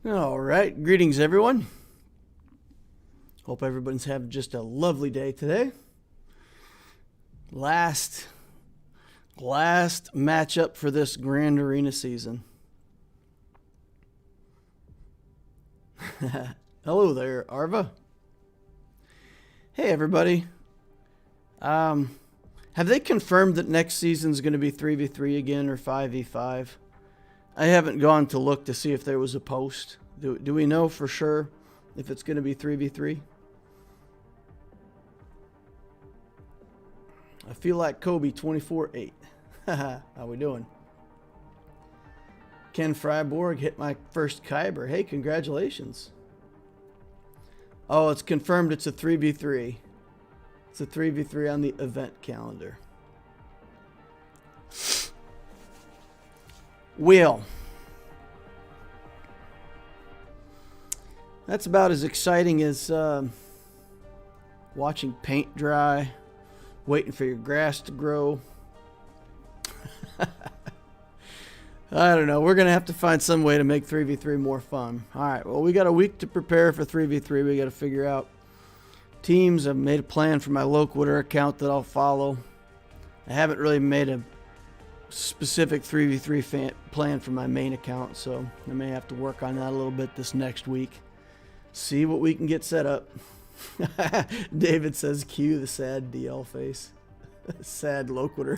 All right, greetings everyone. Hope everyone's having just a lovely day today. Last matchup for this Grand Arena season. Hello there, Arva. Hey everybody. Have they confirmed that next season's going to be 3v3 again or 5v5? I haven't gone to look to see if there was a post. Do we know for sure if it's going to be 3v3? I feel like Kobe 24-8. How we doing? Ken Freiborg hit my first Kyber. Hey, congratulations. Oh, it's confirmed it's a 3v3. It's a 3v3 on the event calendar. Well, that's about as exciting as watching paint dry, waiting for your grass to grow. I don't know. We're going to have to find some way to make 3v3 more fun. All right. Well, we got a week to prepare for 3v3. We got to figure out teams. I've made a plan for my Loquitur account that I'll follow. I haven't really made a specific 3v3 plan for my main account, so I may have to work on that a little bit this next week. See what we can get set up. David says, cue the sad DL face. Sad Loquitur.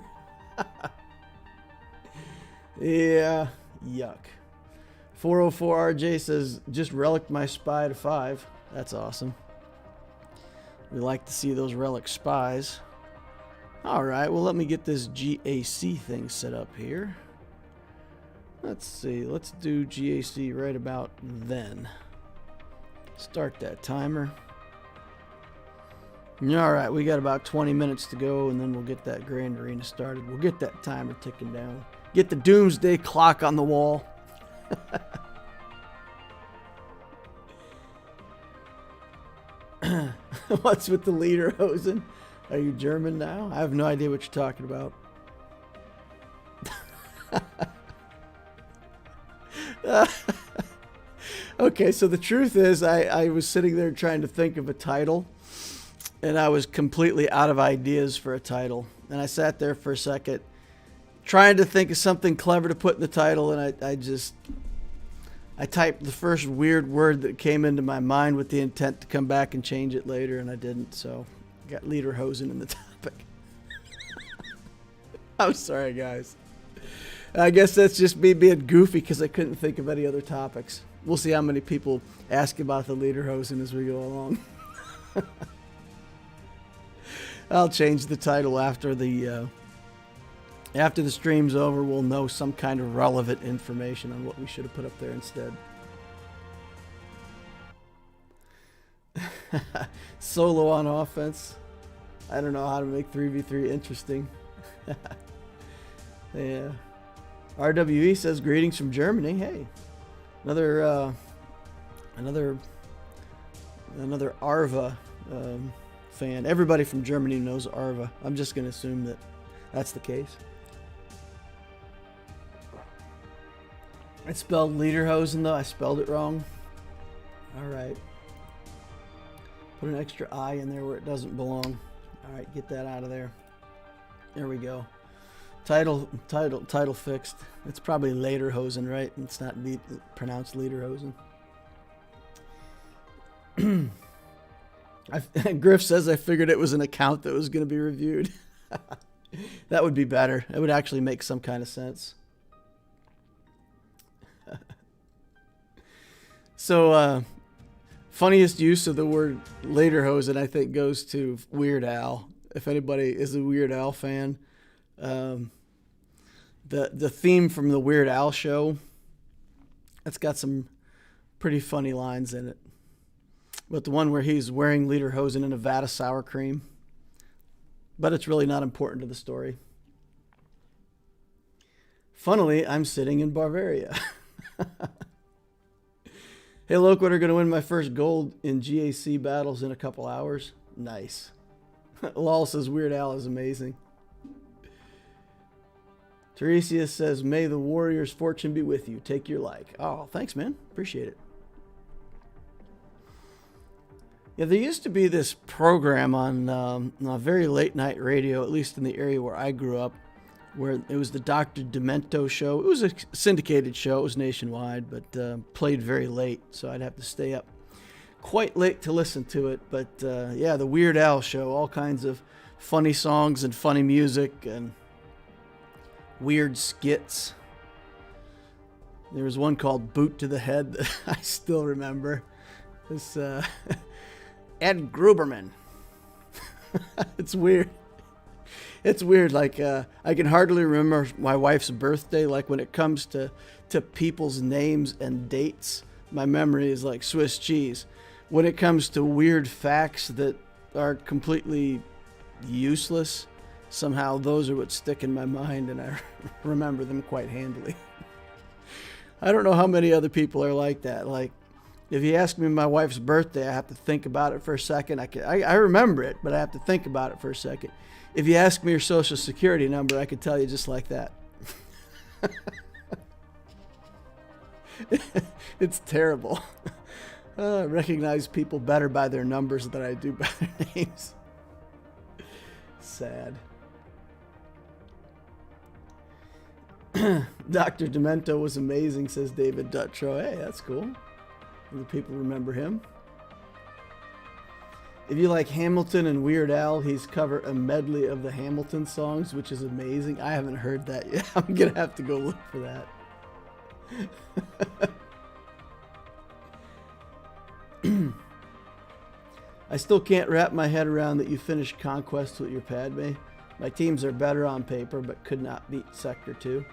Yeah, yuck. 404 RJ says, just relic my spy to 5. That's awesome. We like to see those relic spies. Alright, well let me get this GAC thing set up here. Let's see, let's do GAC right about then. Start that timer. Alright, we got about 20 minutes to go and then we'll get that Grand Arena started. We'll get that timer ticking down. Get the doomsday clock on the wall. What's with the lederhosen? Are you German now? I have no idea what you're talking about. Okay, so the truth is I was sitting there trying to think of a title, and I was completely out of ideas for a title. And I sat there for a second trying to think of something clever to put in the title, and I typed the first weird word that came into my mind with the intent to come back and change it later, and I didn't, so I got lederhosen in the topic. I'm sorry, guys. I guess that's just me being goofy because I couldn't think of any other topics. We'll see how many people ask about the lederhosen as we go along. I'll change the title after the stream's over. We'll know some kind of relevant information on what we should have put up there instead. Solo on offense. I don't know how to make 3v3 interesting. Yeah. RWE says greetings from Germany. Hey, another Arva fan. Everybody from Germany knows Arva. I'm just going to assume that that's the case. I spelled lederhosen though. I spelled it wrong. All right. Put an extra I in there where it doesn't belong. All right, get that out of there. There we go. Title fixed. It's probably lederhosen, right? It's not pronounced lederhosen. Griff says I figured it was an account that was going to be reviewed. That would be better. It would actually make some kind of sense. So, funniest use of the word lederhosen, I think, goes to Weird Al. If anybody is a Weird Al fan, the theme from the Weird Al show, that's got some pretty funny lines in it. But the one where he's wearing lederhosen in a vat of sour cream, but it's really not important to the story. Funnily, I'm sitting in Bavaria. Hey, Loquitur, are going to win my first gold in GAC battles in a couple hours. Nice. Lol says Weird Al is amazing. Tiresias says, may the warrior's fortune be with you. Take your like. Oh, thanks, man. Appreciate it. Yeah, there used to be this program on very late night radio, at least in the area where I grew up, where it was the Dr. Demento show. It was a syndicated show. It was nationwide, but played very late, so I'd have to stay up quite late to listen to it. But yeah, the Weird Al show, all kinds of funny songs and funny music and weird skits. There was one called Boot to the Head that I still remember. This Ed Gruberman. It's weird. It's weird. Like I can hardly remember my wife's birthday. Like when it comes to people's names and dates, my memory is like Swiss cheese. When it comes to weird facts that are completely useless, somehow those are what stick in my mind, and I remember them quite handily. I don't know how many other people are like that. Like, if you ask me my wife's birthday, I have to think about it for a second. I remember it, but I have to think about it for a second. If you ask me your social security number, I could tell you just like that. It's terrible. I recognize people better by their numbers than I do by their names. Sad. Dr. Demento was amazing, says David Dutrow. Hey, that's cool. Other people remember him. If you like Hamilton and Weird Al, he's covered a medley of the Hamilton songs, which is amazing. I haven't heard that yet. I'm going to have to go look for that. I still can't wrap my head around that you finished Conquest with your Padme. My teams are better on paper, but could not beat Sector 2.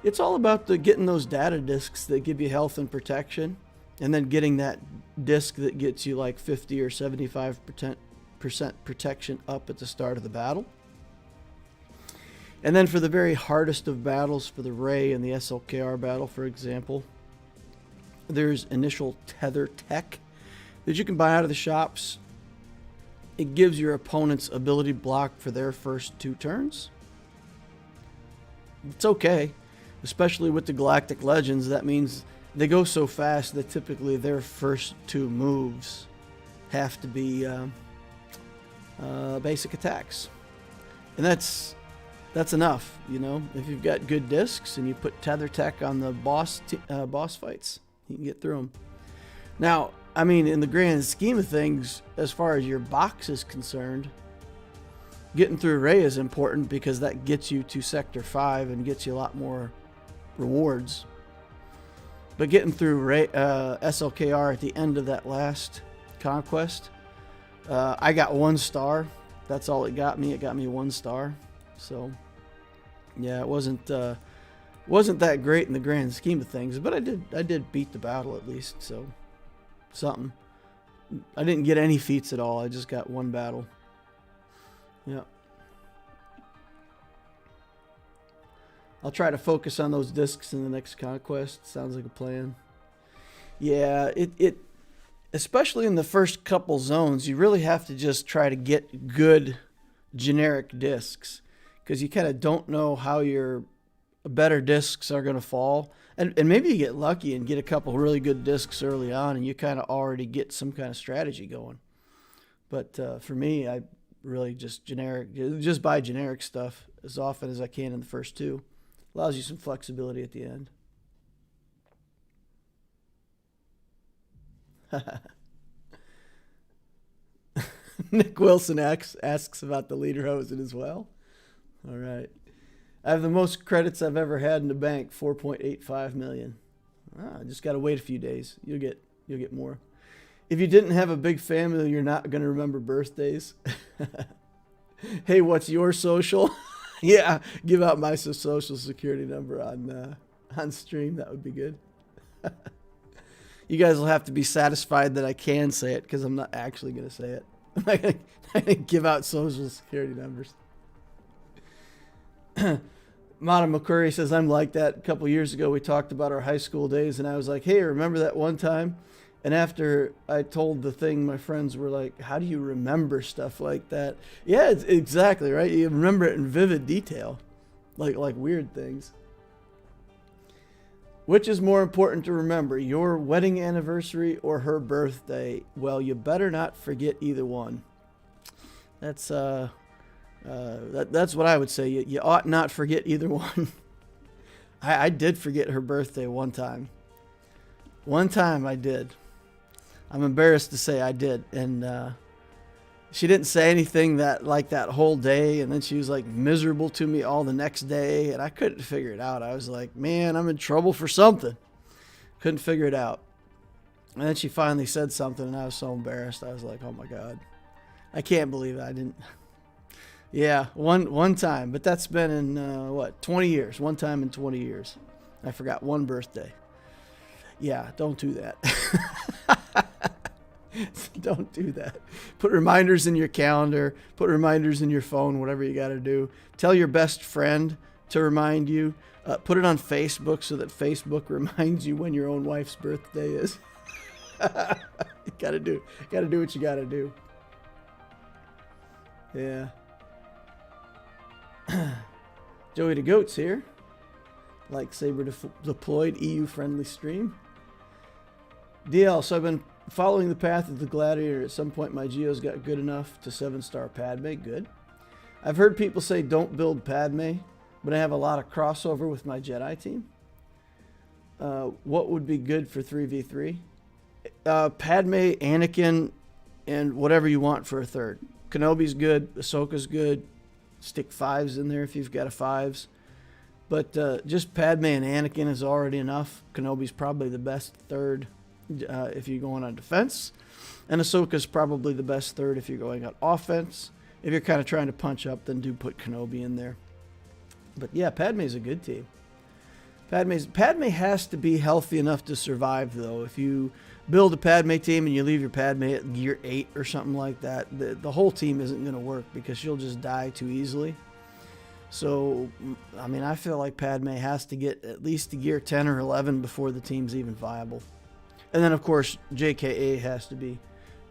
It's all about getting those data discs that give you health and protection, and then getting that disc that gets you like 50 or 75% protection up at the start of the battle. And then for the very hardest of battles, for the Ray and the SLKR battle, for example, there's initial tether tech that you can buy out of the shops. It gives your opponent's ability block for their first 2 turns. It's okay, especially with the Galactic Legends. That means they go so fast that typically their first 2 moves have to be basic attacks. And that's enough, you know. If you've got good discs and you put tether tech on the boss fights, you can get through them. Now, I mean, in the grand scheme of things, as far as your box is concerned, getting through Ray is important because that gets you to Sector 5 and gets you a lot more rewards. But getting through Ray, SLKR at the end of that last conquest, I got 1 star. That's all it got me. It got me 1 star. So, yeah, it wasn't that great in the grand scheme of things, but I did beat the battle at least, so something. I didn't get any feats at all. I just got 1 battle. Yeah. I'll try to focus on those discs in the next conquest. Sounds like a plan. Yeah, it especially in the first couple zones, you really have to just try to get good generic discs, because you kind of don't know how your better discs are going to fall. And maybe you get lucky and get a couple really good discs early on, and you kind of already get some kind of strategy going. But for me, I really just buy generic stuff as often as I can in the first 2. Allows you some flexibility at the end. Nick Wilson asks about the Lederhosen as well. All right. I have the most credits I've ever had in the bank, 4.85 million. I just got to wait a few days. You'll get more. If you didn't have a big family, you're not going to remember birthdays. Hey, what's your social? Yeah, give out my social security number on stream. That would be good. You guys will have to be satisfied that I can say it, because I'm not actually going to say it. I'm not going to give out social security numbers. Mata McCurry says, I'm like that. A couple years ago, we talked about our high school days, and I was like, hey, remember that one time? And after I told the thing, my friends were like, how do you remember stuff like that? Yeah, it's exactly right. You remember it in vivid detail, like weird things. Which is more important to remember, your wedding anniversary or her birthday? Well, you better not forget either one. That's that's what I would say. You ought not forget either one. I did forget her birthday one time. One time I did. I'm embarrassed to say I did. And she didn't say anything that whole day. And then she was like miserable to me all the next day. And I couldn't figure it out. I was like, man, I'm in trouble for something. Couldn't figure it out. And then she finally said something and I was so embarrassed. I was like, oh my God. I can't believe it. I didn't. Yeah, one time. But that's been in, 20 years. One time in 20 years. I forgot one birthday. Yeah, don't do that. Don't do that. Put reminders in your calendar. Put reminders in your phone, whatever you got to do. Tell your best friend to remind you. Put it on Facebook so that Facebook reminds you when your own wife's birthday is. You got to do what you got to do. Yeah. Joey the Goat's here. Lightsaber deployed, EU-friendly stream. DL, so I've been following the path of the Gladiator. At some point, my Geos got good enough to 7-star Padme. Good. I've heard people say don't build Padme, but I have a lot of crossover with my Jedi team. What would be good for 3v3? Padme, Anakin, and whatever you want for a third. Kenobi's good. Ahsoka's good. Stick 5s in there if you've got a 5s. But just Padme and Anakin is already enough. Kenobi's probably the best third if you're going on defense. And Ahsoka's probably the best third if you're going on offense. If you're kind of trying to punch up, then do put Kenobi in there. But yeah, Padme's a good team. Padme has to be healthy enough to survive, though. If you build a Padme team and you leave your Padme at gear 8 or something like that, the whole team isn't going to work because she'll just die too easily. So, I mean, I feel like Padme has to get at least to gear 10 or 11 before the team's even viable. And then, of course, JKA has to be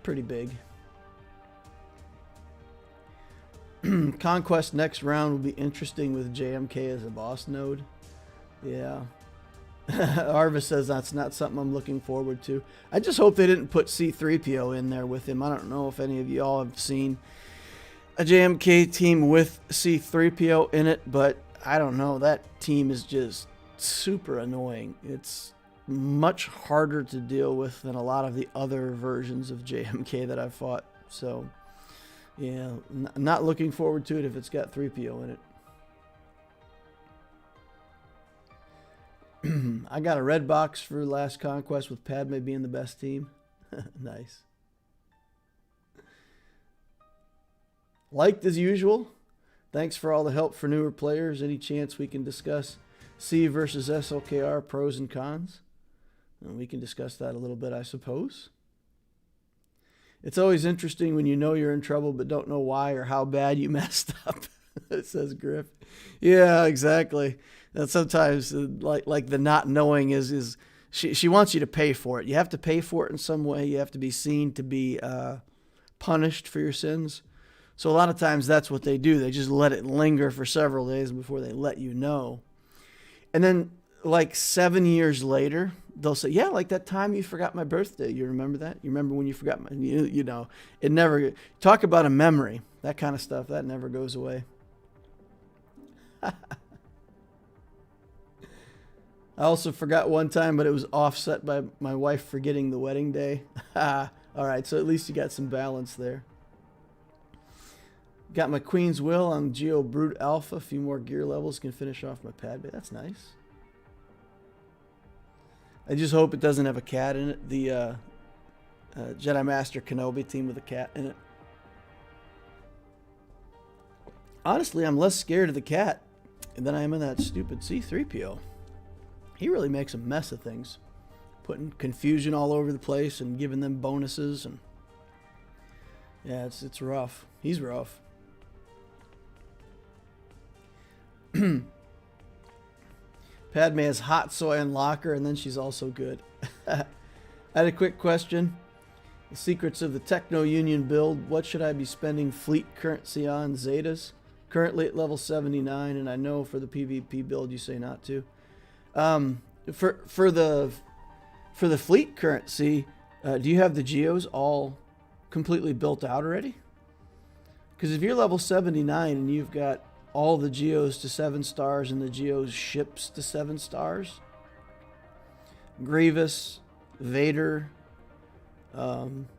pretty big. Conquest next round will be interesting with JMK as a boss node. Yeah. Arvis says that's not something I'm looking forward to. I just hope they didn't put C-3PO in there with him. I don't know if any of y'all have seen a JMK team with C-3PO in it, but I don't know. That team is just super annoying. It's much harder to deal with than a lot of the other versions of JMK that I've fought. So, yeah, not looking forward to it if it's got 3PO in it. I got a red box for Last Conquest with Padme being the best team. Nice. Liked as usual. Thanks for all the help for newer players. Any chance we can discuss C versus SLKR pros and cons? And we can discuss that a little bit, I suppose. It's always interesting when you know you're in trouble but don't know why or how bad you messed up. It says Griff. Yeah, exactly. And sometimes like the not knowing is she wants you to pay for it. You have to pay for it in some way. You have to be seen to be punished for your sins. So a lot of times that's what they do. They just let it linger for several days before they let you know. And then like 7 years later, they'll say, yeah, like that time you forgot my birthday. You remember that? You remember when you forgot my, you know, it never, talk about a memory, that kind of stuff. That never goes away. I also forgot one time, but it was offset by my wife forgetting the wedding day. All right, so at least you got some balance there. Got my Queen's Will on Geo Brute Alpha. A few more gear levels can finish off my Padme. That's nice. I just hope it doesn't have a cat in it. The Jedi Master Kenobi team with a cat in it. Honestly, I'm less scared of the cat than I am of that stupid C-3PO. He really makes a mess of things. Putting confusion all over the place and giving them bonuses. And yeah, it's rough. He's rough. Padme has hot soy and locker, and then she's also good. I had a quick question. The secrets of the Techno Union build. What should I be spending fleet currency on? Zetas. Currently at level 79, and I know for the PvP build you say not to. For the fleet currency, do you have the Geos all completely built out already? Because if you're level 79 and you've got all the Geos to 7 stars and the Geos ships to 7 stars, Grievous, Vader.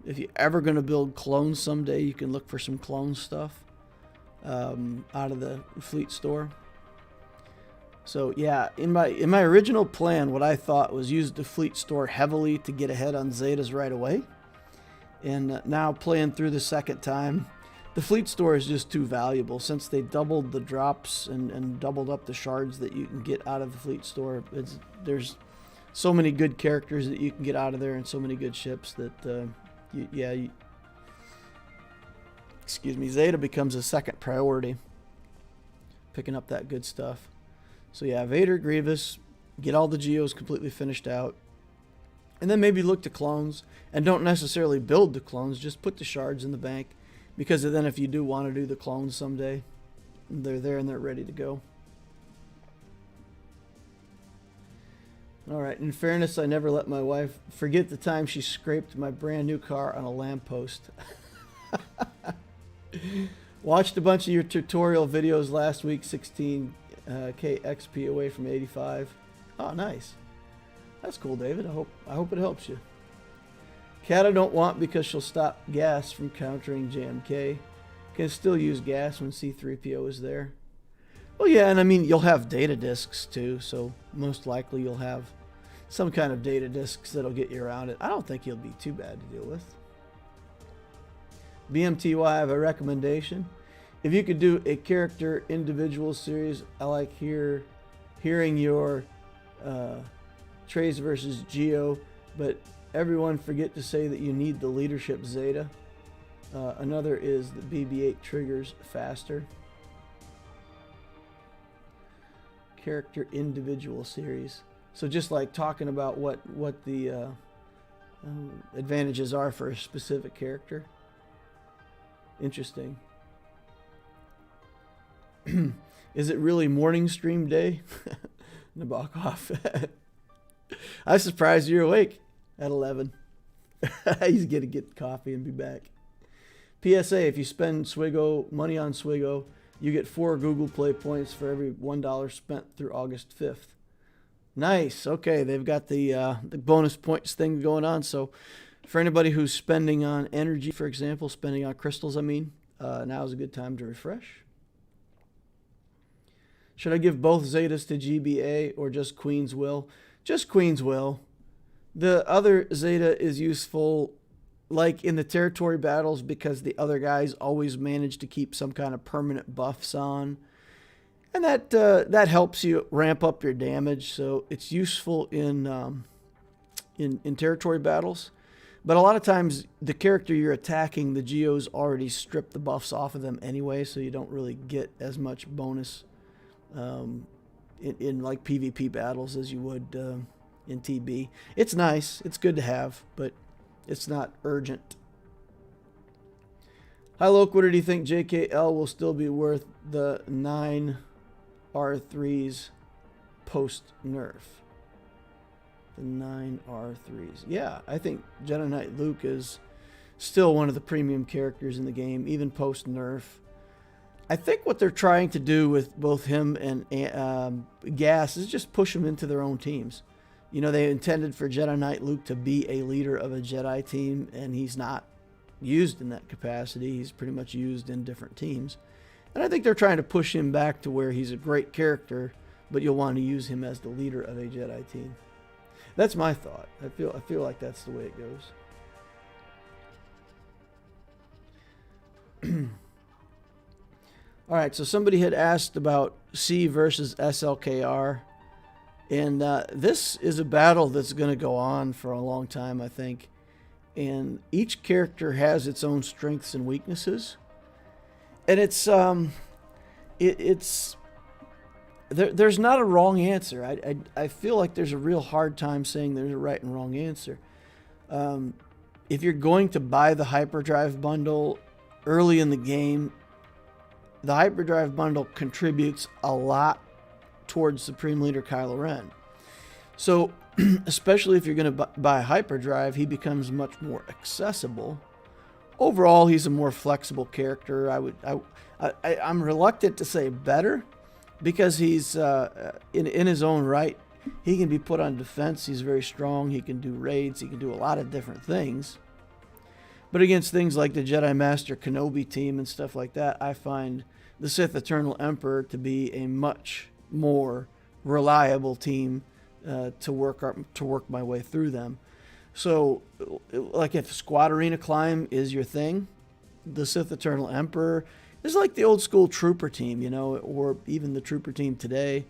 If you're ever going to build clones someday, you can look for some clone stuff out of the fleet store. So yeah, in my original plan, what I thought was use the fleet store heavily to get ahead on Zetas right away. And now playing through the second time, the fleet store is just too valuable since they doubled the drops and doubled up the shards that you can get out of the fleet store. There's so many good characters that you can get out of there and so many good ships that, excuse me, Zeta becomes a second priority, picking up that good stuff. So yeah, Vader, Grievous, get all the Geos completely finished out. And then maybe look to clones, and don't necessarily build the clones, just put the shards in the bank. Because then if you do want to do the clones someday, they're there and they're ready to go. Alright, in fairness, I never let my wife forget the time she scraped my brand new car on a lamppost. Watched a bunch of your tutorial videos last week, 16K XP away from 85. Oh, nice. That's cool, David. I hope it helps you. Cat I don't want because she'll stop gas from countering JMK. Can still use gas when C-3PO is there. Well, yeah, and I mean, you'll have data disks too, so most likely you'll have some kind of data disks that'll get you around it. I don't think you'll be too bad to deal with. BMTY, I have a recommendation. If you could do a character individual series, I like hearing your Trace versus Geo, but everyone forget to say that you need the leadership Zeta. Another is the BB-8 triggers faster. Character individual series. So just like talking about what the advantages are for a specific character. Interesting. Is it really morning stream day? Nabokov. I'm surprised you're awake at 11. He's gonna get coffee and be back. PSA, if you spend money on Swigo, you get 4 Google Play points for every $1 spent through August 5th. Nice. Okay, they've got the bonus points thing going on. So for anybody who's spending on energy, for example, spending on crystals, now is a good time to refresh. Should I give both Zetas to GBA or just Queen's Will? Just Queen's Will. The other Zeta is useful like in the territory battles because the other guys always manage to keep some kind of permanent buffs on. And that helps you ramp up your damage, so it's useful in territory battles. But a lot of times the character you're attacking, the Geos already strip the buffs off of them anyway, so you don't really get as much bonus in like PvP battles as you would in TB. It's nice, it's good to have, but it's not urgent. Hi Loquitur, do you think JKL will still be worth the 9 R3s post nerf? The 9 R3s. Yeah, I think Jedi Knight Luke is still one of the premium characters in the game, even post nerf. I think what they're trying to do with both him and Gas is just push them into their own teams. You know, they intended for Jedi Knight Luke to be a leader of a Jedi team, and he's not used in that capacity. He's pretty much used in different teams. And I think they're trying to push him back to where he's a great character, but you'll want to use him as the leader of a Jedi team. That's my thought. I feel like that's the way it goes. All right, so somebody had asked about C versus SLKR. And this is a battle that's going to go on for a long time, I think. And each character has its own strengths and weaknesses. And there's not a wrong answer. I feel like there's a real hard time saying there's a right and wrong answer. If you're going to buy the hyperdrive bundle early in the game, the hyperdrive bundle contributes a lot towards Supreme Leader Kylo Ren. So, especially if you're going to buy a hyperdrive, he becomes much more accessible. Overall, he's a more flexible character. I'm reluctant to say better, because he's in his own right. He can be put on defense. He's very strong. He can do raids. He can do a lot of different things. But against things like the Jedi Master Kenobi team and stuff like that, I find the Sith Eternal Emperor to be a much more reliable team to work my way through them. So, like, if squad arena climb is your thing, the Sith Eternal Emperor is like the old school trooper team, you know, or even the trooper team today.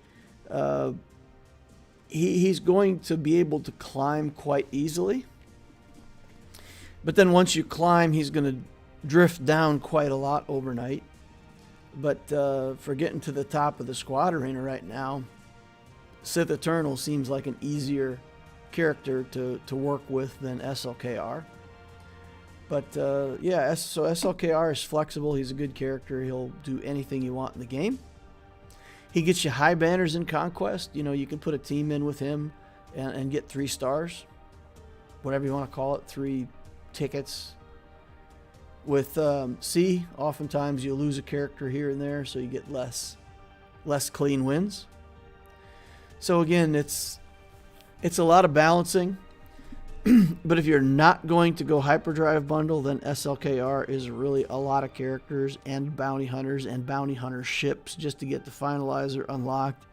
He's going to be able to climb quite easily. But then once you climb, he's going to drift down quite a lot overnight. But for getting to the top of the squad arena right now, Sith Eternal seems like an easier character to work with than SLKR. But yeah, so SLKR is flexible. He's a good character. He'll do anything you want in the game. He gets you high banners in Conquest. You know, you can put a team in with him and get 3 stars. Whatever you want to call it, 3 tickets. With C, oftentimes you lose a character here and there, so you get less clean wins. So again, it's a lot of balancing. But if you're not going to go hyperdrive bundle, then SLKR is really a lot of characters and bounty hunters and bounty hunter ships just to get the finalizer unlocked.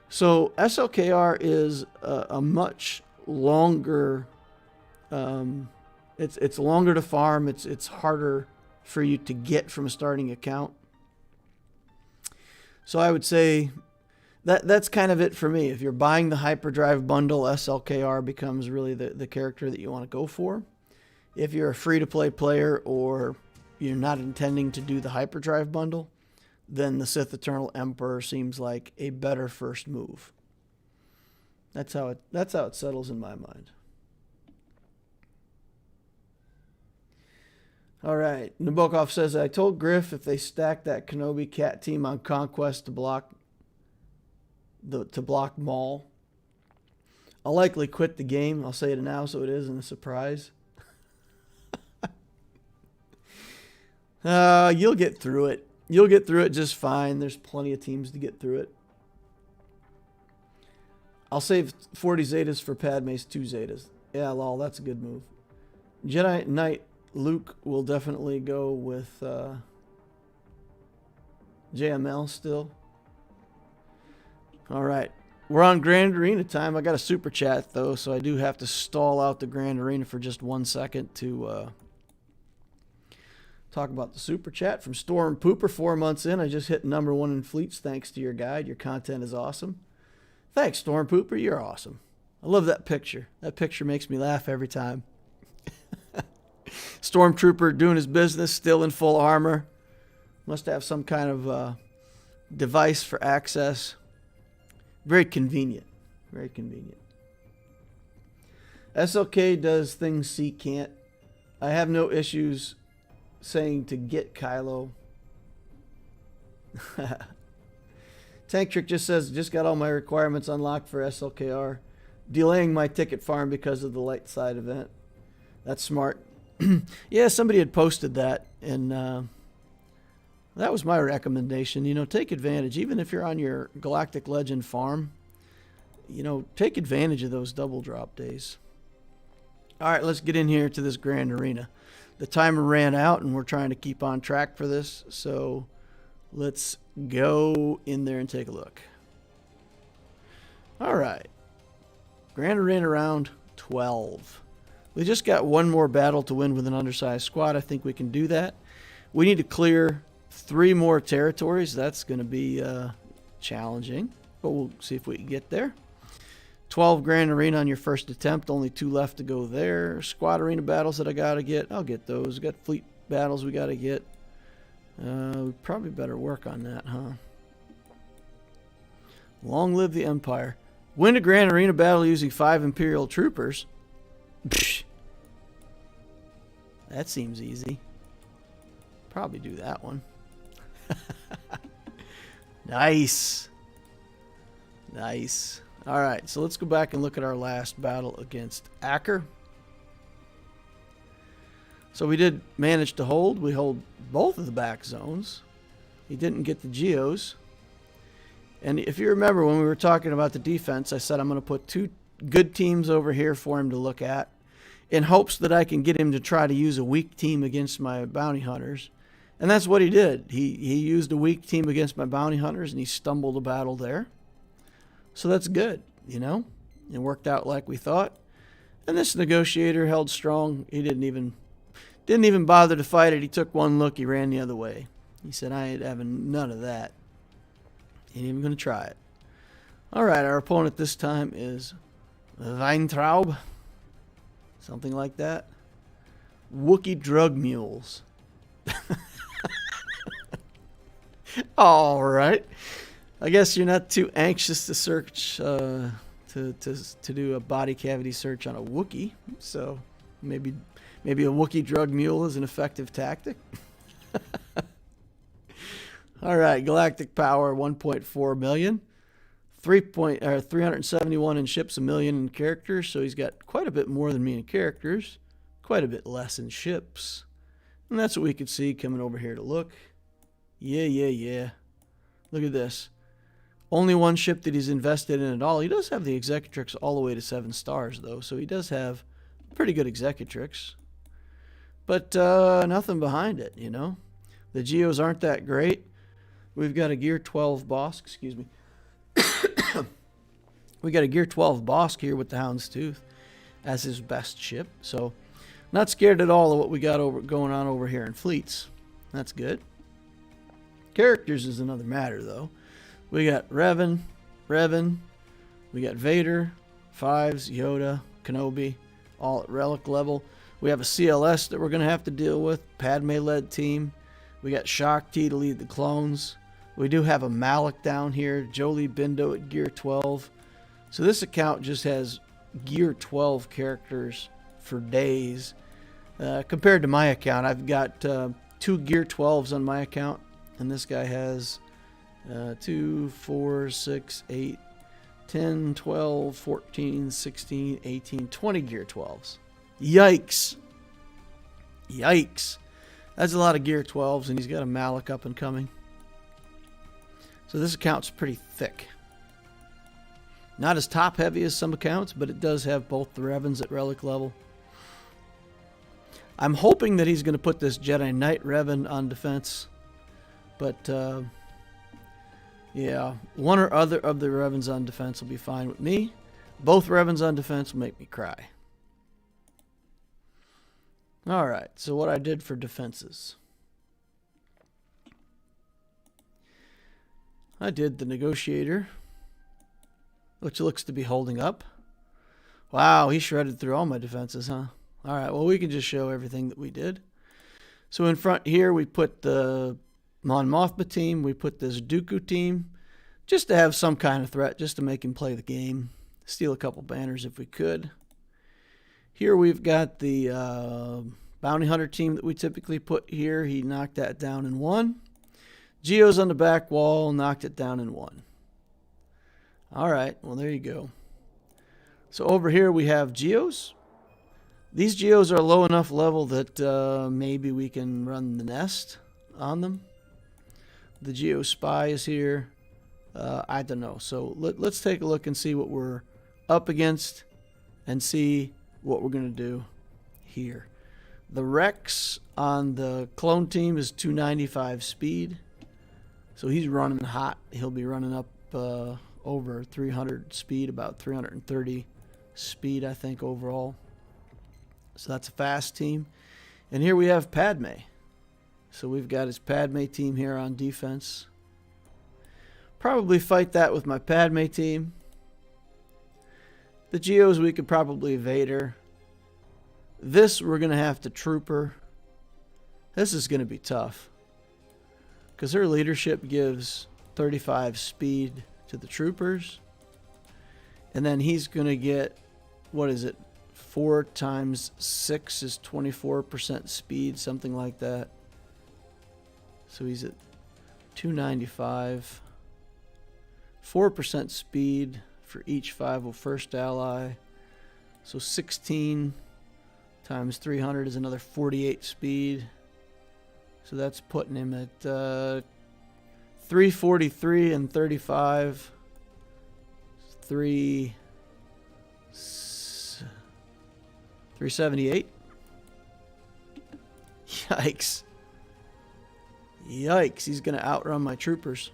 So SLKR is a much longer. It's longer to farm. It's harder for you to get from a starting account. So I would say that's kind of it for me. If you're buying the hyperdrive bundle, SLKR becomes really the character that you want to go for. If you're a free-to-play player or you're not intending to do the hyperdrive bundle, then the Sith Eternal Emperor seems like a better first move. That's how it settles in my mind. All right, Nabokov says, I told Griff if they stack that Kenobi cat team on Conquest to block Maul, I'll likely quit the game. I'll say it now so it isn't a surprise. You'll get through it. You'll get through it just fine. There's plenty of teams to get through it. I'll save 40 Zetas for Padme's 2 Zetas. Yeah, lol, that's a good move. Jedi Knight Luke will definitely go with JML still. All right. We're on Grand Arena time. I got a super chat, though, so I do have to stall out the Grand Arena for just 1 second to talk about the super chat from Storm Pooper. 4 months in, I just hit #1 in fleets thanks to your guide. Your content is awesome. Thanks, Storm Pooper. You're awesome. I love that picture. That picture makes me laugh every time. Stormtrooper doing his business, still in full armor. Must have some kind of device for access. Very convenient. Very convenient. SLK does things C can't. I have no issues saying to get Kylo. Tank Trick just says, just got all my requirements unlocked for SLKR. Delaying my ticket farm because of the light side event. That's smart. Yeah, somebody had posted that, and that was my recommendation. You know, take advantage. Even if you're on your Galactic Legend farm, you know, take advantage of those double drop days. All right, let's get in here to this Grand Arena. The timer ran out, and we're trying to keep on track for this, so let's go in there and take a look. All right. Grand Arena round 12. We just got one more battle to win with an undersized squad. I think we can do that. We need to clear 3 more territories. That's going to be challenging, but we'll see if we can get there. 12 Grand Arena on your first attempt. Only 2 left to go there. Squad Arena battles that I got to get. I'll get those. We got fleet battles we got to get. We probably better work on that, huh? Long live the Empire. Win a Grand Arena battle using 5 Imperial Troopers. Psh. That seems easy. Probably do that one. Nice. Nice. All right, so let's go back and look at our last battle against Acker. So we did manage to hold. We hold both of the back zones. He didn't get the Geos. And if you remember when we were talking about the defense, I said I'm going to put 2 good teams over here for him to look at in hopes that I can get him to try to use a weak team against my bounty hunters. And that's what he did. He used a weak team against my bounty hunters, and he stumbled a battle there. So that's good, you know. It worked out like we thought. And this negotiator held strong. He didn't even bother to fight it. He took one look. He ran the other way. He said, I ain't having none of that. He ain't even going to try it. All right, our opponent this time is Weintraub. Something like that. Wookiee drug mules. All right. I guess you're not too anxious to search, to do a body cavity search on a Wookiee. So maybe a Wookiee drug mule is an effective tactic. All right, galactic power 1.4 million. 371 in ships, 1 million in characters. So he's got quite a bit more than me in characters. Quite a bit less in ships. And that's what we could see coming over here to look. Yeah. Look at this. Only one ship that he's invested in at all. He does have the Executrix all the way to 7 stars, though. So he does have pretty good Executrix. But nothing behind it, you know. The Geos aren't that great. We've got a Gear 12 Bosk. Excuse me. We got a Gear 12 Bosk here with the Houndstooth as his best ship. So not scared at all of what we got going on over here in fleets. That's good. Characters is another matter, though. We got Revan. We got Vader, Fives, Yoda, Kenobi, all at relic level. We have a CLS that we're going to have to deal with. Padme-led team. We got Shakti to lead the clones. We do have a Malik down here. Jolie Bindo at Gear 12. So this account just has Gear 12 characters for days. Compared to my account, I've got 2 Gear 12s on my account. And this guy has 2, 4, 6, 8, 10, 12, 14, 16, 18, 20 Gear 12s. Yikes. That's a lot of Gear 12s, and he's got a Malik up and coming. So this account's pretty thick. Not as top heavy as some accounts, but it does have both the Revans at relic level. I'm hoping that he's going to put this Jedi Knight Revan on defense. But, yeah, one or other of the Revans on defense will be fine with me. Both Revans on defense will make me cry. All right, so what I did for defenses. I did the Negotiator, which looks to be holding up. Wow, he shredded through all my defenses, huh? All right, well, we can just show everything that we did. So in front here, we put the Mon Mothma team. We put this Dooku team just to have some kind of threat, just to make him play the game. Steal a couple banners if we could. Here we've got the Bounty Hunter team that we typically put here. He knocked that down in 1. Geos on the back wall, knocked it down in 1. All right, well, there you go. So over here we have Geos. These Geos are low enough level that maybe we can run the nest on them. The Geo Spy is here. I don't know. So let's take a look and see what we're up against and see what we're going to do here. The Rex on the clone team is 295 speed. So he's running hot. He'll be running up over 300 speed, about 330 speed, I think, overall. So that's a fast team. And here we have Padme. So we've got his Padme team here on defense. Probably fight that with my Padme team. The Geos we could probably Vader. This we're going to have to Trooper. This is going to be tough. Because her leadership gives 35 speed to the Troopers. And then he's going to get, what is it? 4 times 6 is 24% speed, something like that. So he's at 295. 4% speed for each 501st ally. So 16 times 300 is another 48 speed. So that's putting him at 343 and 35. 378. Yikes. Yikes, he's going to outrun my troopers.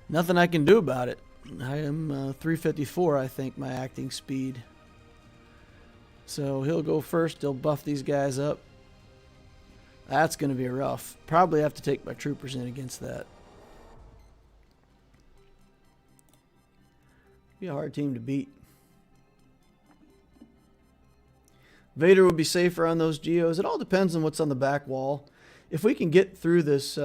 Nothing I can do about it. I am 354, I think, my acting speed. So he'll go first. He'll buff these guys up. That's going to be rough. Probably have to take my troopers in against that. Be a hard team to beat. Vader would be safer on those Geos. It all depends on what's on the back wall. If we can get through this,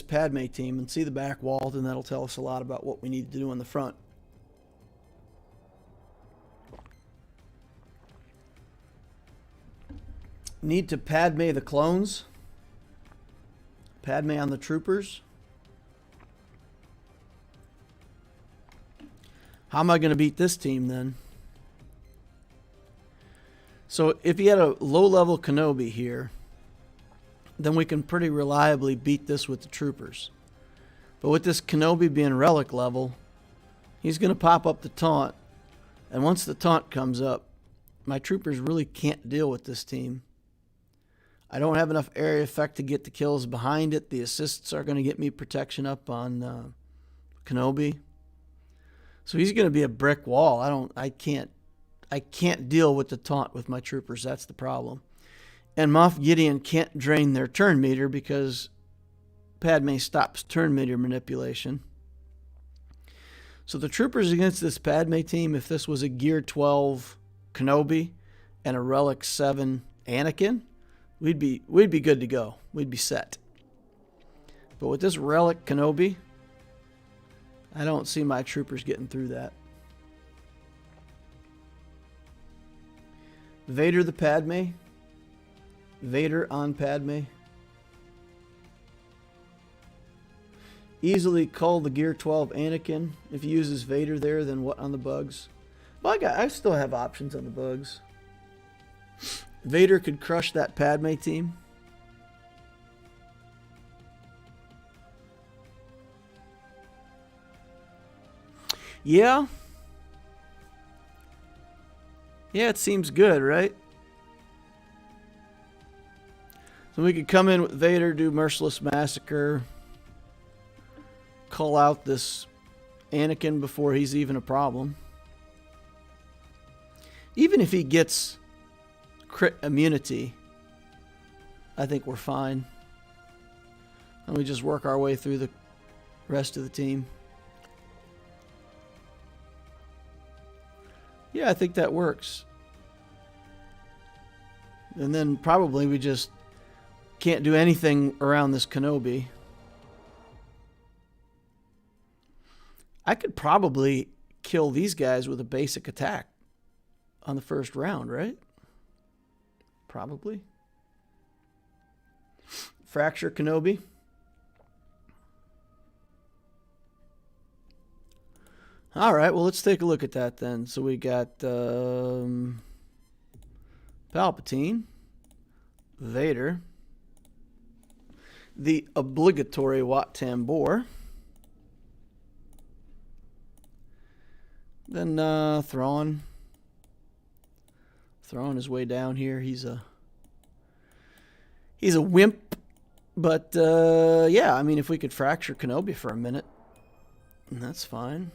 Padme team and see the back wall, then that'll tell us a lot about what we need to do on the front. Need to Padme the clones. Padme on the troopers. How am I going to beat this team then? So if you had a low-level Kenobi here, then we can pretty reliably beat this with the troopers. But with this Kenobi being relic level, he's going to pop up the taunt. And once the taunt comes up, my troopers really can't deal with this team. I don't have enough area effect to get the kills behind it. The assists are going to get me protection up on Kenobi. So he's going to be a brick wall. I can't deal with the taunt with my troopers. That's the problem. And Moff Gideon can't drain their turn meter because Padme stops turn meter manipulation. So the troopers against this Padme team, if this was a Gear 12 Kenobi and a Relic 7 Anakin, we'd be good to go. We'd be set. But with this Relic Kenobi, I don't see my troopers getting through that. Vader the Padme. Vader on Padme. Easily cull the Gear 12 Anakin. If he uses Vader there, then what on the bugs? Well, I still have options on the bugs. Vader could crush that Padme team. Yeah. Yeah, it seems good, right? So we could come in with Vader, do Merciless Massacre, call out this Anakin before he's even a problem. Even if he gets crit immunity, I think we're fine. And we just work our way through the rest of the team. Yeah, I think that works. And then probably we just can't do anything around this Kenobi. I could probably kill these guys with a basic attack on the first round, right? Probably. Fracture Kenobi. All right, well, let's take a look at that then. So we got Palpatine, Vader, the obligatory Wat Tambor, then Thrawn. Thrawn is way down here. He's a wimp, but yeah, I mean, if we could fracture Kenobi for a minute, that's fine.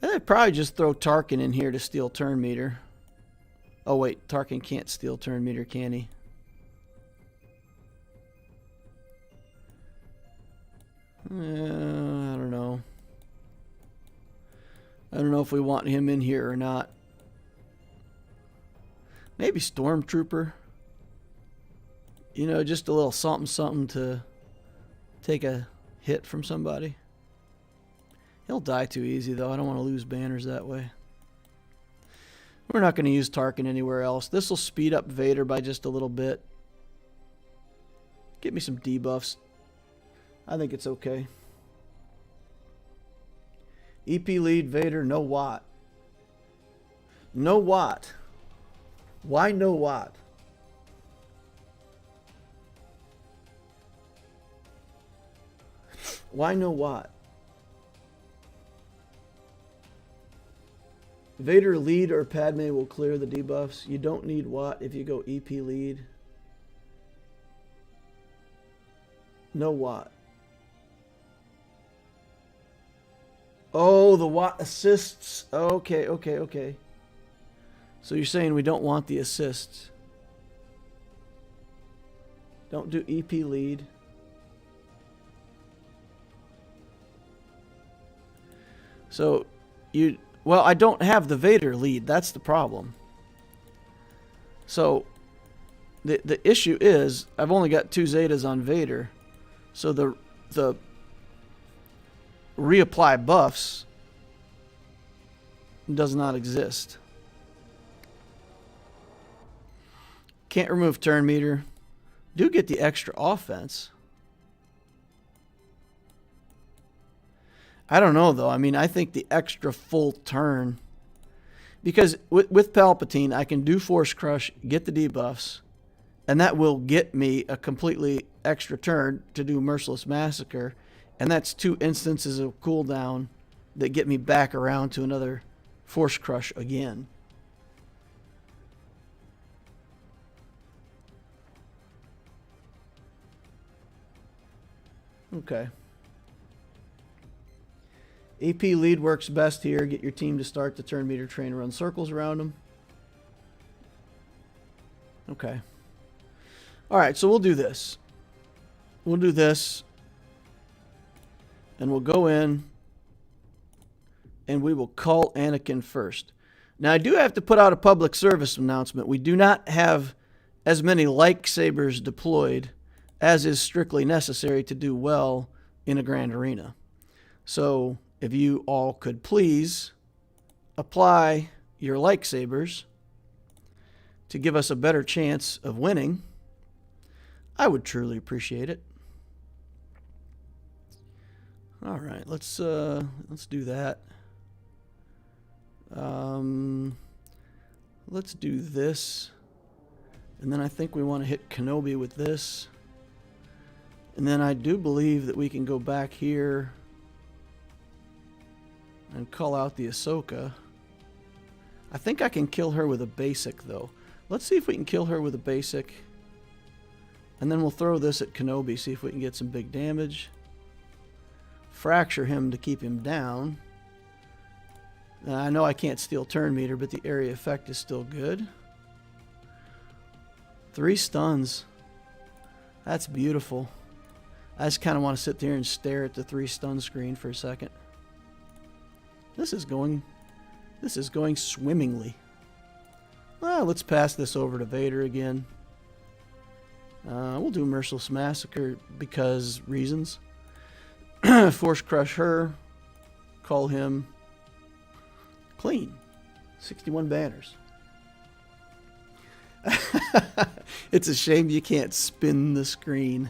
I'd probably just throw Tarkin in here to steal turn meter. Oh wait, Tarkin can't steal turn meter, can he? I don't know. I don't know if we want him in here or not. Maybe Stormtrooper. You know, just a little something to take a hit from somebody. He'll die too easy, though. I don't want to lose banners that way. We're not going to use Tarkin anywhere else. This will speed up Vader by just a little bit. Get me some debuffs. I think it's okay. EP lead, Vader, no Watt. No Watt. Why no Watt? Why no Watt? Vader lead or Padme will clear the debuffs. You don't need Watt if you go EP lead. No Watt. Oh, the Watt assists. Okay, okay, okay. So you're saying we don't want the assists. Don't do EP lead. So you... Well, I don't have the Vader lead. That's the problem. So the issue is I've only got 2 Zetas on Vader. So the reapply buffs does not exist. Can't remove turn meter. Do get the extra offense. I don't know, though. I mean, I think the extra full turn... Because with Palpatine, I can do Force Crush, get the debuffs, and that will get me a completely extra turn to do Merciless Massacre, and that's 2 instances of cooldown that get me back around to another Force Crush again. Okay. AP lead works best here. Get your team to start the turn meter train, run circles around them. Okay. Alright, so we'll do this. We'll do this. And we'll go in. And we will call Anakin first. Now, I do have to put out a public service announcement. We do not have as many lightsabers deployed as is strictly necessary to do well in a grand arena. So... if you all could please apply your lightsabers to give us a better chance of winning, I would truly appreciate it. All right, let's do that. Let's do this, and then I think we want to hit Kenobi with this, and then I do believe that we can go back here and call out the Ahsoka. I think I can kill her with a basic, though. Let's see if we can kill her with a basic. And then we'll throw this at Kenobi, see if we can get some big damage. Fracture him to keep him down. I know I can't steal turn meter, but the area effect is still good. 3 stuns. That's beautiful. I just kind of want to sit there and stare at the 3 stun screen for a second. This is going swimmingly. Well, let's pass this over to Vader again. We'll do Merciless Massacre because reasons. Force Crush her. Call him clean. 61 banners. It's a shame you can't spin the screen.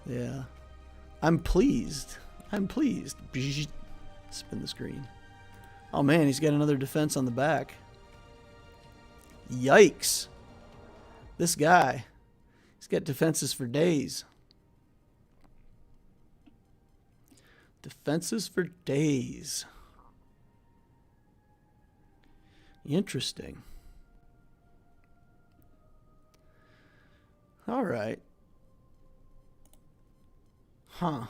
Yeah. I'm pleased. I'm pleased. Spin the screen. Oh man, he's got another defense on the back. Yikes. This guy. He's got defenses for days. Defenses for days. Interesting. All right. Huh.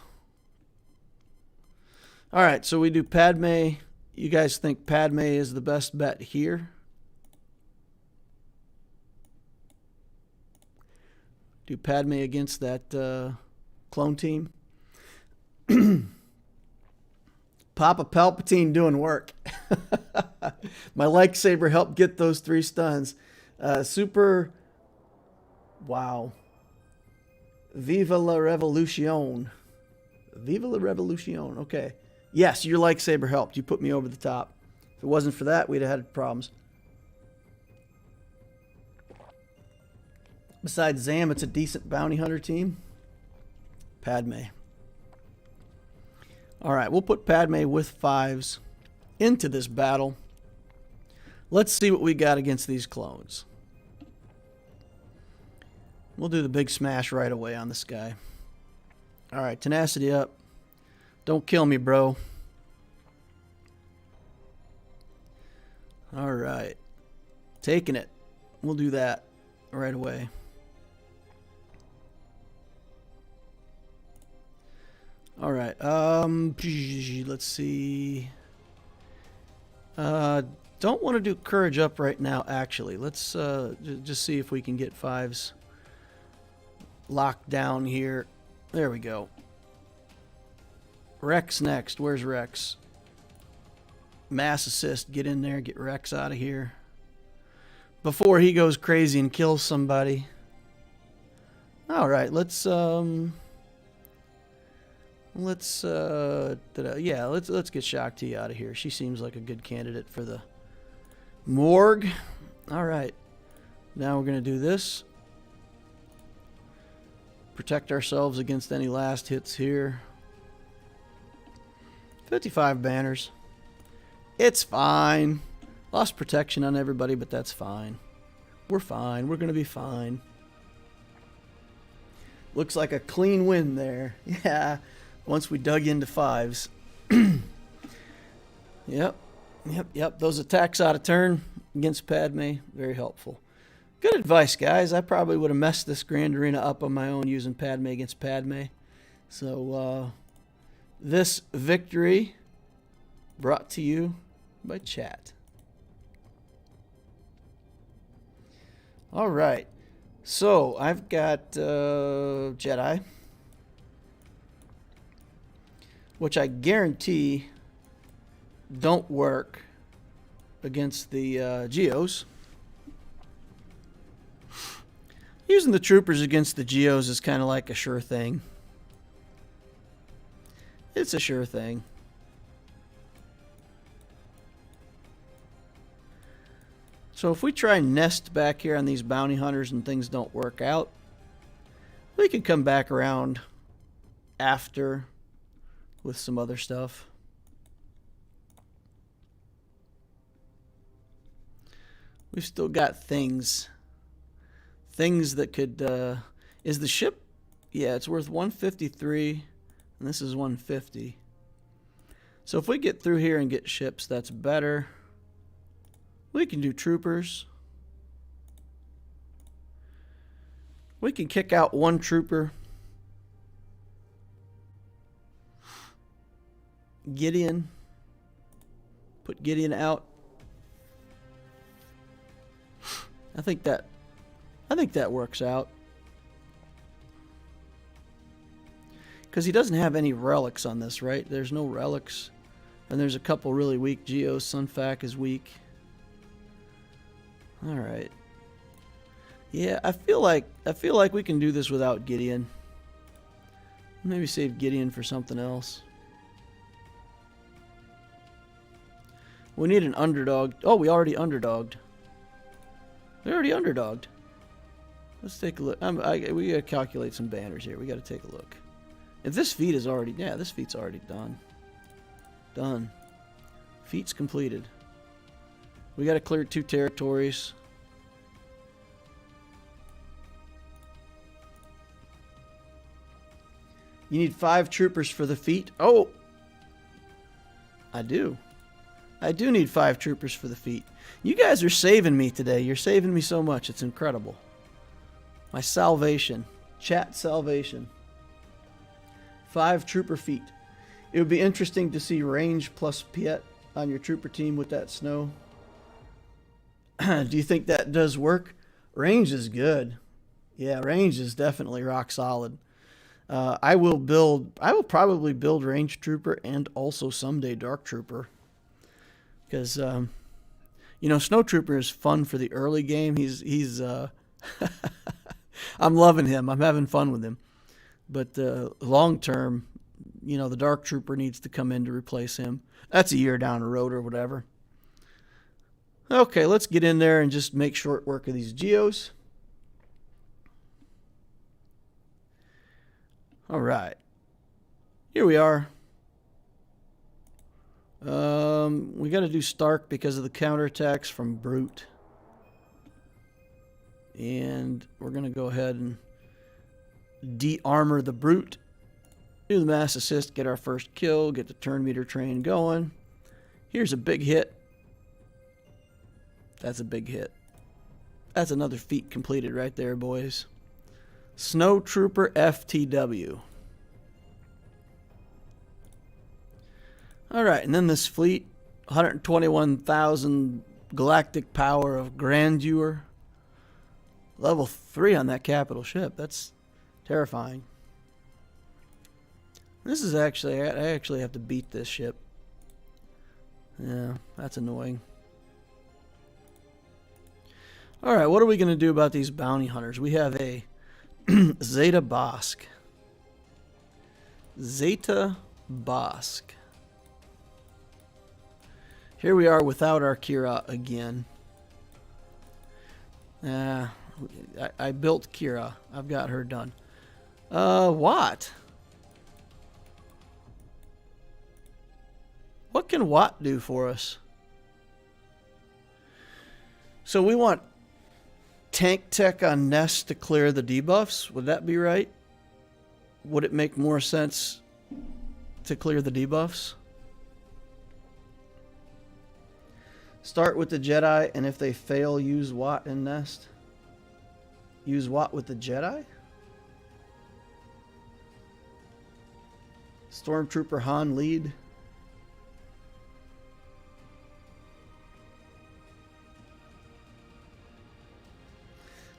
All right, so we do Padme. You guys think Padme is the best bet here? Do Padme against that clone team? Papa Palpatine doing work. My lightsaber helped get those 3 stuns. Super. Wow. Viva la revolution. Viva la revolution. Okay. Yes, your lightsaber helped. You put me over the top. If it wasn't for that, we'd have had problems. Besides Zam, it's a decent bounty hunter team. Padme. All right, we'll put Padme with 5s into this battle. Let's see what we got against these clones. We'll do the big smash right away on this guy. All right, tenacity up. Don't kill me, bro. All right. Taking it. We'll do that right away. All right. Let's see. Don't want to do courage up right now, actually. Let's just see if we can get 5s locked down here. There we go. Rex next. Where's Rex? Mass assist. Get in there. Get Rex out of here before he goes crazy and kills somebody. All right. Let's get Shaak Ti out of here. She seems like a good candidate for the morgue. All right. Now we're going to do this. Protect ourselves against any last hits here. 55 banners. It's fine. Lost protection on everybody, but that's fine. We're fine. We're going to be fine. Looks like a clean win there. Yeah. Once we dug into 5s. Yep. Those attacks out of turn against Padme, very helpful. Good advice, guys. I probably would have messed this Grand Arena up on my own using Padme against Padme. So, this victory brought to you by chat. All right. So, I've got Jedi, which I guarantee don't work against the Geos. Using the troopers against the Geos is kind of like a sure thing. It's a sure thing. So if we try and nest back here on these bounty hunters and things don't work out, we can come back around after with some other stuff. We've still got things. Things that could... is the ship... Yeah, it's worth 153, and this is 150. So if we get through here and get ships, that's better. We can do troopers. We can kick out one trooper. Gideon. Put Gideon out. I think that works out. Because he doesn't have any relics on this, right? There's no relics. And there's a couple really weak Geos. Sunfac is weak. Alright. Yeah, I feel like we can do this without Gideon. Maybe save Gideon for something else. We need an underdog. Oh, we already underdogged. We already underdogged. Let's take a look. We gotta calculate some banners here. We gotta take a look. If this feat is already... Yeah, this feat's already done. Done. Feat's completed. We gotta clear 2 territories. You need 5 troopers for the feat. Oh! I do. I do need 5 troopers for the feat. You guys are saving me today. You're saving me so much. It's incredible. My salvation. Chat salvation. 5 trooper feet. It would be interesting to see range plus Piet on your trooper team with that snow. Do you think that does work? Range is good. Yeah, range is definitely rock solid. I will probably build range trooper and also someday dark trooper. Because, you know, snow trooper is fun for the early game. He's I'm loving him. I'm having fun with him. But long term, you know, the dark trooper needs to come in to replace him. That's a year down the road or whatever. Okay, let's get in there and just make short work of these Geos. All right. Here we are. We got to do Stark because of the counterattacks from Brute. And we're going to go ahead and de-armor the Brute. Do the mass assist, get our first kill, get the turn meter train going. Here's a big hit. That's a big hit. That's another feat completed right there, boys. Snow Trooper FTW. Alright, and then this fleet, 121,000 galactic power of grandeur. Level 3 on that capital ship. That's terrifying. This is actually, I actually have to beat this ship. Yeah, that's annoying. Alright, what are we going to do about these bounty hunters? We have a Zeta Bosk. Zeta Bosk. Here we are without our Kira again. I built Kira. I've got her done. What? What can Watt do for us? So we want tank tech on Nest to clear the debuffs. Would that be right? Would it make more sense to clear the debuffs? Start with the Jedi, and if they fail, use Watt and Nest. Use Watt with the Jedi? Stormtrooper Han lead.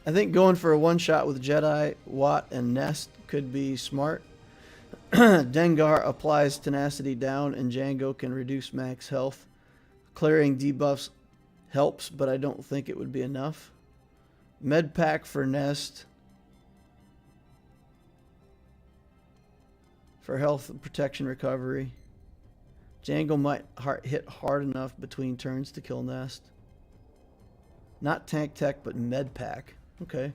I think going for a one-shot with Jedi, Watt, and Nest could be smart. Dengar applies tenacity down, and Jango can reduce max health. Clearing debuffs helps, but I don't think it would be enough. Med pack for Nest. For health and protection recovery. Jango might hit hard enough between turns to kill Nest. Not tank tech, but med pack. Okay.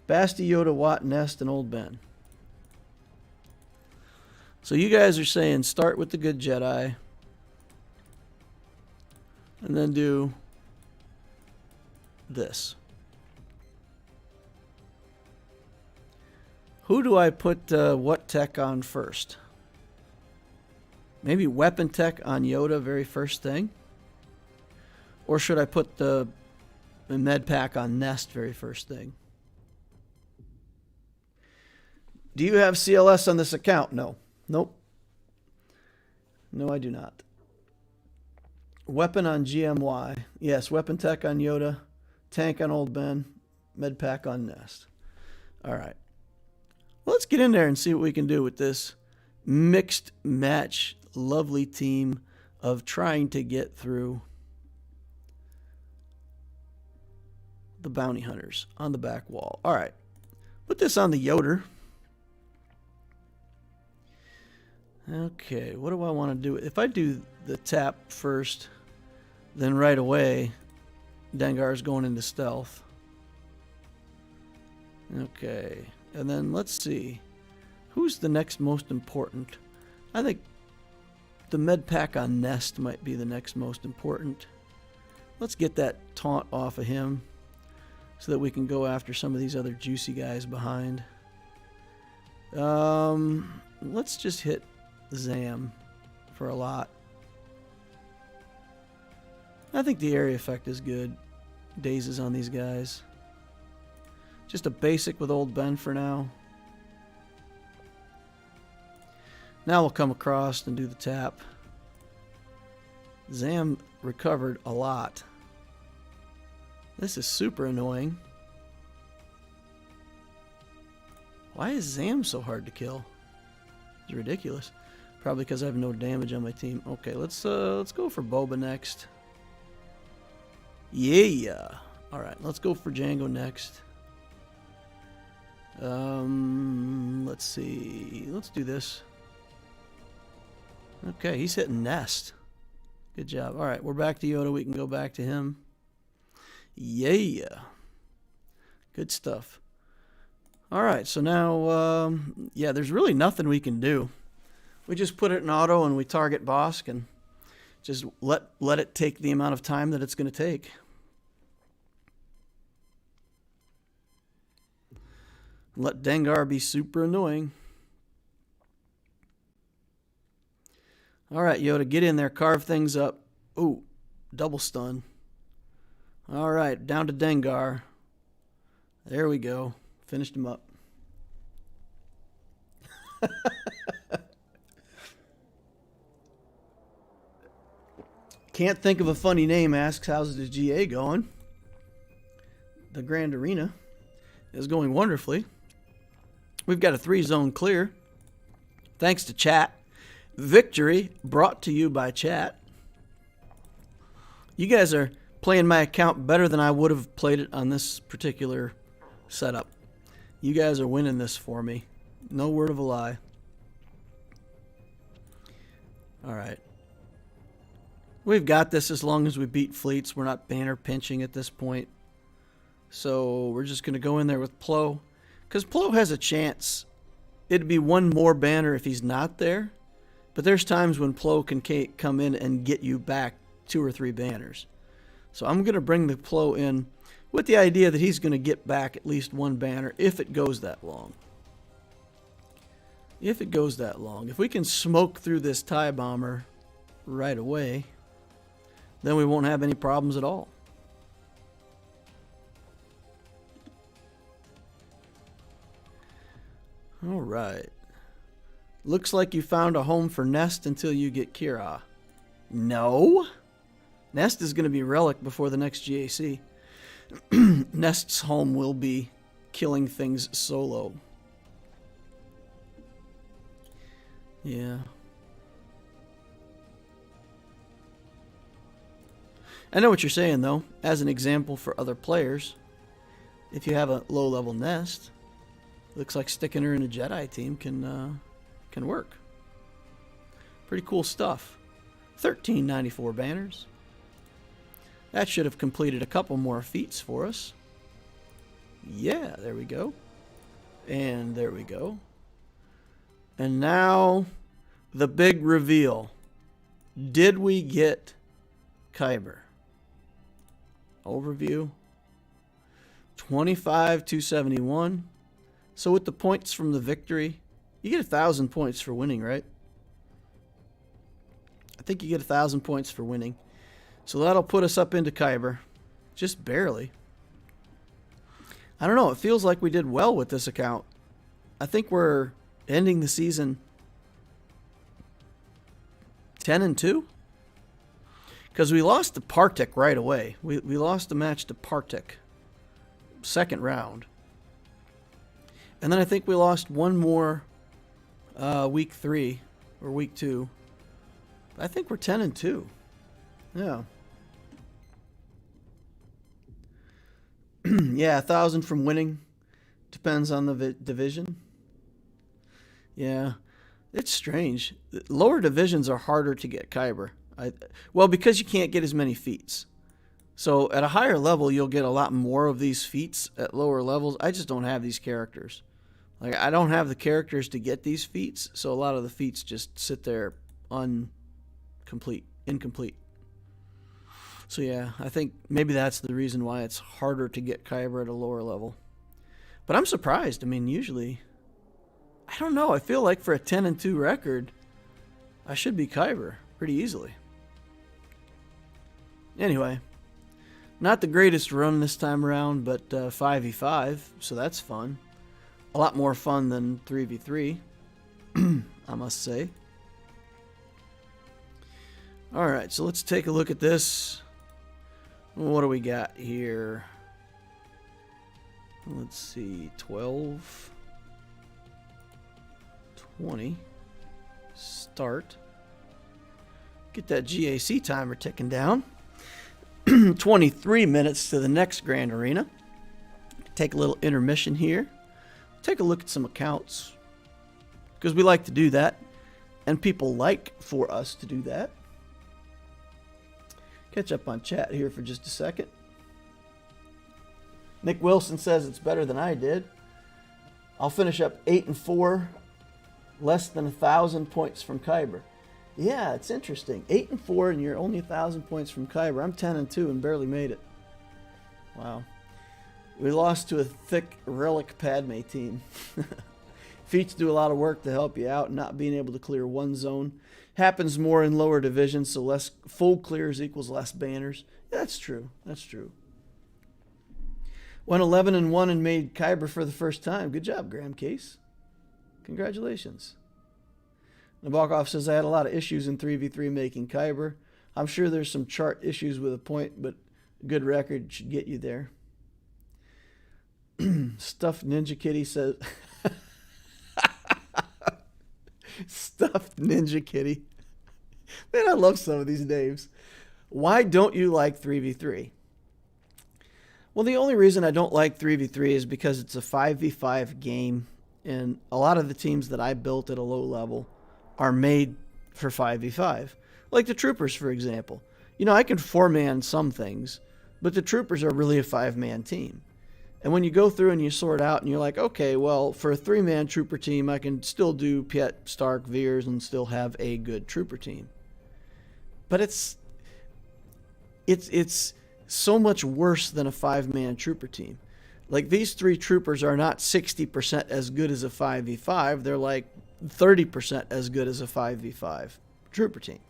Basti, Yoda, Watt, Nest, and Old Ben. So you guys are saying start with the good Jedi. And then do this. Who do I put what tech on first? Maybe weapon tech on Yoda very first thing? Or should I put the med pack on Nest very first thing? Do you have CLS on this account? No. Nope. No, I do not. Weapon on GMY. Yes, weapon tech on Yoda. Tank on Old Ben. Med pack on Nest. Alright. Well, let's get in there and see what we can do with this mixed match lovely team of trying to get through the bounty hunters on the back wall. Alright. Put this on the Yoder. Okay, what do I want to do? If I do the tap first, then right away, Dengar's going into stealth. Okay, and then let's see. Who's the next most important? I think the med pack on Nest might be the next most important. Let's get that taunt off of him so that we can go after some of these other juicy guys behind. Let's just hit Zam for a lot. I think the area effect is good. Dazes on these guys. Just a basic with Old Ben for now. Now we'll come across and do the tap. Zam recovered a lot. This is super annoying. Why is Zam so hard to kill? It's ridiculous. Probably because I have no damage on my team. Okay, let's go for Boba next. Yeah. All right, let's go for Jango next. Let's see. Let's do this. Okay, he's hitting Nest. Good job. All right, we're back to Yoda. We can go back to him. Yeah. Good stuff. All right, so now, yeah, there's really nothing we can do. We just put it in auto and we target Bosk and just let it take the amount of time that it's going to take. Let Dengar be super annoying. All right, Yoda, get in there, carve things up. Ooh, double stun. All right, down to Dengar. There we go. Finished him up. Can't think of a funny name. Asks, how's the GA going? The Grand Arena is going wonderfully. We've got a 3-zone clear. Thanks to chat. Victory brought to you by chat. You guys are playing my account better than I would have played it on this particular setup. You guys are winning this for me. No word of a lie. All right. We've got this as long as we beat fleets. We're not banner pinching at this point. So we're just going to go in there with Plo. Because Plo has a chance. It'd be one more banner if he's not there. But there's times when Plo can come in and get you back 2 or 3 banners. So I'm going to bring the Plo in with the idea that he's going to get back at least 1 banner if it goes that long. If it goes that long. If we can smoke through this TIE bomber right away, then we won't have any problems at all. All right. Looks like you found a home for Nest until you get Kira. No. Nest is going to be Relic before the next GAC. Nest's home will be killing things solo. Yeah. I know what you're saying, though. As an example for other players, if you have a low-level Nest, looks like sticking her in a Jedi team can work. Pretty cool stuff. 1394 banners. That should have completed a couple more feats for us. Yeah, there we go. And there we go. And now, the big reveal. Did we get Kyber? Overview. 25,271. So with the points from the victory, you get 1,000 points for winning, right? I think you get 1,000 points for winning. So that'll put us up into Kyber. Just barely. I don't know. It feels like we did well with this account. I think we're ending the season 10-2. Because we lost to Partik right away. We lost the match to Partik. Second round. And then I think we lost one more week 3 or week 2. I think we're 10-2. Yeah. Yeah, 1,000 from winning. Depends on the division. Yeah. It's strange. Lower divisions are harder to get Kyber. Well, because you can't get as many feats. So at a higher level, you'll get a lot more of these feats. At lower levels, I just don't have these characters. Like, I don't have the characters to get these feats, so a lot of the feats just sit there incomplete. So yeah, I think maybe that's the reason why it's harder to get Kyber at a lower level. But I'm surprised. I mean, usually, I don't know. I feel like for a 10-2 record, I should be Kyber pretty easily. Anyway, not the greatest run this time around, but 5v5, so that's fun. A lot more fun than 3v3, I must say. Alright, so let's take a look at this. What do we got here? Let's see, 12, 20, start. Get that GAC timer ticking down. 23 minutes to the next Grand Arena. Take a little intermission here. Take a look at some accounts, because we like to do that, and people like for us to do that. Catch up on chat here for just a second. Nick Wilson says it's better than I did. I'll finish up 8-4, less than 1,000 points from Kyber. Yeah, it's interesting. 8-4, and you're only 1,000 points from Kyber. I'm 10-2 and barely made it. Wow. We lost to a thick relic Padme team. Feats do a lot of work to help you out. Not being able to clear one zone happens more in lower divisions, so less full clears equals less banners. Yeah, that's true. That's true. Went 11-1 and made Kyber for the first time. Good job, Graham Case. Congratulations. Nabokov says, I had a lot of issues in 3v3 making Kyber. I'm sure there's some chart issues with a point, but a good record should get you there. Stuffed Ninja Kitty says... Stuffed Ninja Kitty. Man, I love some of these names. Why don't you like 3v3? Well, the only reason I don't like 3v3 is because it's a 5v5 game, and a lot of the teams that I built at a low level are made for 5v5. Like the Troopers, for example. You know, I can 4-man some things, but the Troopers are really a 5-man team. And when you go through and you sort out and you're like, okay, well, for a 3-man Trooper team, I can still do Piet, Stark, Veers, and still have a good Trooper team. But it's so much worse than a 5-man Trooper team. Like, these 3 Troopers are not 60% as good as a 5v5. They're like 30% as good as a 5v5 Trooper team.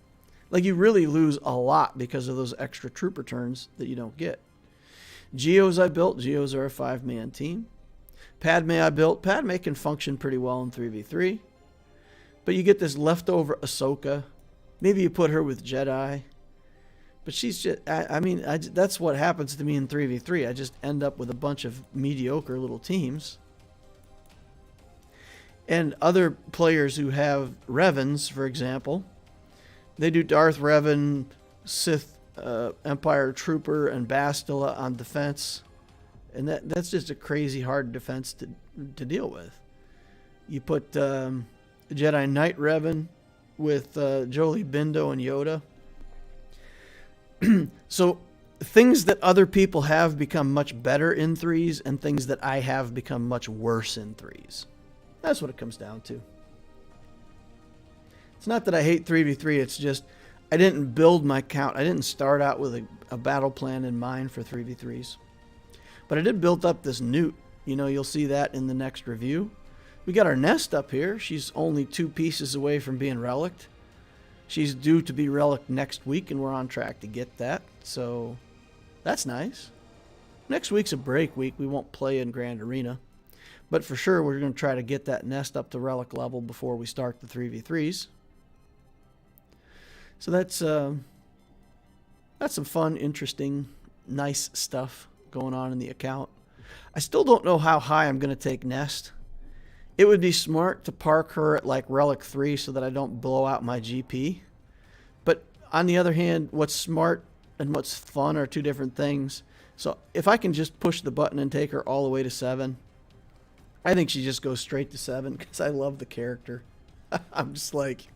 Like, you really lose a lot because of those extra Trooper turns that you don't get. Geos I built. Geos are a 5-man team. Padme I built. Padme can function pretty well in 3v3. But you get this leftover Ahsoka. Maybe you put her with Jedi. But she's just... that's what happens to me in 3v3. I just end up with a bunch of mediocre little teams. And other players who have Revans, for example, they do Darth Revan, Sith Empire Trooper, and Bastila on defense, and that's just a crazy hard defense to deal with. You put Jedi Knight Revan with Jolie Bindo and Yoda. So things that other people have become much better in 3s, and things that I have become much worse in 3s. That's what it comes down to. It's not that I hate 3v3, it's just I didn't build my count. I didn't start out with a battle plan in mind for 3v3s. But I did build up this newt. You know, you'll see that in the next review. We got our nest up here. She's only 2 pieces away from being relicked. She's due to be relicked next week, and we're on track to get that. So that's nice. Next week's a break week. We won't play in Grand Arena. But for sure, we're going to try to get that nest up to relic level before we start the 3v3s. So that's some fun, interesting, nice stuff going on in the account. I still don't know how high I'm going to take Nest. It would be smart to park her at like Relic 3 so that I don't blow out my GP. But on the other hand, what's smart and what's fun are 2 different things. So if I can just push the button and take her all the way to 7, I think she just goes straight to 7 because I love the character. I'm just like...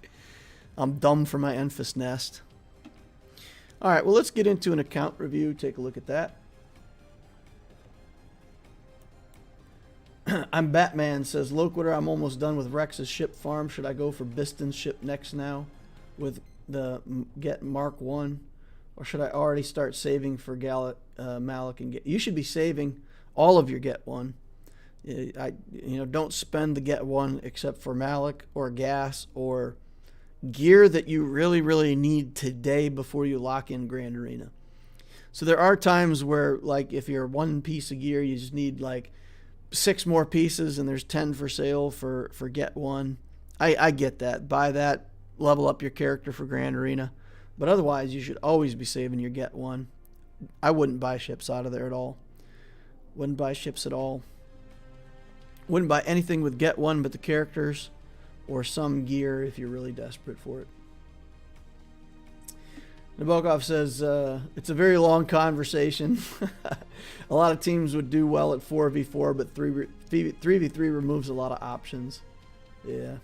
I'm dumb for my Enfys Nest. Alright, well, let's get into an account review. Take a look at that. I'm Batman, says Loquitur. I'm almost done with Rex's ship farm. Should I go for Biston's ship next now with the Get Mark 1? Or should I already start saving for Malik and Get? You should be saving all of your Get 1. Don't spend the Get 1 except for Malik or gas or gear that you really, really need today before you lock in Grand Arena. So there are times where, like, if you're 1 piece of gear, you just need like 6 more pieces, and there's 10 for sale for Get 1. I get that. Buy that, level up your character for Grand Arena. But otherwise, you should always be saving your Get 1. I wouldn't buy ships out of there at all. Wouldn't buy ships at all. Wouldn't buy anything with Get 1 but the characters, or some gear if you're really desperate for it. Nabokov says, it's a very long conversation. A lot of teams would do well at 4v4, but 3v3 removes a lot of options. Yeah.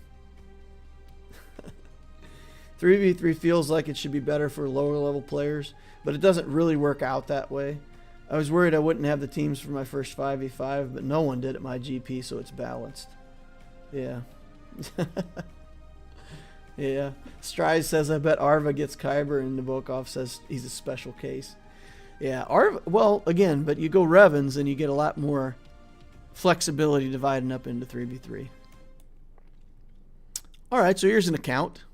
3v3 feels like it should be better for lower level players, but it doesn't really work out that way. I was worried I wouldn't have the teams for my first 5v5, but no one did at my GP, so it's balanced. Yeah. Yeah. Strides says, I bet Arva gets Kyber, and Nabokov says he's a special case. Yeah, Arva, well, again, but you go Revens and you get a lot more flexibility dividing up into 3v3. Alright, so here's an account.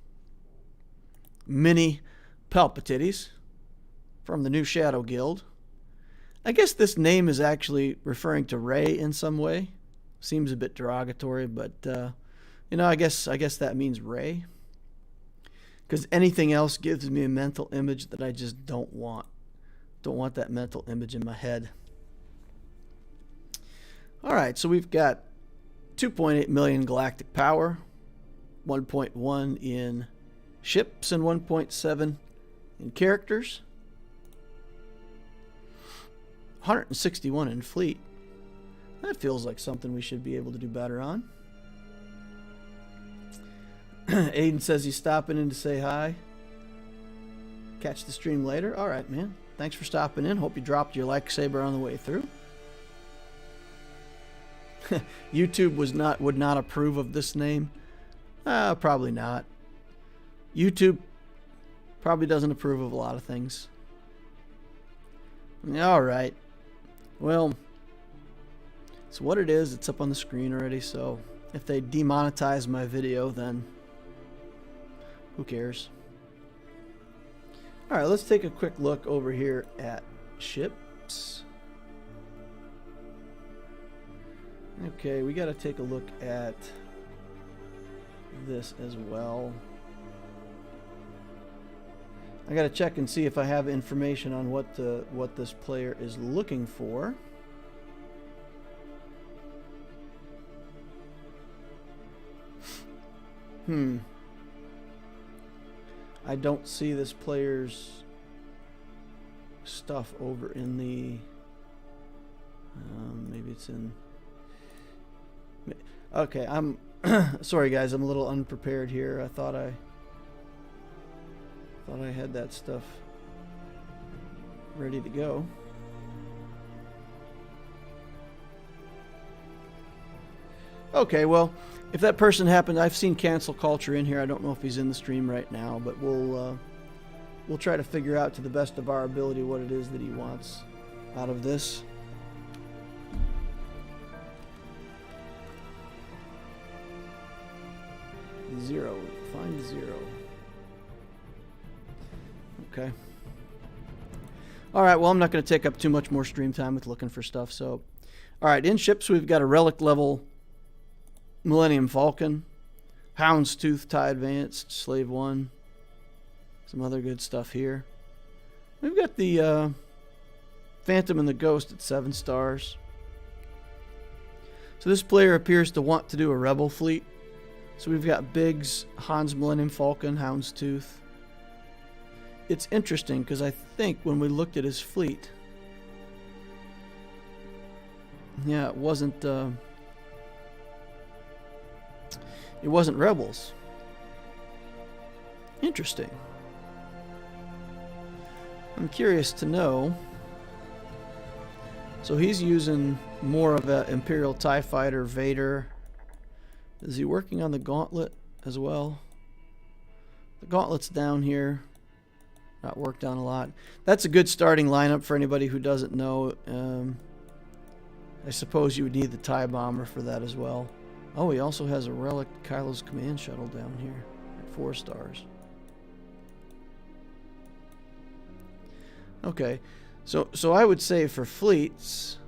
Mini Palpatides from the new Shadow Guild. I guess this name is actually referring to Rey in some way. Seems a bit derogatory, but you know, I guess that means Rey. Because anything else gives me a mental image that I just don't want. Don't want that mental image in my head. Alright, so we've got 2.8 million galactic power, 1.1 in ships, and 1.7 in characters. 161 in fleet. That feels like something we should be able to do better on. Aiden says he's stopping in to say hi. Catch the stream later. Alright, man. Thanks for stopping in. Hope you dropped your lightsaber on the way through. YouTube would not approve of this name. Probably not. YouTube probably doesn't approve of a lot of things. Alright. Well, it's what it is. It's up on the screen already, so if they demonetize my video, then who cares? Alright, let's take a quick look over here at ships. Okay, we got to take a look at this as well. I got to check and see if I have information on what this player is looking for. I don't see this player's stuff over in the maybe it's in. Okay, I'm sorry guys, I'm a little unprepared here. I thought I had that stuff ready to go. Okay, well, if that person happened, I've seen Cancel Culture in here. I don't know if he's in the stream right now, but we'll try to figure out to the best of our ability what it is that he wants out of this. Zero. Find zero. Okay. Alright, well, I'm not going to take up too much more stream time with looking for stuff. So, alright, in ships, we've got a relic level Millennium Falcon, Houndstooth TIE Advanced, Slave 1, some other good stuff here. We've got the Phantom and the Ghost at 7 stars. So this player appears to want to do a Rebel fleet. So we've got Biggs, Han's Millennium Falcon, Houndstooth. It's interesting because I think when we looked at his fleet, yeah, it wasn't Rebels. Interesting. I'm curious to know. So he's using more of an Imperial TIE Fighter, Vader. Is he working on the Gauntlet as well? The Gauntlet's down here. Not worked on a lot. That's a good starting lineup for anybody who doesn't know. I suppose you would need the TIE Bomber for that as well. Oh, he also has a Relic Kylo's Command Shuttle down here at 4 stars. Okay, so I would say for fleets,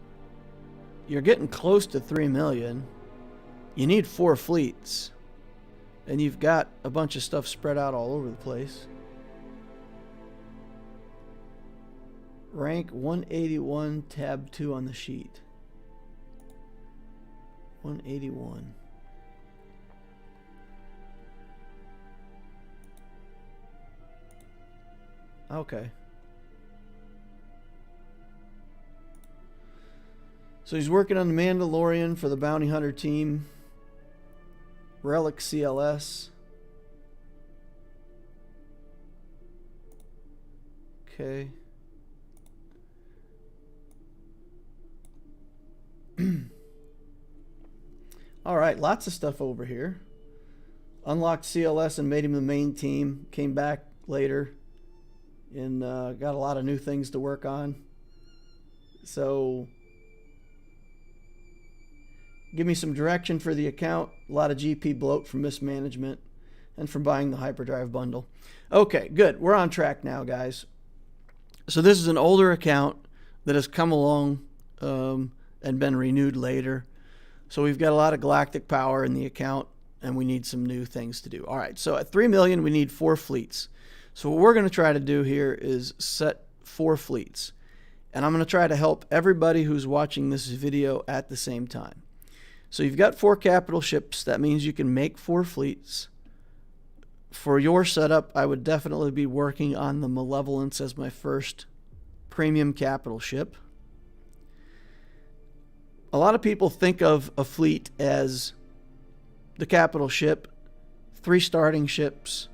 you're getting close to 3 million. You need 4 fleets, and you've got a bunch of stuff spread out all over the place. Rank 181, tab 2 on the sheet. 181. Okay. So he's working on the Mandalorian for the Bounty Hunter team. Relic CLS. Okay. All right, lots of stuff over here. Unlocked CLS and made him the main team. Came back later and got a lot of new things to work on. So give me some direction for the account. A lot of GP bloat from mismanagement and from buying the hyperdrive bundle. Okay, good. We're on track now, guys. So this is an older account that has come along and been renewed later. So we've got a lot of galactic power in the account, and we need some new things to do. All right, so at 3 million, we need 4 fleets. So what we're going to try to do here is set 4 fleets. And I'm going to try to help everybody who's watching this video at the same time. So you've got 4 capital ships. That means you can make 4 fleets. For your setup, I would definitely be working on the Malevolence as my first premium capital ship. A lot of people think of a fleet as the capital ship, 3 starting ships,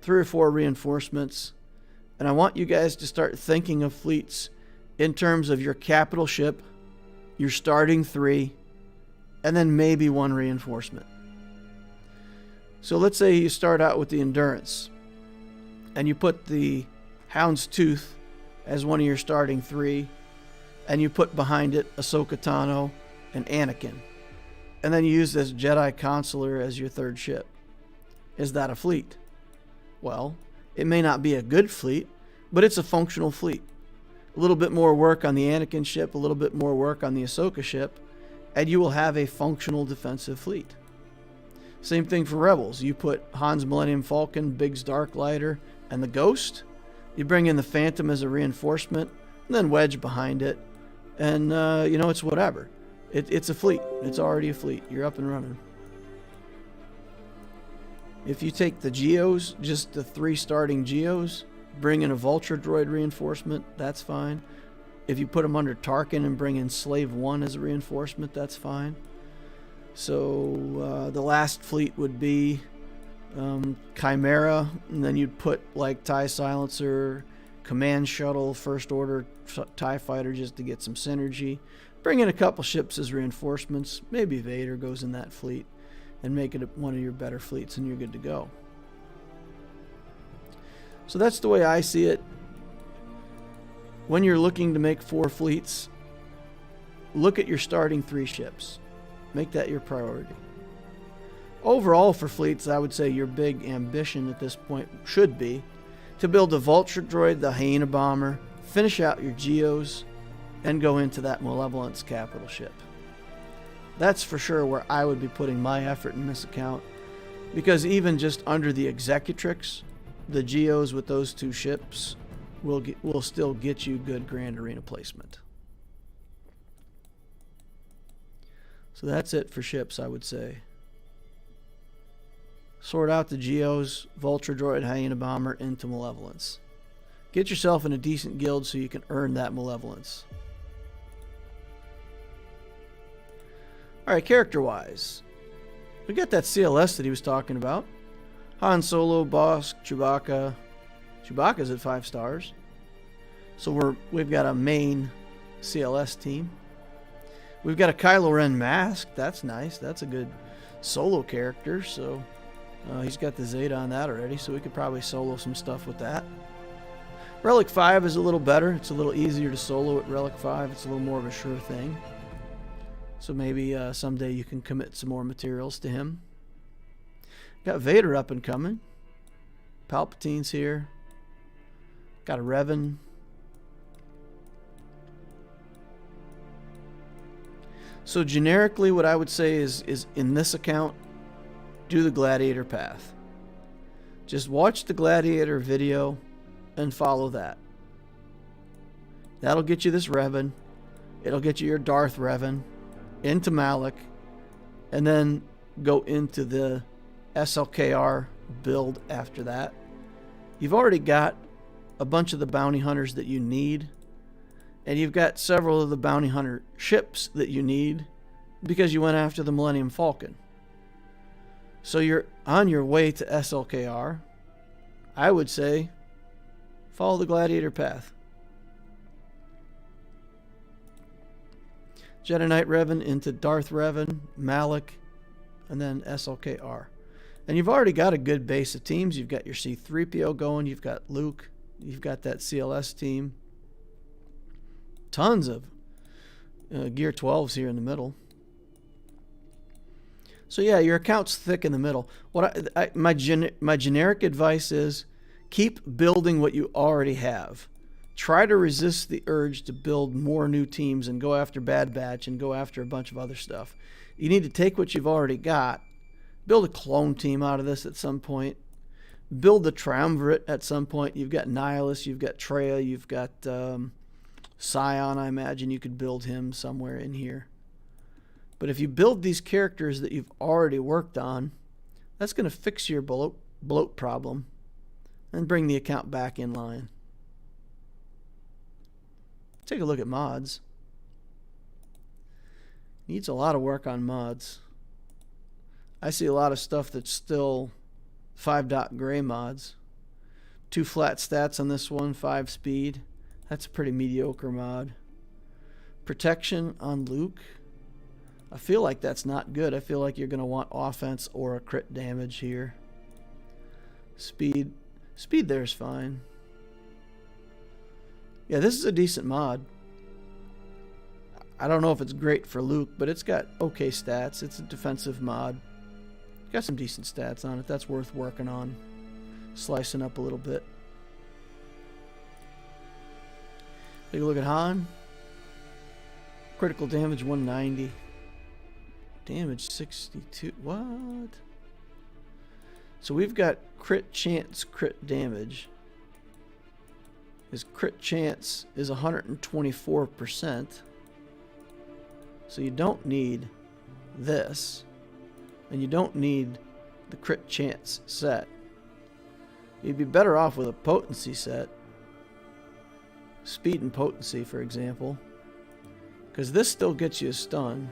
3 or 4 reinforcements. And I want you guys to start thinking of fleets in terms of your capital ship, your starting 3, and then maybe 1 reinforcement. So let's say you start out with the Endurance, and you put the Hound's Tooth as one of your starting 3, and you put behind it Ahsoka Tano and Anakin. And then you use this Jedi Consular as your 3rd ship. Is that a fleet? Well, it may not be a good fleet, but it's a functional fleet. A little bit more work on the Anakin ship, a little bit more work on the Ahsoka ship, and you will have a functional defensive fleet. Same thing for Rebels. You put Han's Millennium Falcon, Biggs Darklighter, and the Ghost. You bring in the Phantom as a reinforcement, and then Wedge behind it. And, it's whatever. It's a fleet. It's already a fleet. You're up and running. If you take the Geos, just the 3 starting Geos, bring in a Vulture droid reinforcement, that's fine. If you put them under Tarkin and bring in Slave 1 as a reinforcement, that's fine. So the last fleet would be Chimera, and then you'd put like TIE Silencer, Command Shuttle, First Order TIE Fighter just to get some synergy. Bring in a couple ships as reinforcements. Maybe Vader goes in that fleet and make it one of your better fleets, and you're good to go. So that's the way I see it. When you're looking to make 4 fleets, look at your starting 3 ships. Make that your priority. Overall for fleets, I would say your big ambition at this point should be to build a Vulture droid, the Hyena bomber, finish out your Geos, and go into that Malevolence capital ship. That's for sure where I would be putting my effort in this account, because even just under the Executrix, the Geos with those 2 ships will still get you good Grand Arena placement. So that's it for ships, I would say. Sort out the Geos, Vulture droid, Hyena bomber into Malevolence. Get yourself in a decent guild so you can earn that Malevolence. Alright, character-wise, we got that CLS that he was talking about. Han Solo, Bosk, Chewbacca. Chewbacca's at 5 stars. So we've got a main CLS team. We've got a Kylo Ren mask. That's nice. That's a good solo character. So he's got the Zeta on that already, so we could probably solo some stuff with that. Relic 5 is a little better. It's a little easier to solo at Relic 5. It's a little more of a sure thing. So maybe someday you can commit some more materials to him. Got Vader up and coming. Palpatine's here. Got a Revan. So generically what I would say is in this account, do the Gladiator path. Just watch the Gladiator video and follow that. That'll get you this Revan. It'll get you your Darth Revan into Malak, and then go into the SLKR build after that. You've already got a bunch of the bounty hunters that you need, and you've got several of the bounty hunter ships that you need because you went after the Millennium Falcon. So you're on your way to SLKR. I would say follow the Gladiator path. Jedi Knight Revan into Darth Revan, Malak, and then SLKR. And you've already got a good base of teams. You've got your C-3PO going. You've got Luke. You've got that CLS team. Tons of Gear 12s here in the middle. So yeah, your account's thick in the middle. My generic advice is keep building what you already have. Try to resist the urge to build more new teams and go after Bad Batch and go after a bunch of other stuff. You need to take what you've already got, build a clone team out of this at some point, build the triumvirate at some point. You've got Nihilus, you've got Traya, you've got Scion. I imagine you could build him somewhere in here. But if you build these characters that you've already worked on, that's going to fix your bloat problem and bring the account back in line. Take a look at mods. Needs a lot of work on mods. I see a lot of stuff that's still 5. Gray mods. 2 flat stats on this one, 5 speed. That's a pretty mediocre mod. Protection on Luke. I feel like that's not good. I feel like you're going to want offense or a crit damage here. Speed there's fine. Yeah, this is a decent mod. I don't know if it's great for Luke, but it's got okay stats. It's a defensive mod. Got some decent stats on it. That's worth working on. Slicing up a little bit. Take a look at Han. Critical damage 190. Damage 62. What? So we've got crit chance, crit damage. His crit chance is 124%. So you don't need this. And you don't need the crit chance set. You'd be better off with a potency set. Speed and potency, for example. Because this still gets you a stun.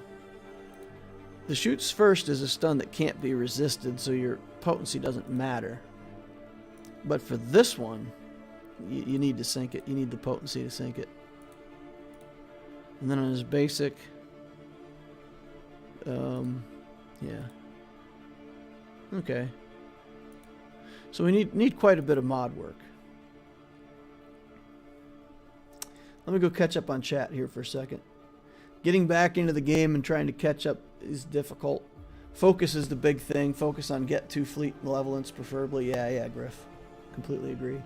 The shoots first is a stun that can't be resisted, so your potency doesn't matter. But for this one, you need to sink it. You need the potency to sink it. And then on his basic, yeah. Okay. So we need quite a bit of mod work. Let me go catch up on chat here for a second. Getting back into the game and trying to catch up is difficult. Focus is the big thing. Focus on get to fleet malevolence preferably. Yeah, Griff. Completely agree.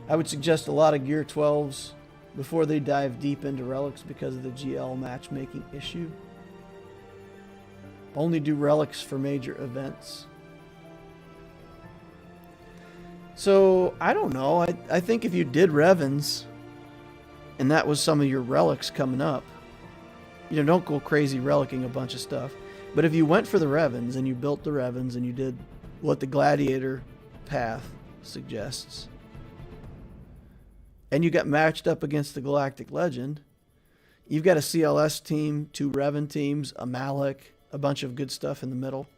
I would suggest a lot of Gear 12s before they dive deep into relics because of the GL matchmaking issue. Only do relics for major events. So, I don't know. I think if you did Revens, and that was some of your relics coming up, you know, don't go crazy relicking a bunch of stuff. But if you went for the Revens, and you built the Revens, and you did what the Gladiator path suggests, and you got matched up against the Galactic Legend, you've got a CLS team, 2 Revan teams, a Malak, a bunch of good stuff in the middle.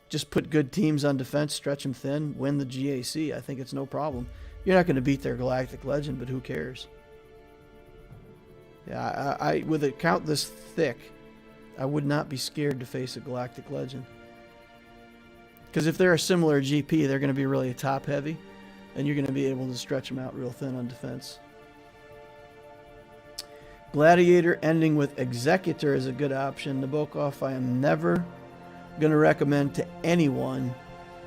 Just put good teams on defense, stretch them thin, win the GAC. I think it's no problem. You're not going to beat their Galactic Legend, but who cares? Yeah, I with a count this thick, I would not be scared to face a Galactic Legend. Because if they're a similar GP, they're going to be really top heavy, and you're going to be able to stretch them out real thin on defense. Gladiator ending with Executor is a good option. Nabokov, I am never going to recommend to anyone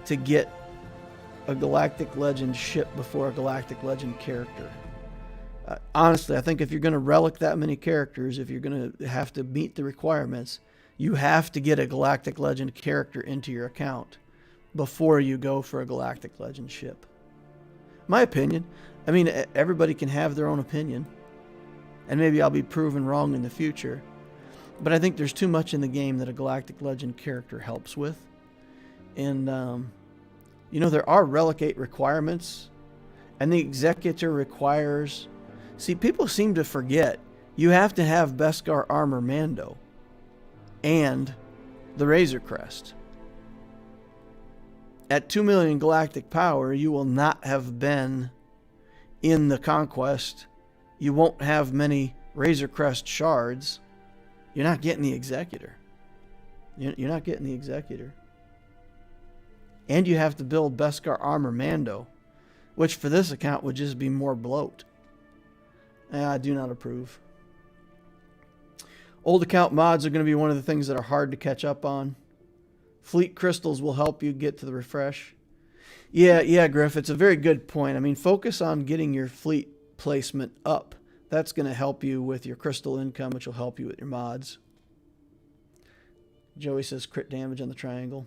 to get a Galactic Legend ship before a Galactic Legend character. Honestly, I think if you're going to relic that many characters, if you're going to have to meet the requirements, you have to get a Galactic Legend character into your account before you go for a Galactic Legend ship. My opinion. I mean, everybody can have their own opinion. And maybe I'll be proven wrong in the future. But I think there's too much in the game that a Galactic Legend character helps with. And, you know, there are Relicate requirements. And the Executor requires... See, people seem to forget. You have to have Beskar Armor Mando. And the Razor Crest. At 2 million galactic power, you will not have been in the Conquest. You won't have many Razor Crest shards. You're not getting the Executor. You're not getting the Executor. And you have to build Beskar Armor Mando, which for this account would just be more bloat. I do not approve. Old account mods are going to be one of the things that are hard to catch up on. Fleet crystals will help you get to the refresh. Yeah, Griff, it's a very good point. I mean, focus on getting your fleet placement up. That's going to help you with your crystal income, which will help you with your mods. Joey says crit damage on the triangle.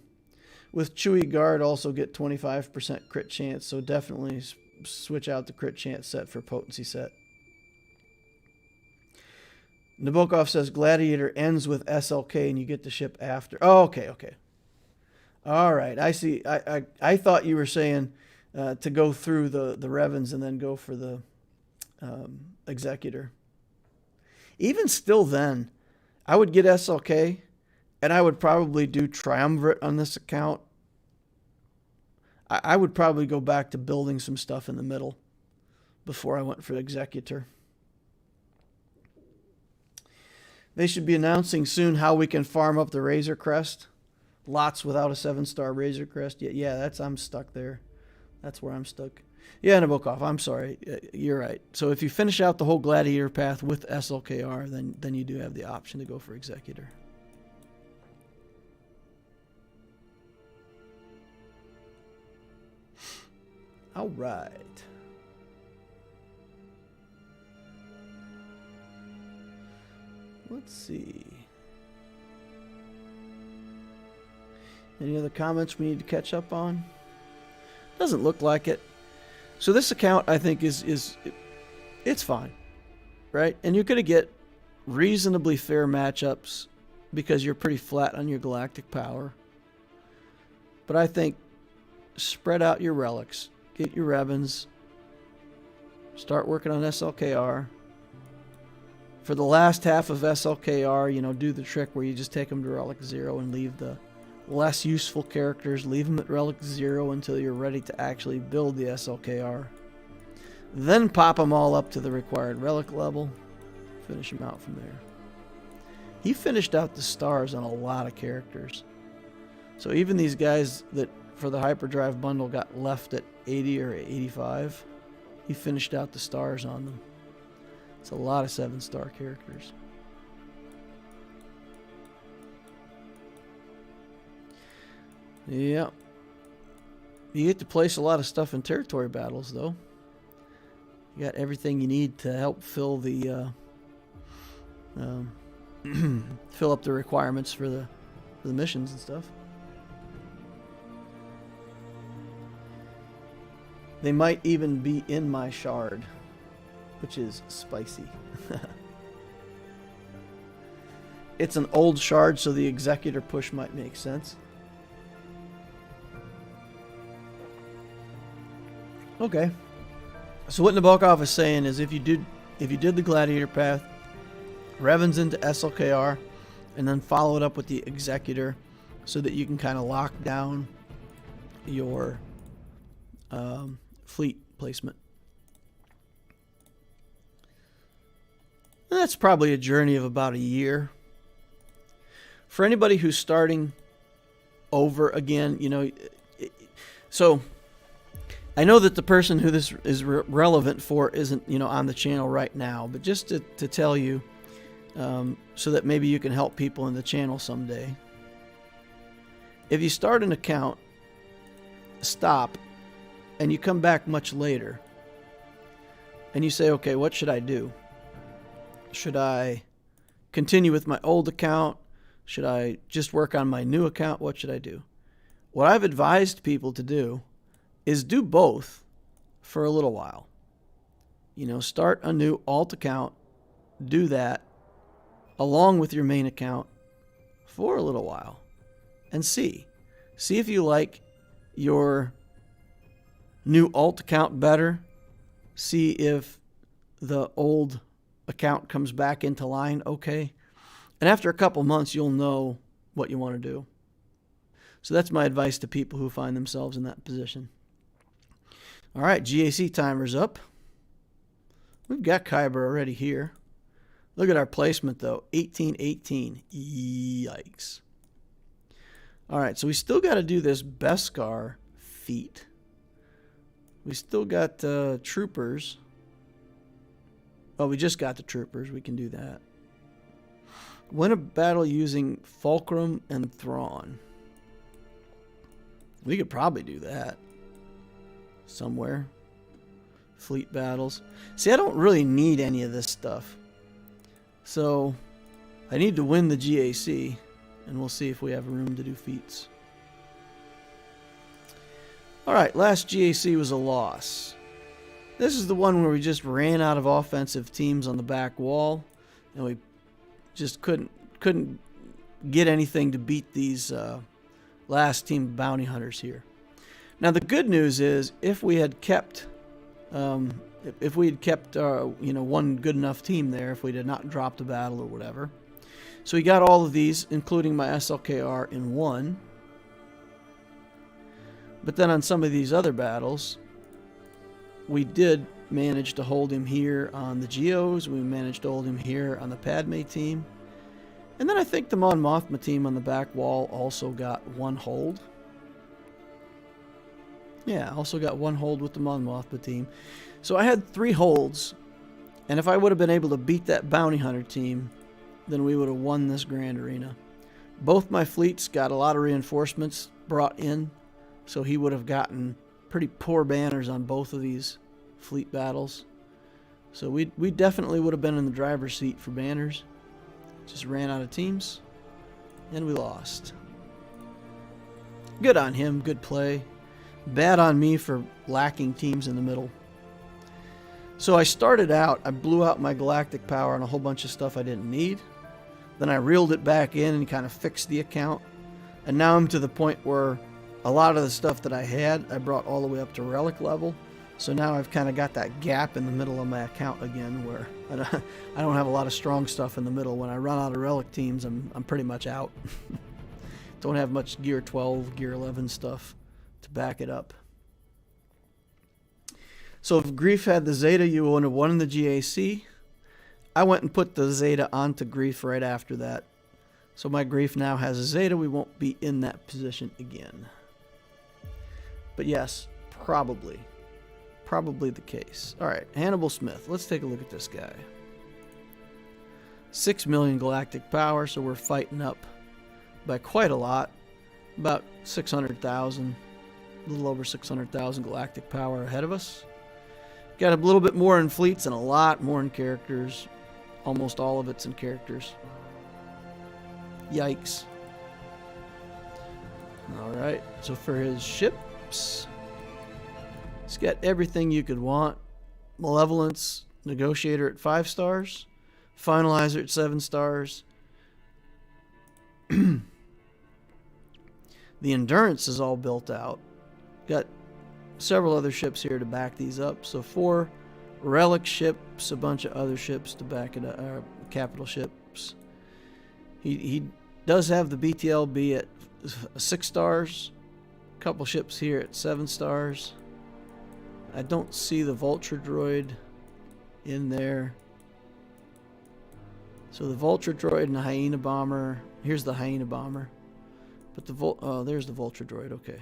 With Chewie Guard, also get 25% crit chance, so definitely switch out the crit chance set for potency set. Nabokov says Gladiator ends with SLK and you get the ship after. Oh, okay. All right, I see. I thought you were saying to go through the Revens and then go for the Executor. Even still then, I would get SLK and I would probably do Triumvirate on this account. I would probably go back to building some stuff in the middle before I went for Executor. They should be announcing soon how we can farm up the Razor Crest. Lots without a 7-star Razor Crest. Yeah, I'm stuck there. That's where I'm stuck. Yeah, Nabokov, I'm sorry. You're right. So if you finish out the whole Gladiator path with SLKR, then you do have the option to go for Executor. All right. Let's see. Any other comments we need to catch up on? Doesn't look like it. So this account, I think, it's fine, right? And you're going to get reasonably fair matchups because you're pretty flat on your galactic power. But I think spread out your relics, get your Revens, start working on SLKR. For the last half of SLKR, do the trick where you just take them to Relic 0 and leave the less useful characters, leave them at Relic 0 until you're ready to actually build the SLKR. Then pop them all up to the required Relic level, finish them out from there. He finished out the stars on a lot of characters. So even these guys that for the Hyperdrive bundle got left at 80 or 85, he finished out the stars on them. It's a lot of 7-star characters. Yeah. You get to place a lot of stuff in territory battles, though. You got everything you need to help fill the fill up the requirements for the missions and stuff. They might even be in my shard, which is spicy. It's an old shard, so the Executor push might make sense. Okay. So what Nabokov is saying is if you did the Gladiator path, Revens into SLKR, and then follow it up with the Executor so that you can kind of lock down your fleet placement. And that's probably a journey of about a year. For anybody who's starting over again, so I know that the person who this is relevant for isn't, on the channel right now, but just to tell you, so that maybe you can help people in the channel someday. If you start an account, stop, and you come back much later, and you say, okay, what should I do? Should I continue with my old account? Should I just work on my new account? What should I do? What I've advised people to do is do both for a little while. Start a new alt account, do that along with your main account for a little while and see if you like your new alt account better. See if the old account comes back into line okay. And after a couple months, you'll know what you want to do. So that's my advice to people who find themselves in that position. All right, GAC timer's up. We've got Kyber already here. Look at our placement, though. 18-18. Yikes. All right, so we still got to do this Beskar feat. We still got troopers. Oh, we just got the troopers. We can do that. Win a battle using Fulcrum and Thrawn. We could probably do that somewhere. Fleet battles. See, I don't really need any of this stuff. So, I need to win the GAC, and we'll see if we have room to do feats. Alright, last GAC was a loss. This is the one where we just ran out of offensive teams on the back wall, and we just couldn't get anything to beat these last team of bounty hunters here. Now the good news is, if we had kept one good enough team there, if we did not drop the battle or whatever. So we got all of these, including my SLKR, in one. But then on some of these other battles, we did manage to hold him here on the Geos. We managed to hold him here on the Padme team. And then I think the Mon Mothma team on the back wall also got one hold. Yeah, also got one hold with the Mon Mothma team. So I had 3 holds, and if I would have been able to beat that bounty hunter team, then we would have won this Grand Arena. Both my fleets got a lot of reinforcements brought in, so he would have gotten pretty poor banners on both of these fleet battles. So we definitely would have been in the driver's seat for banners. Just ran out of teams, and we lost. Good on him, good play. Bad on me for lacking teams in the middle. So I started out, I blew out my galactic power on a whole bunch of stuff I didn't need. Then I reeled it back in and kind of fixed the account. And now I'm to the point where a lot of the stuff that I had, I brought all the way up to relic level. So now I've kind of got that gap in the middle of my account again, where I don't have a lot of strong stuff in the middle. When I run out of relic teams, I'm pretty much out. Don't have much gear 12, gear 11 stuff to back it up. So if Grief had the Zeta, you would have won the GAC. I went and put the Zeta onto Grief right after that. So my Grief now has a Zeta. We won't be in that position again. But yes, probably the case. All right, Hannibal Smith. Let's take a look at this guy. 6 million galactic power, so we're fighting up by quite a lot. About 600,000, a little over 600,000 galactic power ahead of us. Got a little bit more in fleets and a lot more in characters. Almost all of it's in characters. Yikes. Alright, so for his ships, he's got everything you could want. Malevolence, Negotiator at 5 stars. Finalizer at 7 stars. The Endurance is all built out. Got several other ships here to back these up. So 4 relic ships, a bunch of other ships to back it up, capital ships. He does have the BTLB at 6 stars. A couple ships here at 7 stars. I don't see the Vulture Droid in there. So the Vulture Droid and the Hyena Bomber. Here's the Hyena Bomber. But the there's the Vulture Droid. Okay.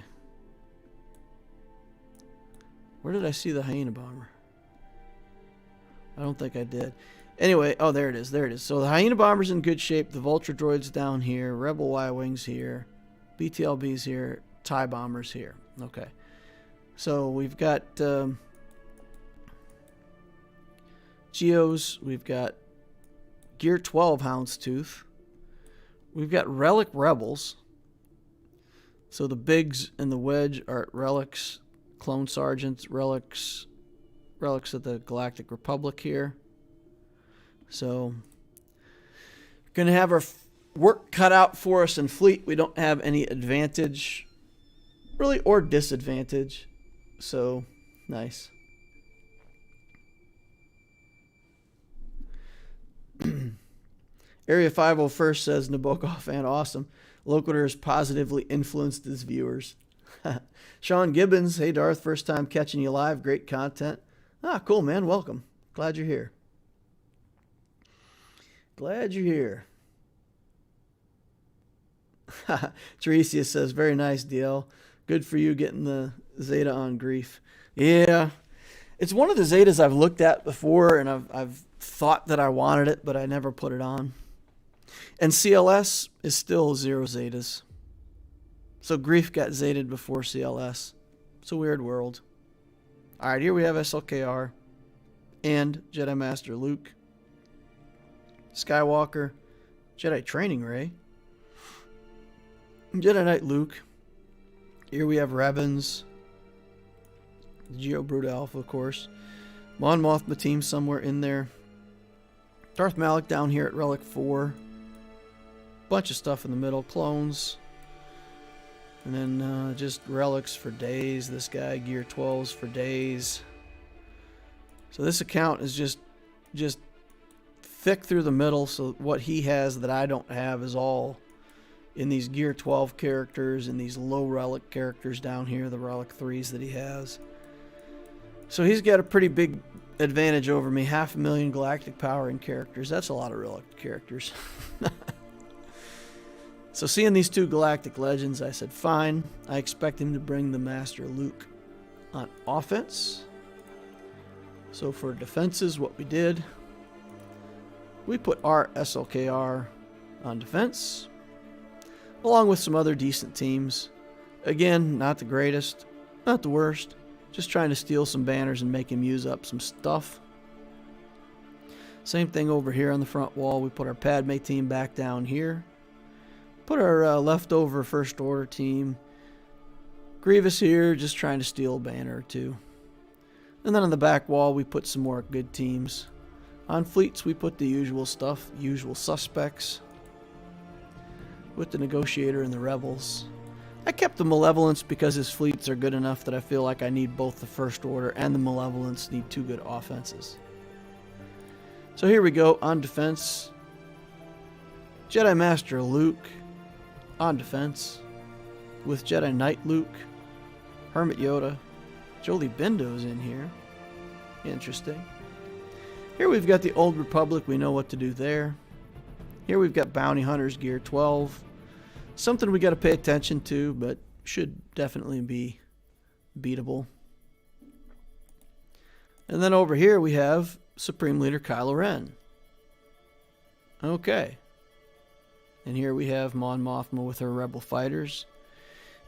Where did I see the Hyena Bomber? I don't think I did. Anyway, oh, there it is. There it is. So the Hyena Bomber's in good shape. The Vulture Droid's down here. Rebel Y-Wings here. BTLB's here. TIE Bombers here. Okay. So we've got Geos. We've got Gear 12 Houndstooth. We've got Relic Rebels. So the Bigs and the Wedge are relics. Clone Sergeants, relics of the Galactic Republic here. So, gonna have our work cut out for us in fleet. We don't have any advantage, really, or disadvantage. So, nice. Area 501 says, Nabokov fan, awesome. Loquitur has positively influenced his viewers. Sean Gibbons, hey Darth, first time catching you live. Great content. Ah, cool, man. Welcome. Glad you're here. Glad you're here. Teresius says, very nice, DL. Good for you getting the Zeta on grief. Yeah. It's one of the Zetas I've looked at before, and I've thought that I wanted it, but I never put it on. And CLS is still 0 Zetas. So grief got Zeted before CLS. It's a weird world. Alright, here we have SLKR and Jedi Master Luke. Skywalker, Jedi Training Ray, Jedi Knight Luke. Here we have Rebens, Geo Brood Alpha, of course. Mon Mothma team somewhere in there. Darth Malak down here at Relic 4. Bunch of stuff in the middle. Clones. And then just relics for days. This guy, Gear 12s for days. So this account is just thick through the middle. So what he has that I don't have is all in these Gear 12 characters and these low relic characters down here, the Relic 3s that he has. So he's got a pretty big advantage over me. 500,000 galactic power in characters. That's a lot of relic characters. So seeing these two galactic legends, I said, fine. I expect him to bring the Master Luke on offense. So for defenses, what we did, we put our SLKR on defense, along with some other decent teams. Again, not the greatest, not the worst. Just trying to steal some banners and make him use up some stuff. Same thing over here on the front wall. We put our Padme team back down here. Put our leftover First Order team. Grievous here, just trying to steal a banner or two. And then on the back wall, we put some more good teams. On fleets, we put the usual stuff, usual suspects. With the Negotiator and the Rebels. I kept the Malevolence because his fleets are good enough that I feel like I need both the First Order and the Malevolence need two good offenses. So here we go, on defense. Jedi Master Luke on defense with Jedi Knight Luke, Hermit Yoda, Jolie Bindo's in here. Interesting. Here we've got the Old Republic. We know what to do there. Here we've got Bounty Hunters Gear 12. Something we got to pay attention to, but should definitely be beatable. And then over here we have Supreme Leader Kylo Ren. Okay. And here we have Mon Mothma with her Rebel Fighters.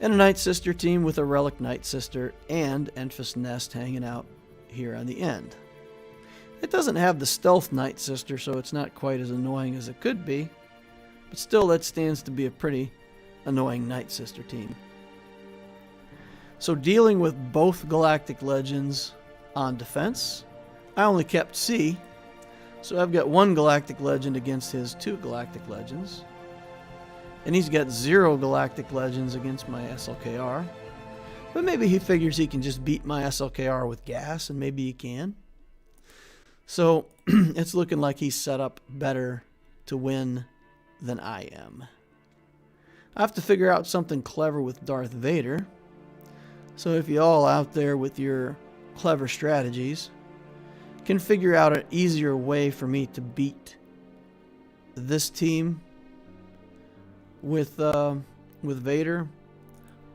And a Night Sister team with a Relic Night Sister and Enfys Nest hanging out here on the end. It doesn't have the Stealth Night Sister, so it's not quite as annoying as it could be. But still, that stands to be a pretty annoying Night Sister team. So dealing with both Galactic Legends on defense, I only kept C. So I've got one Galactic Legend against his two Galactic Legends. And he's got 0 Galactic Legends against my SLKR. But maybe he figures he can just beat my SLKR with gas, and maybe he can. So it's looking like he's set up better to win than I am. I have to figure out something clever with Darth Vader. So if you all out there with your clever strategies can figure out an easier way for me to beat this team with Vader,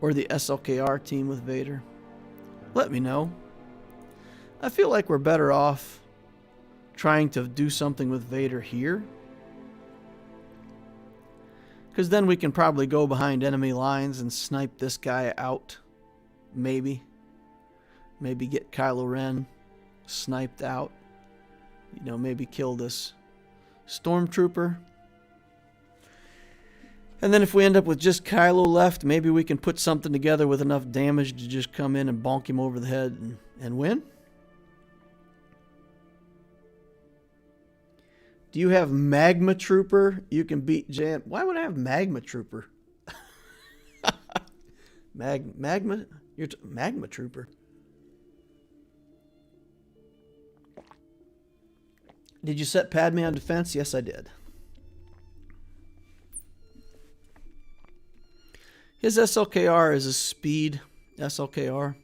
or the SLKR team with Vader, let me know. I feel like we're better off trying to do something with Vader here, because then we can probably go behind enemy lines and snipe this guy out. Maybe get Kylo Ren sniped out. You know, maybe kill this Stormtrooper. And then if we end up with just Kylo left, maybe we can put something together with enough damage to just come in and bonk him over the head and win. Do you have Magma Trooper? You can beat Jan. Why would I have Magma Trooper? Magma Trooper. Did you set Padme on defense? Yes, I did. His SLKR is a speed SLKR.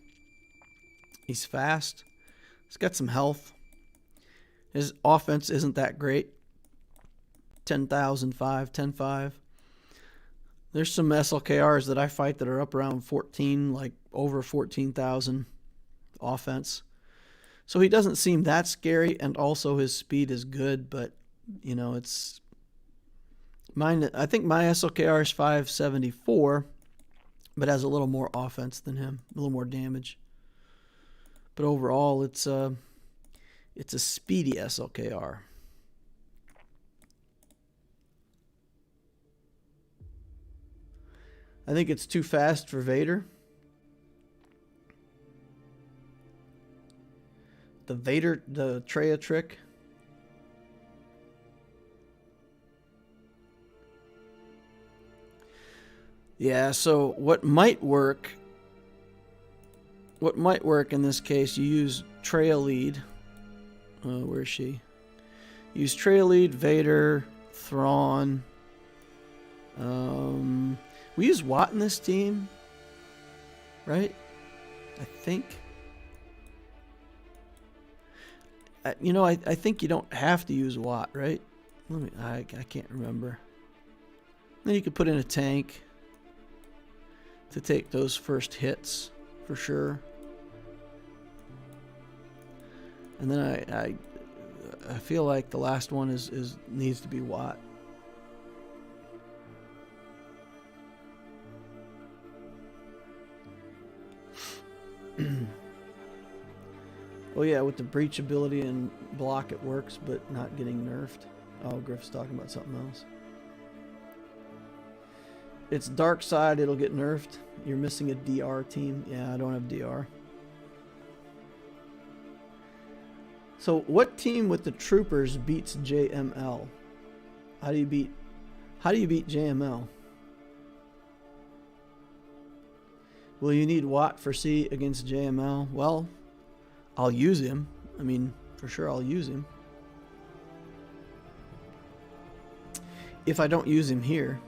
He's fast. He's got some health. His offense isn't that great. 10,005, 10.5. There's some SLKRs that I fight that are up around 14, like over 14,000 offense. So he doesn't seem that scary, and also his speed is good, but, you know, it's... mine. I think my SLKR is 574, but has a little more offense than him, a little more damage. But overall, it's a speedy SLKR. I think it's too fast for Vader. The Treya trick. Yeah, so what might work in this case, you use Treya lead. Where is she? Use Treya lead, Vader, Thrawn. We use Watt in this team, right? I think. You know, I think you don't have to use Watt, right? I can't remember. Then you could put in a tank to take those first hits for sure. And then I feel like the last one needs to be Watt. Oh yeah, with the breach ability and block it works, but not getting nerfed. Oh, Griff's talking about something else. It's dark side, it'll get nerfed. You're missing a DR team. Yeah, I don't have DR. So what team with the troopers beats JML? How do you beat JML? Will you need Watt for C against JML? Well, I'll use him. I mean, for sure I'll use him. If I don't use him here.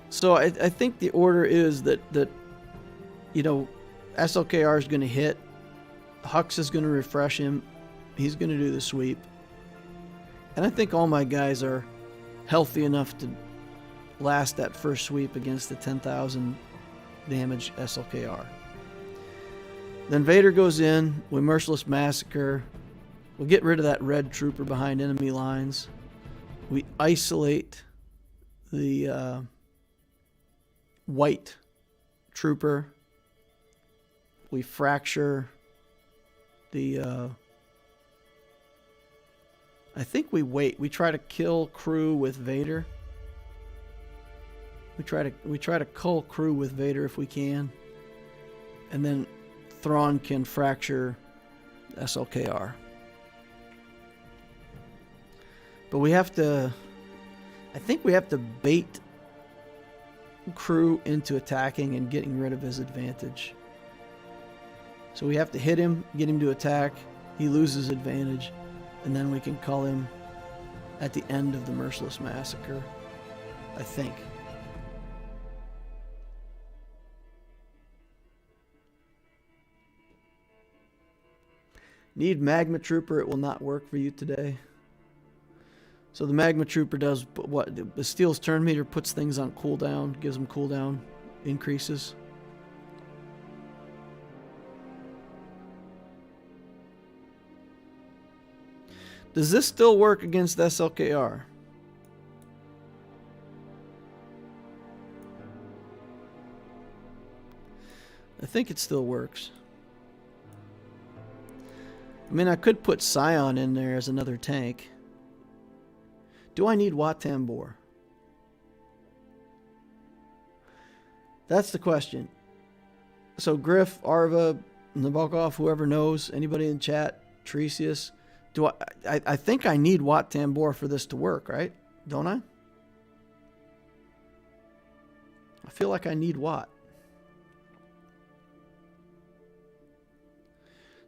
So I think the order is that you know, SLKR is going to hit. Hux is going to refresh him. He's going to do the sweep. And I think all my guys are healthy enough to last that first sweep against the 10,000 damage SLKR. Then Vader goes in. We merciless massacre. We'll get rid of that red trooper behind enemy lines. We isolate the white trooper. We fracture the I think we wait. We try to kill crew with Vader. We try to cull crew with Vader if we can. And then Thrawn can fracture SLKR. But we have to, I think we have to bait crew into attacking and getting rid of his advantage. So we have to hit him, get him to attack, he loses advantage, and then we can call him at the end of the merciless massacre, I think. Need Magma Trooper, it will not work for you today. So the Magma Trooper does what? The Steel's turn meter puts things on cooldown, gives them cooldown increases. Does this still work against SLKR? I think it still works. I mean, I could put Scion in there as another tank. Do I need Wat Tambor? That's the question. So Griff, Arva, Nabokov, whoever knows, anybody in chat, Teresius, do I think I need Wat Tambor for this to work, right? Don't I? I feel like I need Wat.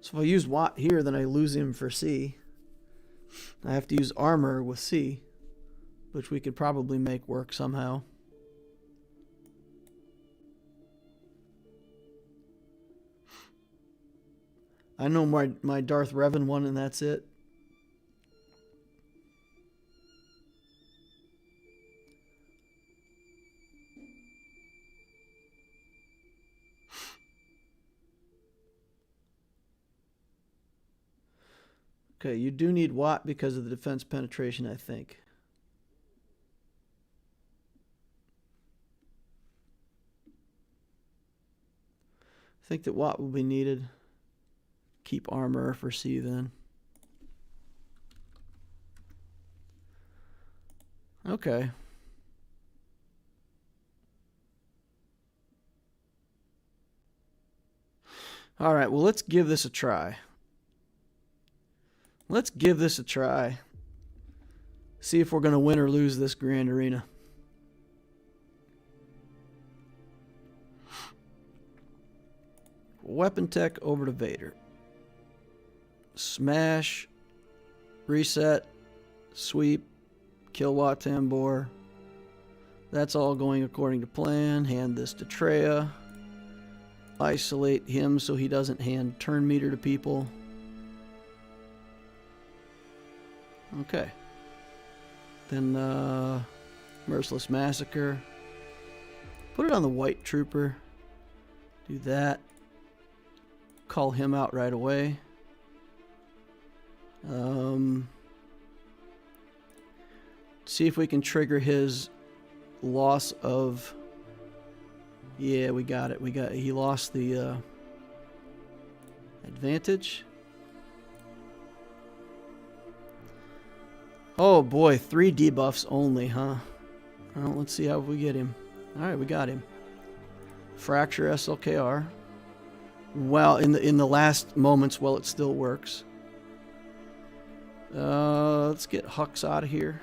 So if I use Wat here, then I lose him for C. I have to use armor with C, which we could probably make work somehow. I know my Darth Revan one, and that's it. Okay, you do need Watt because of the defense penetration, I think. I think that Watt will be needed. Keep armor for C then. Okay. All right, well, let's give this a try. Let's give this a try. See if we're going to win or lose this Grand Arena. Weapon tech over to Vader. Smash, reset, sweep, kill Wat Tambor. That's all going according to plan. Hand this to Treya. Isolate him so he doesn't hand turn meter to people. Okay. Then Merciless Massacre. Put it on the White Trooper. Do that. Call him out right away. See if we can trigger his loss of... Yeah, we got it. He lost the advantage. Oh boy, 3 debuffs only, huh? Well, let's see how we get him. Alright, we got him. Fracture SLKR. Well, in the last moments while it still works. Let's get Hux out of here.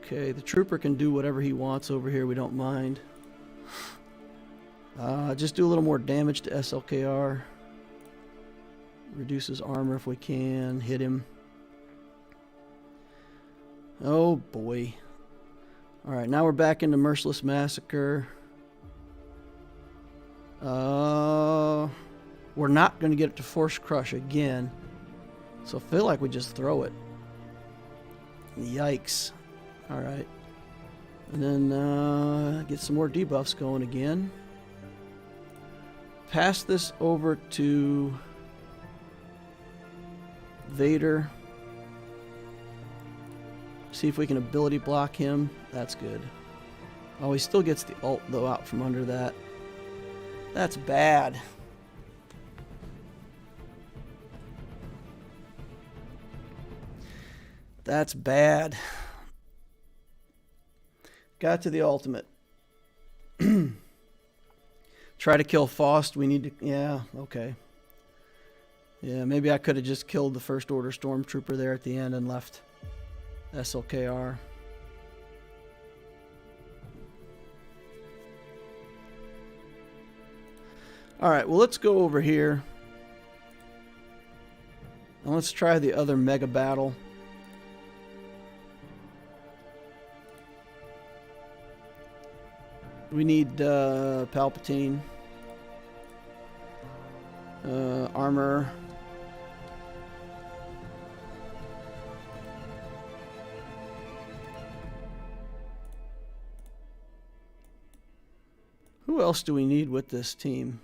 Okay, the trooper can do whatever he wants over here. We don't mind. Just do a little more damage to SLKR. Reduces armor if we can. Hit him. Oh boy. Alright, now we're back into Merciless Massacre. We're not going to get it to Force Crush again. So I feel like we just throw it. Yikes. Alright. And then get some more debuffs going again. Pass this over to Vader. See if we can ability block him. That's good. Oh, he still gets the ult though out from under that. That's bad. That's bad. Got to the ultimate. Try to kill Faust. We need to... Yeah, okay. Yeah, maybe I could have just killed the First Order Stormtrooper there at the end and left SLKR. Alright, well, let's go over here. And let's try the other mega battle. We need Palpatine. Armor. Who else do we need with this team?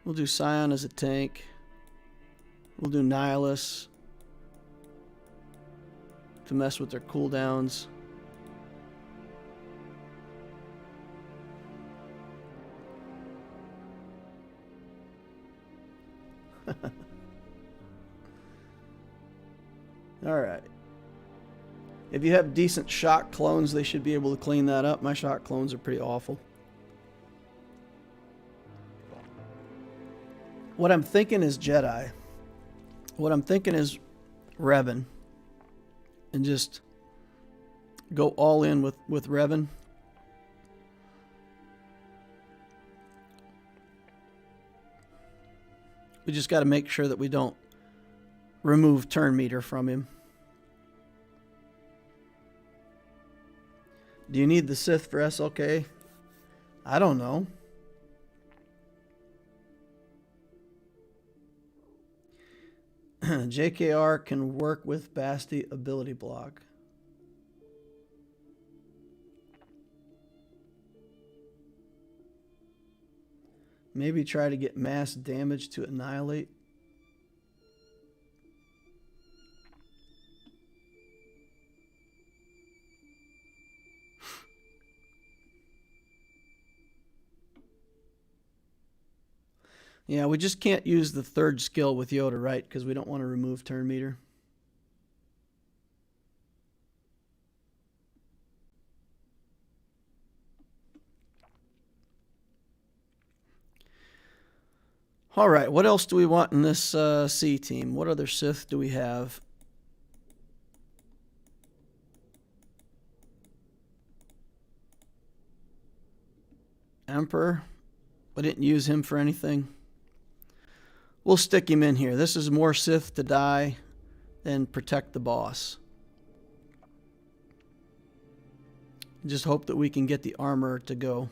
We'll do Scion as a tank. We'll do Nihilus to mess with their cooldowns. Alright. If you have decent shock clones, they should be able to clean that up. My shock clones are pretty awful. What I'm thinking is Jedi. What I'm thinking is Revan. And just go all in with Revan. We just got to make sure that we don't remove turn meter from him. Do you need the Sith for SLK? I don't know. JKR can work with Basti ability block. Maybe try to get mass damage to annihilate. Yeah, we just can't use the third skill with Yoda, right? Because we don't want to remove turn meter. All right, what else do we want in this C team? What other Sith do we have? Emperor. I didn't use him for anything. We'll stick him in here. This is more Sith to die than protect the boss. Just hope that we can get the armor to go.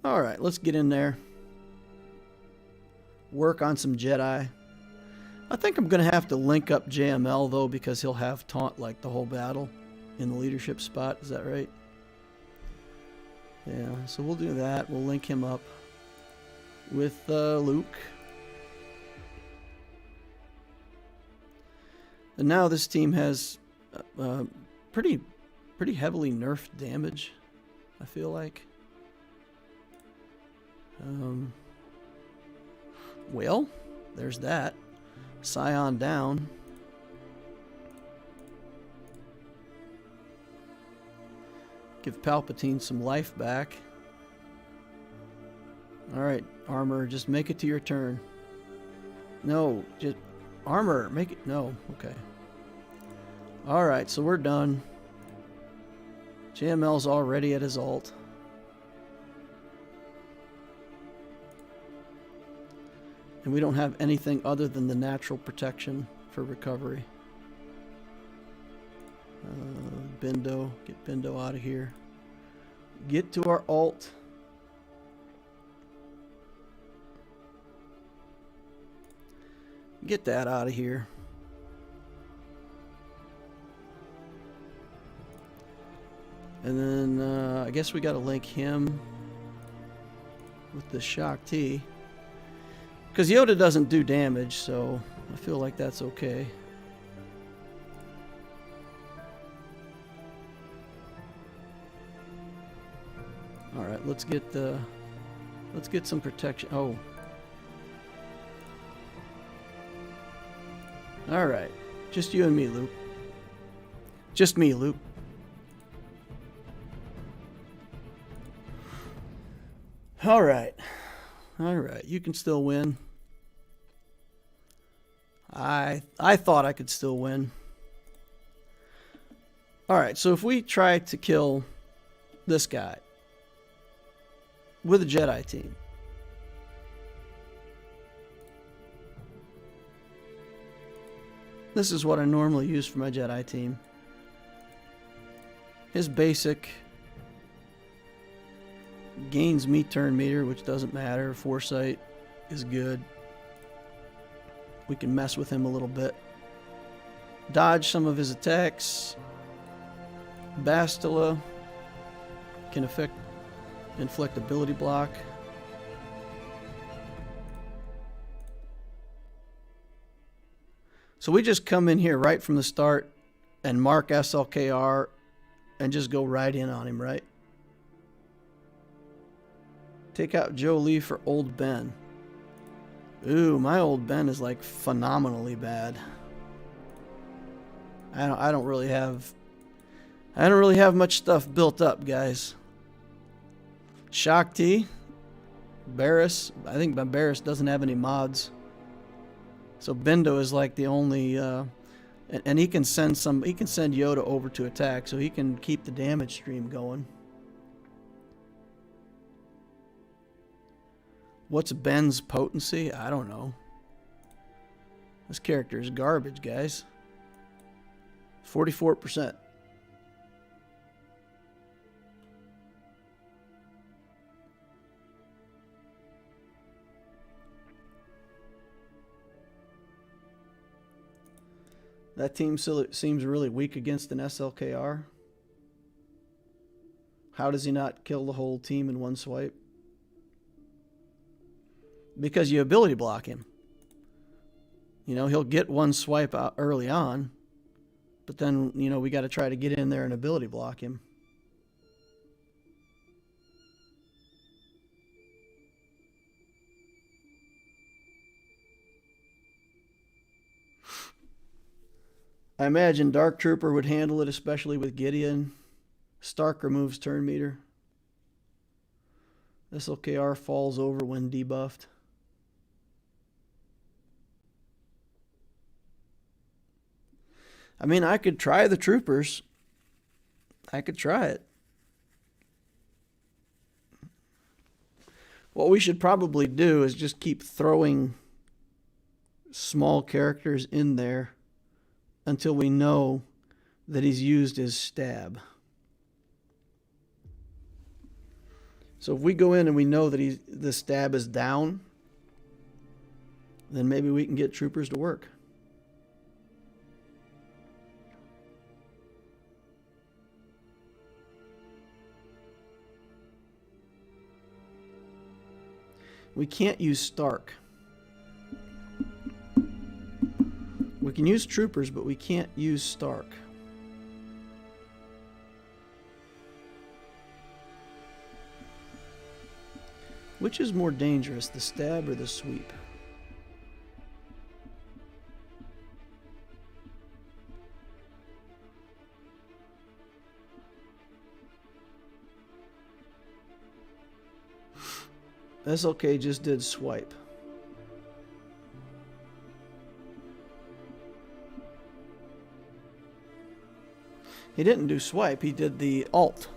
All right, let's get in there. Work on some Jedi. I think I'm going to have to link up JML, though, because he'll have taunt like the whole battle in the leadership spot. Is that right? Yeah, so we'll do that. We'll link him up with Luke. And now this team has pretty heavily nerfed damage, I feel like. Well, there's that. Scion down. Give Palpatine some life back. Alright, armor, just make it to your turn. No, just armor, make it. No, okay. Alright, so we're done. JML's already at his ult. And we don't have anything other than the natural protection for recovery. Bindo, get Bindo out of here. Get to our ult. Get that out of here. And then I guess we got to link him with the Shock T. Because Yoda doesn't do damage, so I feel like that's okay. All right, let's get some protection. Oh. All right, just you and me, Luke. Just me, Luke. All right. All right, you can still win. I thought I could still win. All right, so if we try to kill this guy with a Jedi team, this is what I normally use for my Jedi team. His basic gains me turn meter, which doesn't matter. Foresight is good. We can mess with him a little bit. Dodge some of his attacks. Bastila can inflict ability block. So we just come in here right from the start and mark SLKR and just go right in on him, right? Take out Jolie for Old Ben. Ooh, my Old Ben is like phenomenally bad. I don't really have much stuff built up, guys. Shock T, Barriss. I think my Barriss doesn't have any mods. So Bindo is like the only and he can send Yoda over to attack, so he can keep the damage stream going. What's Ben's potency? I don't know. This character is garbage, guys. 44%. That team seems really weak against an SLKR. How does he not kill the whole team in one swipe? Because you ability block him. You know, he'll get one swipe out early on, But then, you know, we got to try to get in there and ability block him. I imagine Dark Trooper would handle it, especially with Gideon. Stark removes turn meter. SLKR falls over when debuffed. I mean, I could try the troopers. I could try it. What we should probably do is just keep throwing small characters in there until we know that he's used his stab. So if we go in and we know that the stab is down, then maybe we can get troopers to work. We can't use Stark. We can use troopers, but we can't use Stark. Which is more dangerous, the stab or the sweep? SLK just did swipe. He didn't do swipe, he did the ult.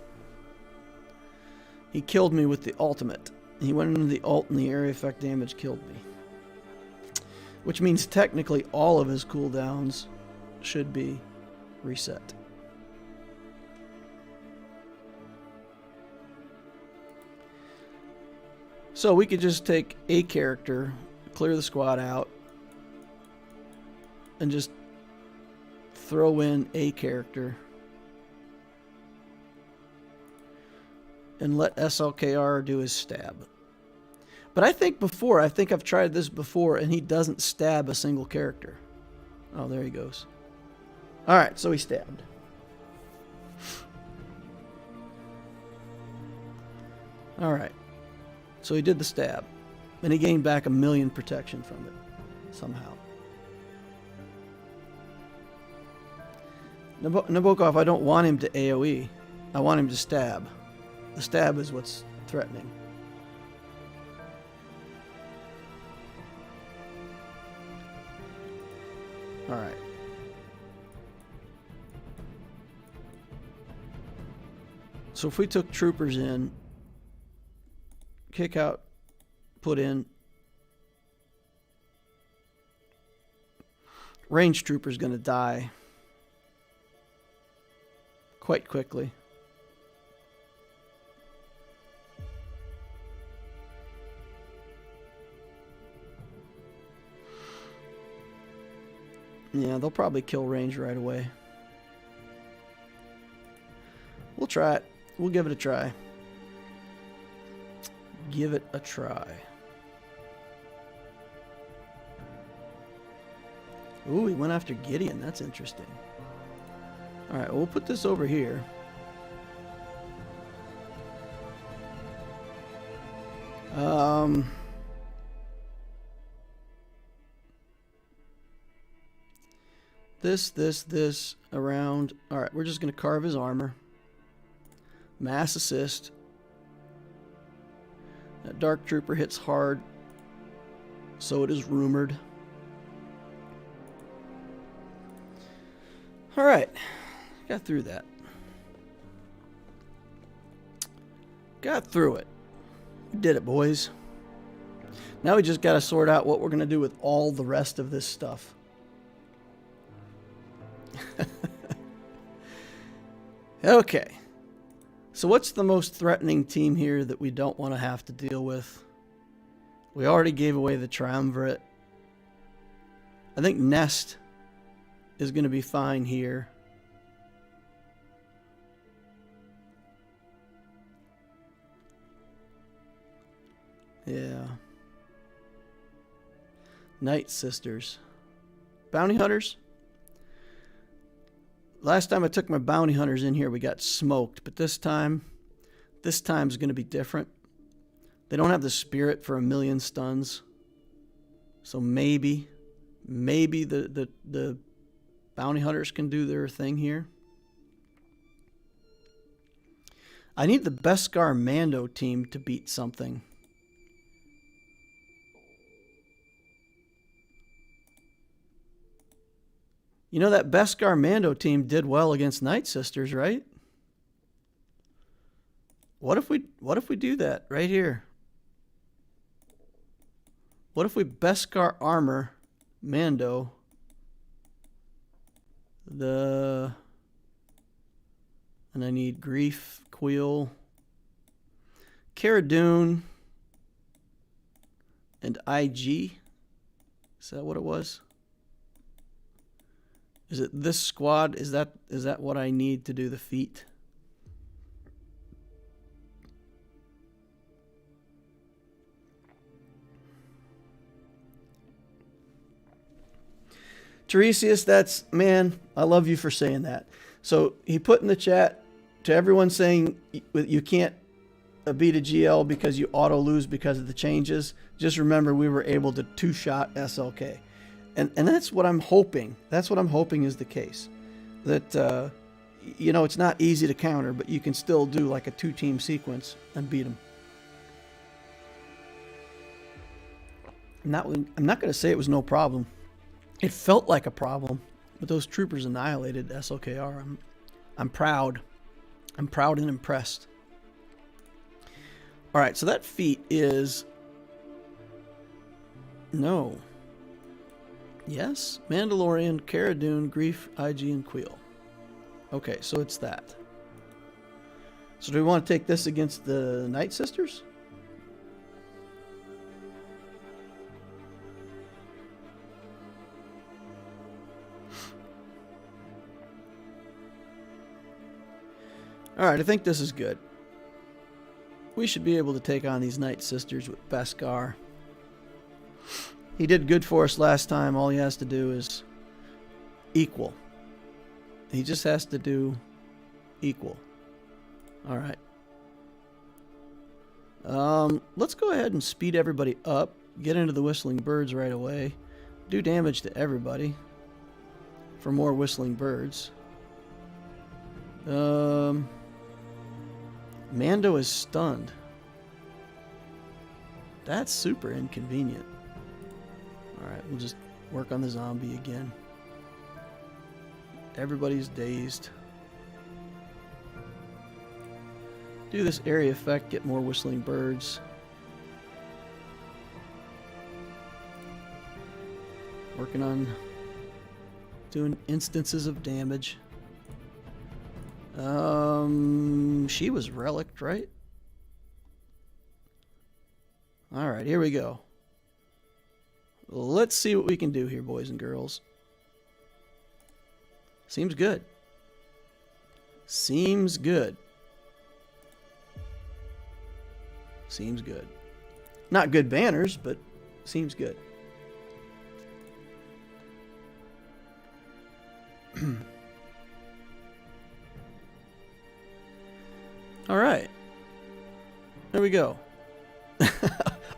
He killed me with the ultimate. He went into the ult and the area effect damage killed me. Which means technically all of his cooldowns should be reset. So we could just take a character, clear the squad out, and just throw in a character and let SLKR do his stab. But I think I've tried this before, and he doesn't stab a single character. Oh, there he goes. All right, so he stabbed. All right. So he did the stab, and he gained back 1,000,000 protection from it, somehow. Nabokov, I don't want him to AoE. I want him to stab. The stab is what's threatening. All right. So if we took troopers in, kick out, put in, range trooper's going to die quite quickly. Yeah, they'll probably kill range right away. We'll try it. We'll give it a try. Give it a try. Ooh, he went after Gideon. That's interesting. All right, we'll put this over here. This around. All right, we're just going to carve his armor. Mass assist. That Dark Trooper hits hard. So it is rumored. All right. Got through that. Got through it. We did it, boys. Now we just got to sort out what we're going to do with all the rest of this stuff. Okay. So what's the most threatening team here that we don't want to have to deal with? We already gave away the Triumvirate. I think Nest is going to be fine here. Yeah. Night Sisters. Bounty Hunters? Last time I took my bounty hunters in here, we got smoked. But this time's going to be different. They don't have the spirit for 1,000,000 stuns. So maybe the bounty hunters can do their thing here. I need the Beskar Mando team to beat something. You know, that Beskar Mando team did well against Night Sisters, right? What if we do that right here? What if we Beskar armor Mando and I need Grief, Queel, Cara Dune, and IG. Is that what it was? Is it this squad? Is that what I need to do the feat? Tiresias, man, I love you for saying that. So he put in the chat to everyone saying you can't beat a GL because you auto lose because of the changes. Just remember we were able to two-shot SLK. And that's what I'm hoping. That's what I'm hoping is the case. That, you know, it's not easy to counter, but you can still do like a two-team sequence and beat them. I'm not going to say it was no problem. It felt like a problem, but those troopers annihilated SLKR. I'm proud. I'm proud and impressed. All right, so that feat is... No. Yes? Mandalorian, Cara Dune, Grief, IG, and Queel. Okay, so it's that. So do we want to take this against the Night Sisters? Alright, I think this is good. We should be able to take on these Night Sisters with Beskar. He did good for us last time. All he has to do is equal. He just has to do equal. Alright. Let's go ahead and speed everybody up. Get into the Whistling Birds right away. Do damage to everybody for more Whistling Birds. Mando is stunned. That's super inconvenient. Alright, we'll just work on the zombie again. Everybody's dazed. Do this area effect, get more Whistling Birds. Working on doing instances of damage. She was relicked, right? Alright, here we go. Let's see what we can do here, boys and girls. Seems good. Seems good. Seems good. Not good banners, but seems good. All right. There we go.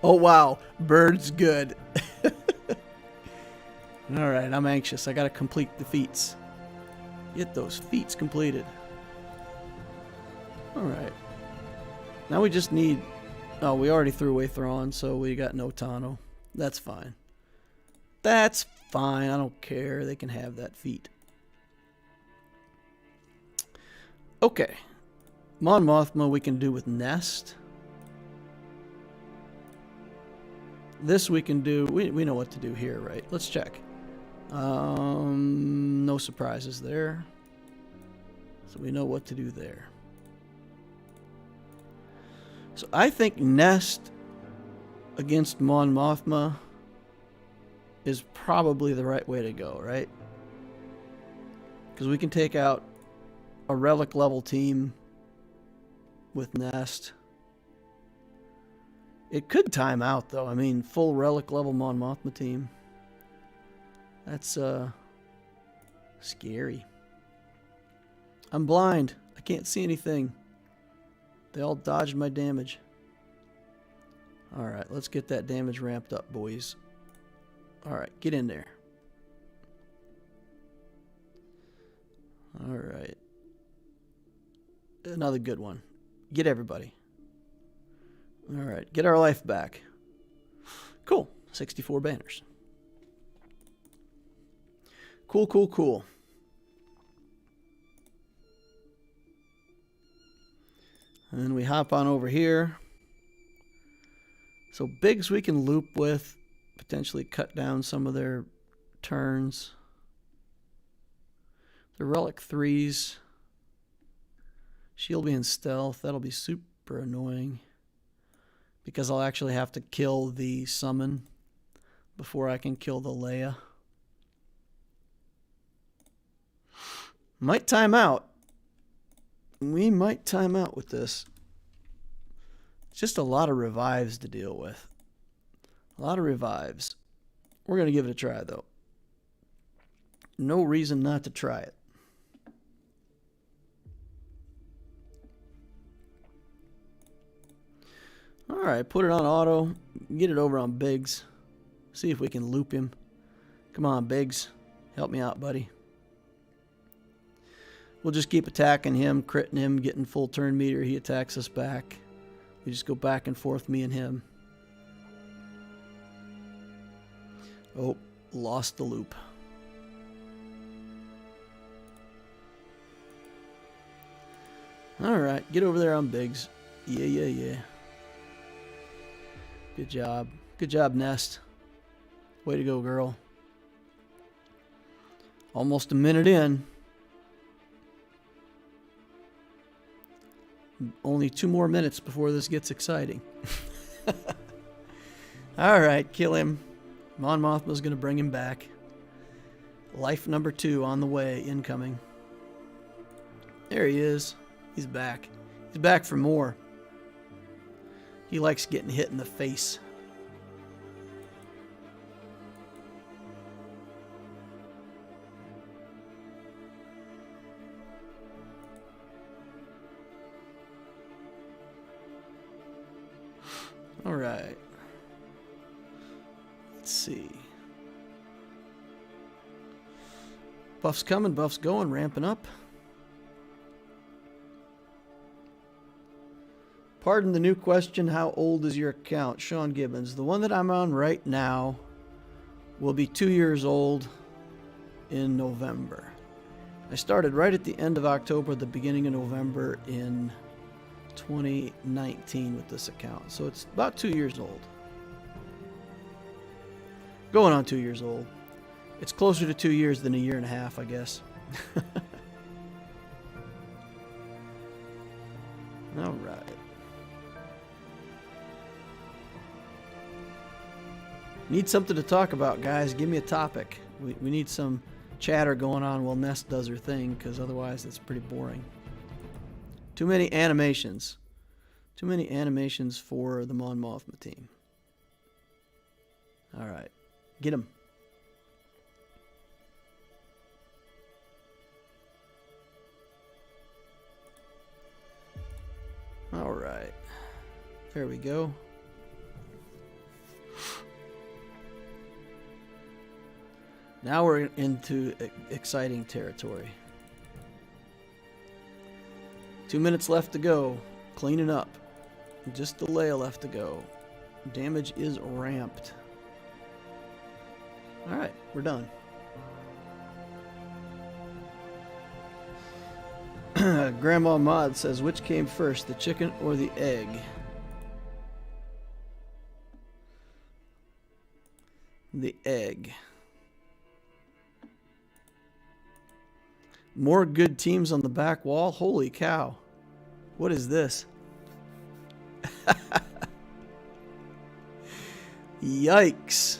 Oh, wow. Bird's good. All right. I'm anxious. I got to complete the feats. Get those feats completed. All right. Now we just need... Oh, we already threw away Thrawn, so we got no Tano. That's fine. That's fine. I don't care. They can have that feat. Okay. Mon Mothma we can do with Nest. This we can do... We know what to do here, right? Let's check. No surprises there. So we know what to do there. So I think Nest against Mon Mothma is probably the right way to go, right? Because we can take out a relic level team with Nest. It could time out though. I mean, full relic level Mon Mothma team. That's scary. I'm blind. I can't see anything. They all dodged my damage. Alright, let's get that damage ramped up, boys. Alright, get in there. Alright. Another good one. Get everybody. Alright, get our life back. Cool. 64 banners. Cool, cool, cool. And then we hop on over here. So bigs we can loop with, potentially cut down some of their turns. The relic 3s. Shield being stealth, that'll be super annoying. Because I'll actually have to kill the summon before I can kill the Leia. Might time out. We might time out with this. It's just a lot of revives to deal with. A lot of revives. We're going to give it a try, though. No reason not to try it. Alright, put it on auto. Get it over on Biggs. See if we can loop him. Come on, Biggs. Help me out, buddy. We'll just keep attacking him, critting him, getting full turn meter. He attacks us back. We just go back and forth, me and him. Oh, lost the loop. Alright, get over there on Biggs. Yeah, yeah, yeah. Good job. Good job, Nest. Way to go, girl. Almost a minute in. Only 2 more minutes before this gets exciting. Alright, kill him. Mon Mothma's going to bring him back. Life number 2 on the way, incoming. There he is. He's back. He's back for more. He likes getting hit in the face. All right. Let's see. Buff's coming, buff's going, ramping up. Pardon the new question, how old is your account? Sean Gibbons. The one that I'm on right now will be 2 years old in November. I started right at the end of October, the beginning of November in 2019 with this account. So it's about 2 years old. Going on 2 years old. It's closer to 2 years than a year and a half, I guess. All right. Need something to talk about, guys. Give me a topic. We need some chatter going on while Nest does her thing, because otherwise it's pretty boring. Too many animations. Too many animations for the Mon Mothma team. All right. Get him. All right. There we go. Now we're into exciting territory. 2 minutes left to go. Cleaning up. Just the Leia left to go. Damage is ramped. Alright, we're done. Grandma Mod says, which came first, the chicken or the egg? The egg. More good teams on the back wall? Holy cow. What is this? Yikes.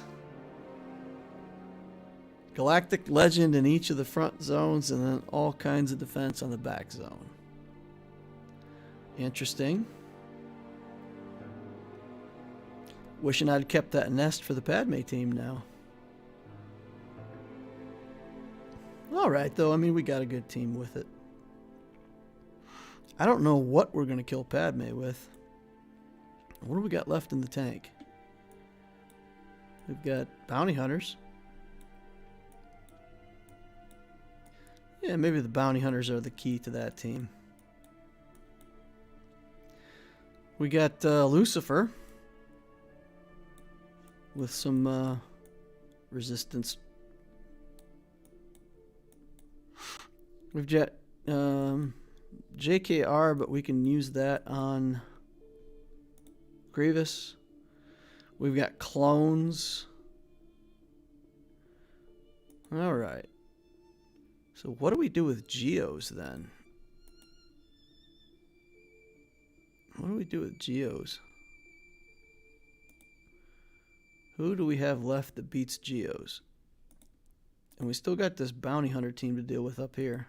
Galactic Legend in each of the front zones and then all kinds of defense on the back zone. Interesting. Wishing I'd kept that nest for the Padme team now. Alright though, I mean we got a good team with it. I don't know what we're going to kill Padme with. What do we got left in the tank? We've got bounty hunters. Yeah, maybe the bounty hunters are the key to that team. We got Lucifer with some resistance. We've got JKR, but we can use that on Grievous. We've got clones. All right. So what do we do with Geos then? What do we do with Geos? Who do we have left that beats Geos? And we still got this bounty hunter team to deal with up here.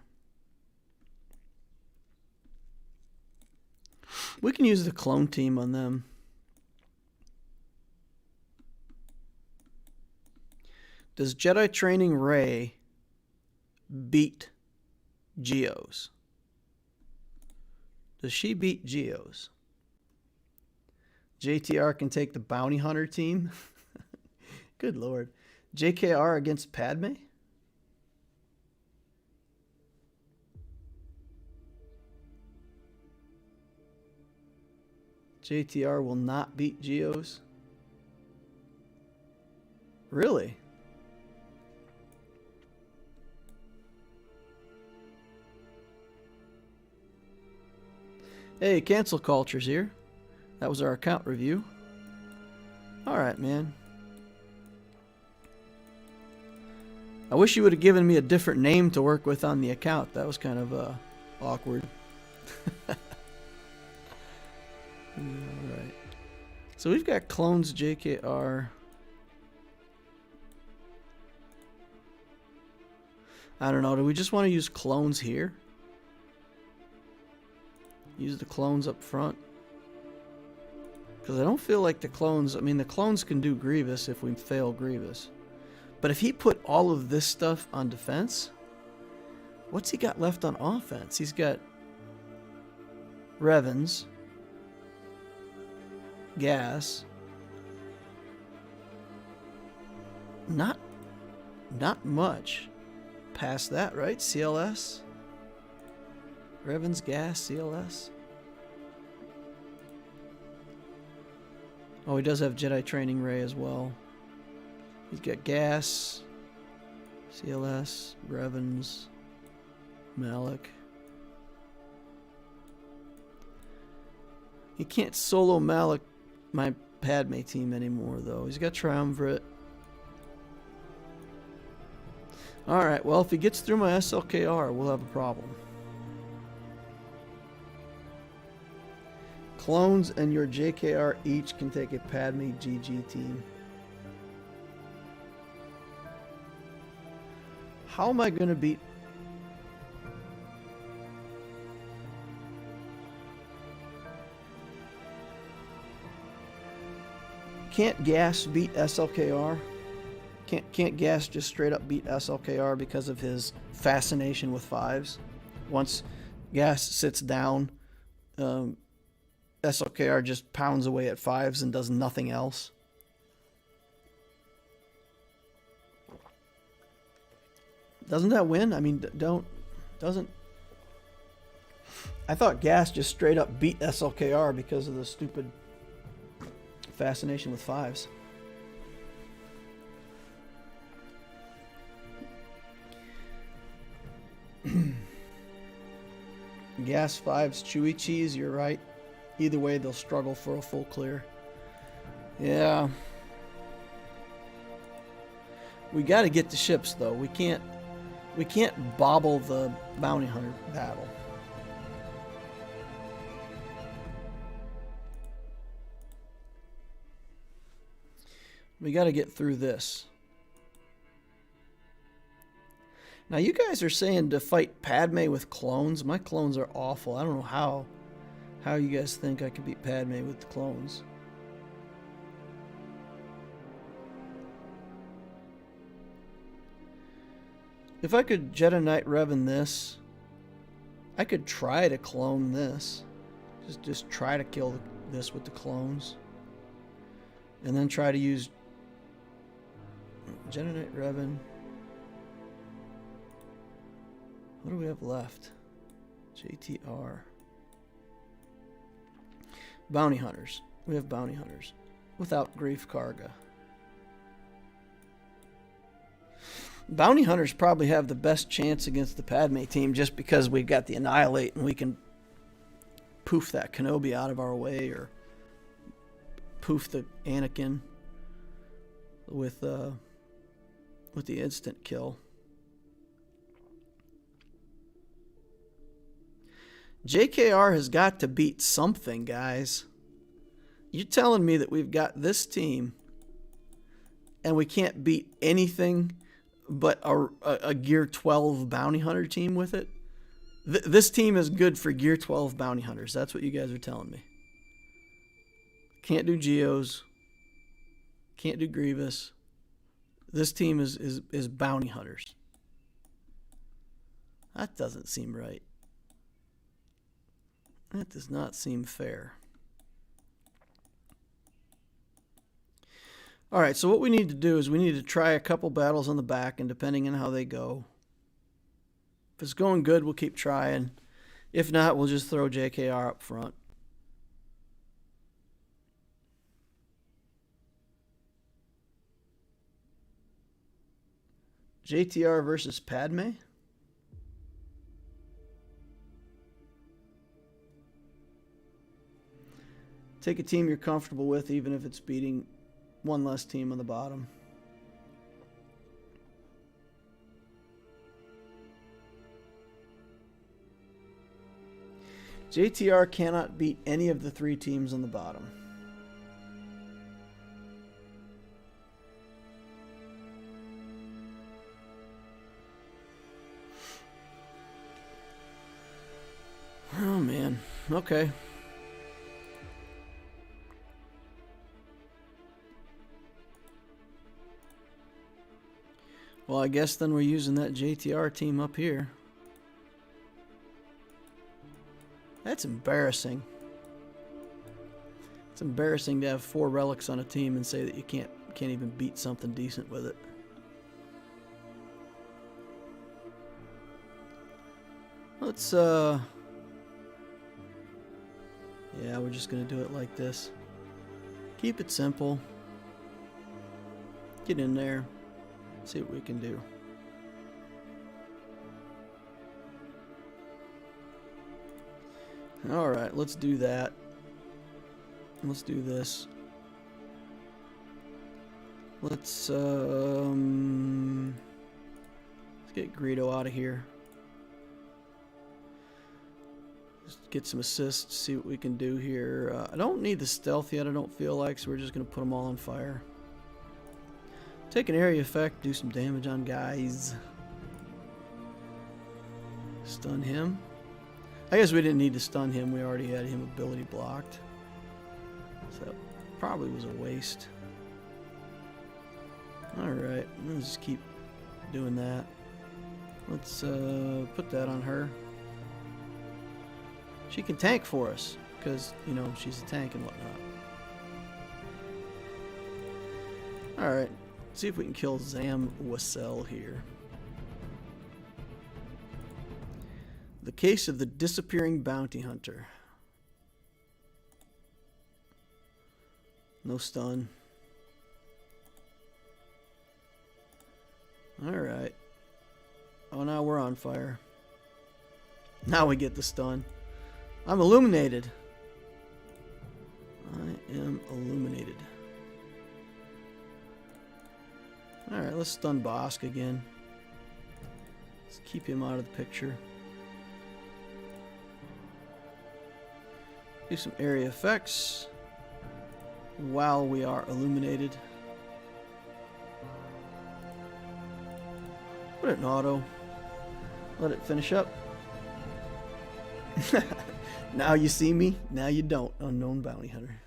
We can use the clone team on them. Does Jedi Training Rey beat Geos? Does she beat Geos? JTR can take the bounty hunter team. Good lord. JKR against Padme? JTR will not beat Geos? Really? Hey, Cancel Culture's here. That was our account review. Alright, man. I wish you would have given me a different name to work with on the account. That was kind of awkward. Alright. So we've got clones JKR. I don't know. Do we just want to use clones here? Use the clones up front? Because I don't feel like the clones... I mean, the clones can do Grievous if we fail Grievous. But if he put all of this stuff on defense, what's he got left on offense? He's got Revens, Gas, not much past that, right? CLS, Revens, Gas, CLS. Oh, he does have Jedi Training Rey as well. He's got Gas, CLS, Revens, Malik. He can't solo Malik my Padme team anymore, though. He's got Triumvirate. Alright, well, if he gets through my SLKR, we'll have a problem. Clones and your JKR each can take a Padme GG team. How am I going to beat... Can't Gas beat SLKR? Can't Gas just straight up beat SLKR because of his fascination with fives? Once Gas sits down, SLKR just pounds away at fives and does nothing else. Doesn't that win? I mean, doesn't... I thought Gas just straight up beat SLKR because of the stupid fascination with fives. Gas fives, chewy cheese, you're right. Either way, they'll struggle for a full clear. Yeah. We got to get the ships, though. We can't bobble the bounty hunter battle. We got to get through this. Now, you guys are saying to fight Padme with clones. My clones are awful. I don't know how you guys think I could beat Padme with the clones. If I could Jedi Knight Revan this, I could try to clone this. Just try to kill this with the clones. And then try to use Generate Revan. What do we have left? JTR. Bounty Hunters. We have Bounty Hunters. Without Grief Karga. Bounty Hunters probably have the best chance against the Padme team just because we've got the Annihilate and we can poof that Kenobi out of our way or poof the Anakin with the instant kill. JKR has got to beat something, guys. You're telling me that we've got this team and we can't beat anything but a Gear 12 Bounty Hunter team with it? This team is good for Gear 12 Bounty Hunters. That's what you guys are telling me. Can't do Geos. Can't do Grievous. This team is Bounty Hunters. That doesn't seem right. That does not seem fair. Alright, so what we need to do is we need to try a couple battles on the back, and depending on how they go, if it's going good, we'll keep trying. If not, we'll just throw JKR up front. JTR versus Padme? Take a team you're comfortable with, even if it's beating one less team on the bottom. JTR cannot beat any of the 3 teams on the bottom. Oh man, okay. Well, I guess then we're using that JTR team up here. That's embarrassing. It's embarrassing to have 4 relics on a team and say that you can't even beat something decent with it. Let's yeah, we're just gonna do it like this. Keep it simple. Get in there. See what we can do. Alright, let's do that. Let's do this. Let's get Greedo out of here. Just get some assists, see what we can do here. I don't need the stealth yet, I don't feel like, so we're just going to put them all on fire. Take an area effect, do some damage on guys. Stun him. I guess we didn't need to stun him, we already had him ability blocked. So that probably was a waste. Alright, let's just keep doing that. Let's put that on her. She can tank for us, because, you know, she's a tank and whatnot. Alright, see if we can kill Zam Wassel here. The Case of the Disappearing Bounty Hunter. No stun. Alright. Oh, now we're on fire. Now we get the stun. I'm illuminated. I am illuminated. Alright, let's stun Bosk again. Let's keep him out of the picture. Do some area effects while we are illuminated. Put it in auto. Let it finish up. Now you see me, now you don't. Unknown Bounty Hunter.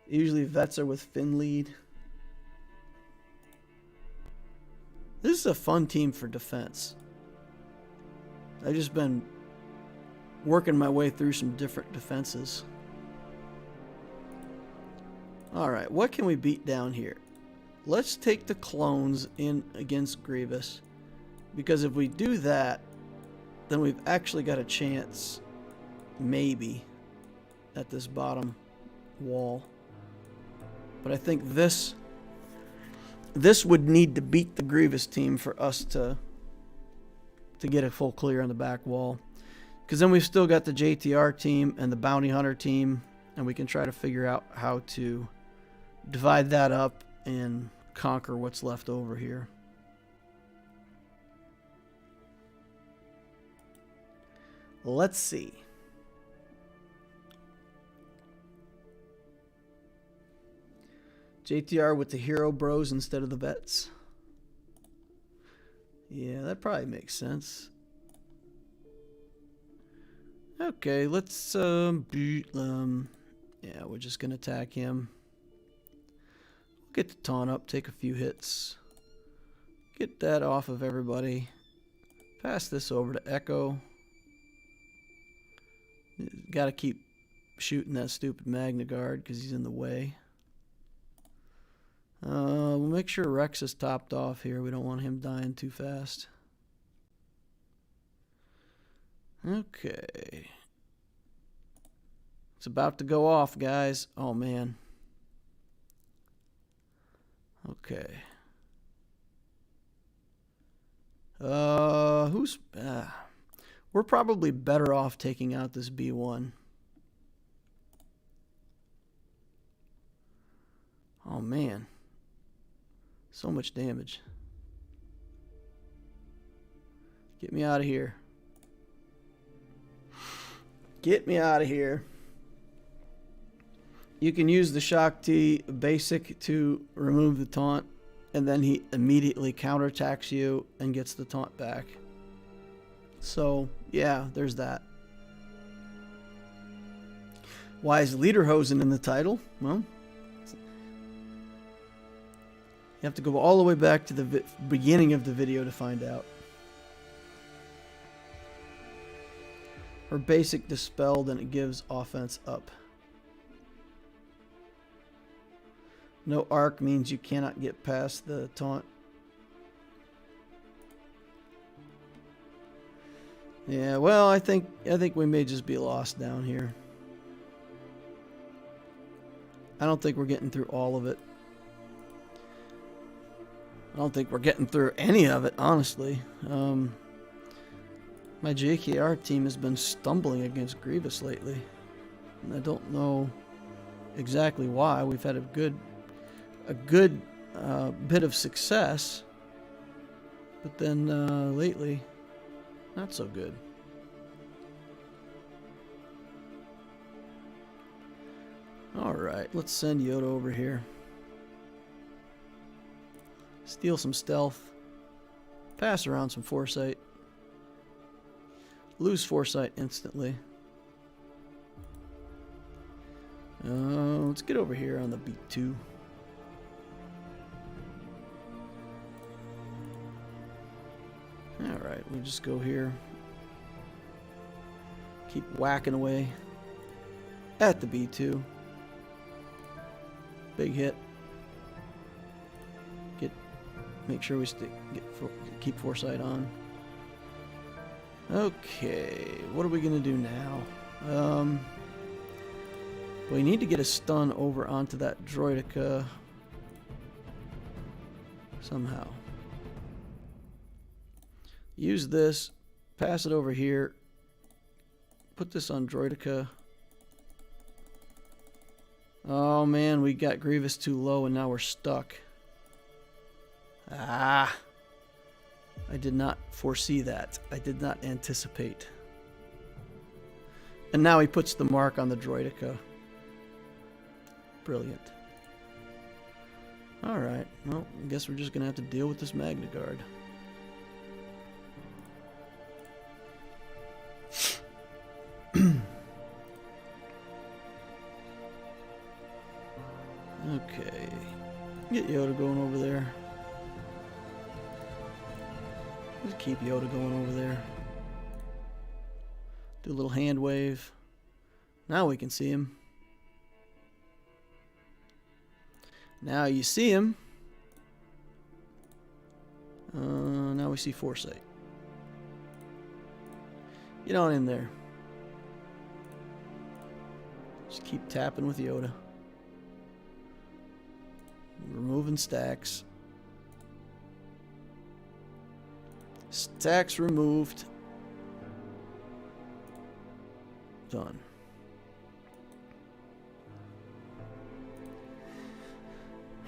Usually vets are with Finn lead. This is a fun team for defense. I've just been working my way through some different defenses. Alright, what can we beat down here? Let's take the clones in against Grievous. Because if we do that, then we've actually got a chance, maybe, at this bottom wall. But I think this would need to beat the Grievous team for us to get a full clear on the back wall. Because then we've still got the JTR team and the Bounty Hunter team, and we can try to figure out how to divide that up and conquer what's left over here. Let's see. JTR with the hero bros instead of the vets. Yeah, that probably makes sense. Okay, let's yeah, we're just gonna attack him. Get the taunt up, take a few hits. Get that off of everybody. Pass this over to Echo. Gotta keep shooting that stupid Magna Guard because he's in the way. We'll make sure Rex is topped off here. We don't want him dying too fast. Okay. It's about to go off, guys. Oh, man. Okay. We're probably better off taking out this B1. Oh, man. So much damage. Get me out of here. Get me out of here. You can use the Shock T basic to remove the taunt, and then he immediately counterattacks you and gets the taunt back. So, yeah, there's that. Why is Lederhosen in the title? Well, you have to go all the way back to the beginning of the video to find out. Her basic dispelled and it gives offense up. No arc means you cannot get past the taunt. Yeah, well, I think we may just be lost down here. I don't think we're getting through all of it. I don't think we're getting through any of it, honestly. My JKR team has been stumbling against Grievous lately. And I don't know exactly why. We've had a good bit of success. But then lately, not so good. Alright, let's send Yoda over here. Steal some stealth. Pass around some foresight. Lose foresight instantly. Let's get over here on the B2. Alright, we'll just go here. Keep whacking away at the B2. Big hit. Make sure we keep foresight on. Okay, what are we gonna do now? We need to get a stun over onto that droideka somehow. Use this, pass it over here, put this on droideka. Oh man, we got Grievous too low and now we're stuck. Ah, I did not foresee that. I did not anticipate. And now he puts the mark on the droideka. Brilliant. Alright, well, I guess we're just going to have to deal with this Magna Guard. Okay. Get Yoda going over there. Just keep Yoda going over there. Do a little hand wave. Now we can see him. Now you see him. Now we see Foresight. Get on in there. Just keep tapping with Yoda. Removing stacks. Stacks removed. Done.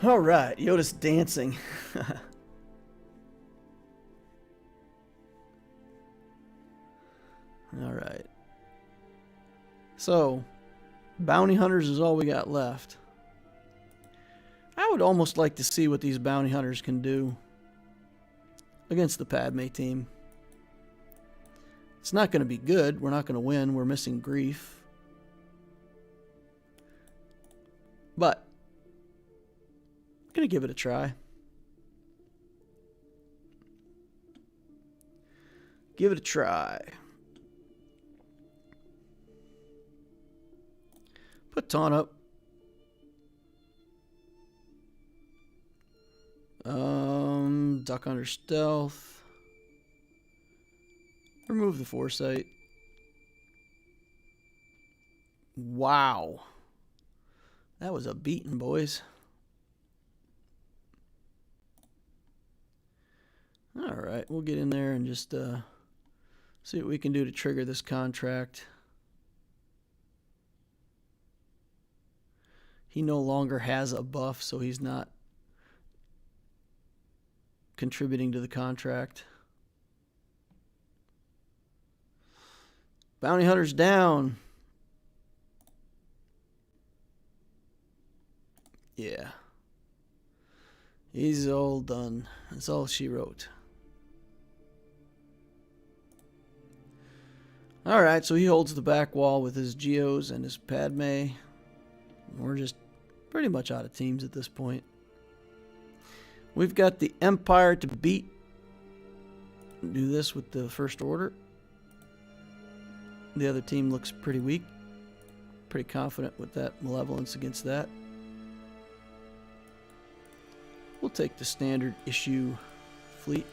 All right, Yoda's dancing. All right. So, bounty hunters is all we got left. I would almost like to see what these bounty hunters can do against the Padme team. It's not going to be good. We're not going to win. We're missing grief. But I'm going to give it a try. Give it a try. Put taunt up. Duck under stealth. Remove the Foresight. Wow. That was a beating, boys. Alright, we'll get in there and just see what we can do to trigger this contract. He no longer has a buff, so he's not contributing to the contract. Bounty hunter's down. Yeah. He's all done. That's all she wrote. Alright, so he holds the back wall with his Geos and his Padme. We're just pretty much out of teams at this point. We've got the Empire to beat. Do this with the First Order. The other team looks pretty weak. Pretty confident with that malevolence against that. We'll take the standard issue fleet.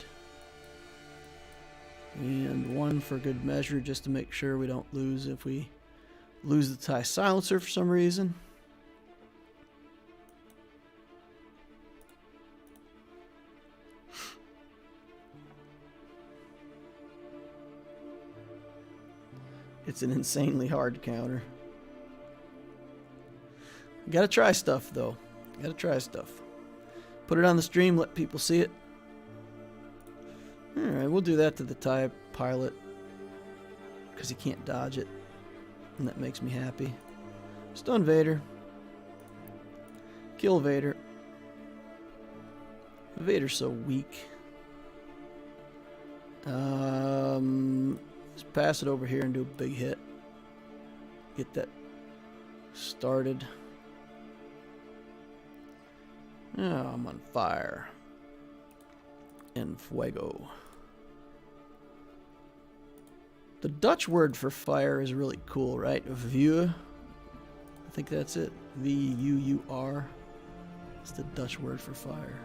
And one for good measure just to make sure we don't lose if we lose the TIE silencer for some reason. It's an insanely hard counter. Gotta try stuff, though. Gotta try stuff. Put it on the stream, let people see it. Alright, we'll do that to the TIE pilot. Because he can't dodge it. And that makes me happy. Stun Vader. Kill Vader. Vader's so weak. Just pass it over here and do a big hit. Get that started. Oh, I'm on fire. En fuego. The Dutch word for fire is really cool, right? Vuur. I think that's it. V-U-U-R. It's the Dutch word for fire.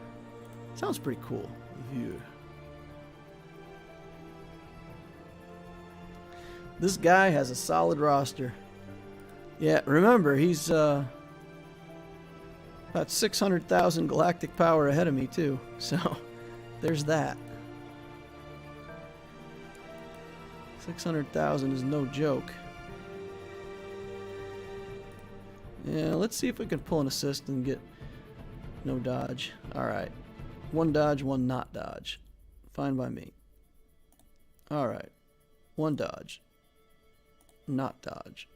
Sounds pretty cool. Vuur. This guy has a solid roster. Yeah, remember, he's about 600,000 galactic power ahead of me, too. So, there's that. 600,000 is no joke. Yeah, let's see if we can pull an assist and get no dodge. Alright. One dodge, one not dodge. Fine by me. Alright. One dodge. Not dodge.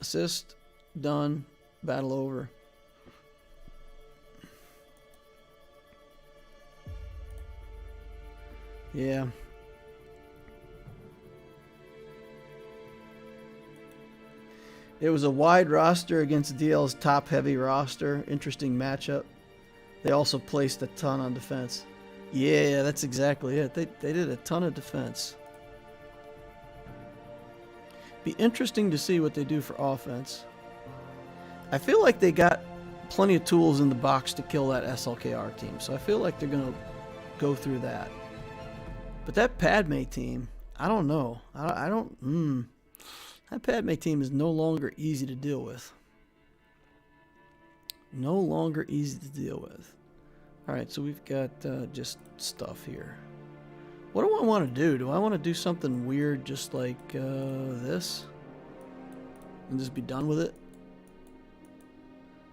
Assist. Done. Battle over. Yeah. It was a wide roster against DL's top-heavy roster. Interesting matchup. They also placed a ton on defense. Yeah, that's exactly it. They did a ton of defense. Be interesting to see what they do for offense. I feel like they got plenty of tools in the box to kill that SLKR team, so I feel like they're going to go through that. But that Padme team, I don't know. That Padme team is no longer easy to deal with. No longer easy to deal with. Alright, so we've got just stuff here. What do I want to do? Do I want to do something weird just like this? And just be done with it?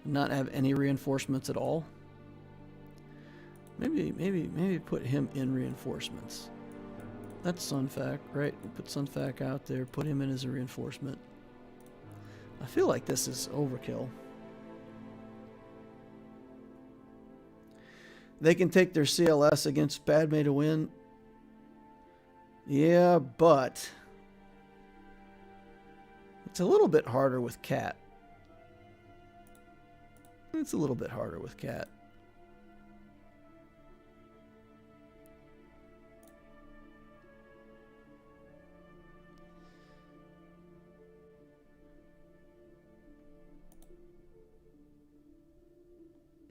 Not have any reinforcements at all? Maybe put him in reinforcements. That's Sunfac, right? We'll put Sunfac out there, put him in as a reinforcement. I feel like this is overkill. They can take their CLS against Padme to win. Yeah, but it's a little bit harder with Cat. It's a little bit harder with Cat.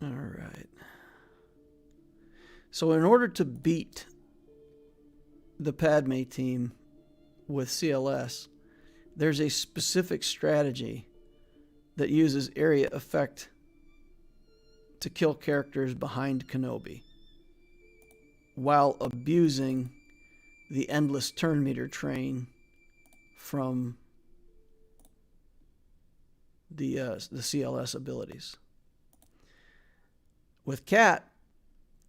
All right. So in order to beat the Padme team with CLS, there's a specific strategy that uses area effect to kill characters behind Kenobi while abusing the endless turn meter train from the CLS abilities. With Cat,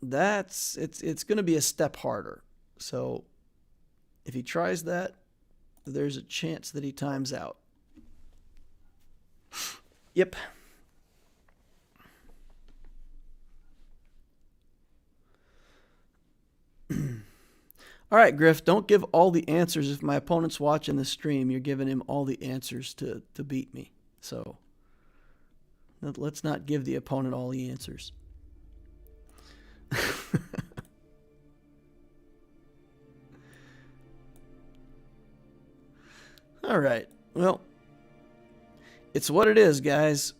it's going to be a step harder. So if he tries that, there's a chance that he times out. Yep. All right, Griff, don't give all the answers. If my opponent's watching the stream, you're giving him all the answers to beat me. So let's not give the opponent all the answers. All right. Well, it's what it is, guys.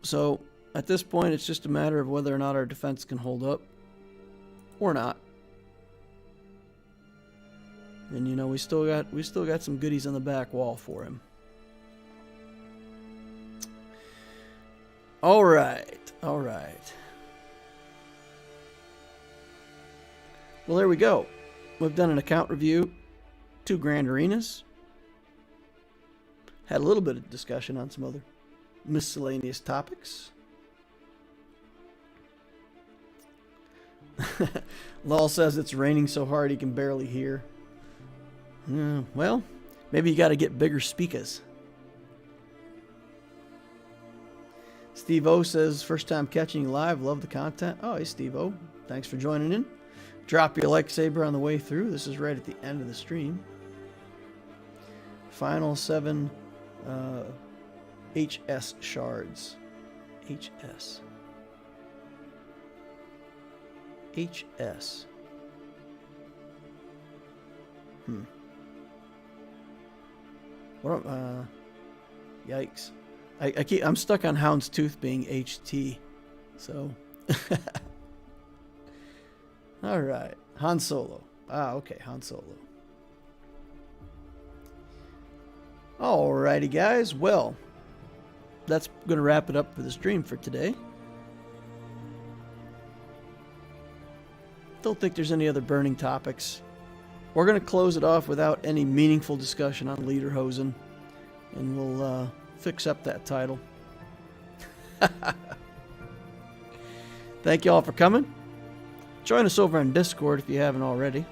So at this point, it's just a matter of whether or not our defense can hold up or not. And you know, we still got some goodies on the back wall for him. All right. All right. Well, there we go. We've done an account review, 2 grand arenas. Had a little bit of discussion on some other miscellaneous topics. Lol says it's raining so hard he can barely hear. Well, maybe you got to get bigger speakers. Steve O says, first time catching you live, love the content. Oh, hey Steve O, thanks for joining in. Drop your lightsaber on the way through. This is right at the end of the stream. Final 7 HS shards. HS. HS. What? Yikes! I'm stuck on Houndstooth being HT, so. All right, Han Solo. Okay, Han Solo. Alrighty, guys. Well, that's going to wrap it up for the stream for today. Don't think there's any other burning topics. We're going to close it off without any meaningful discussion on Lederhosen, and we'll fix up that title. Thank you all for coming. Join us over on Discord if you haven't already.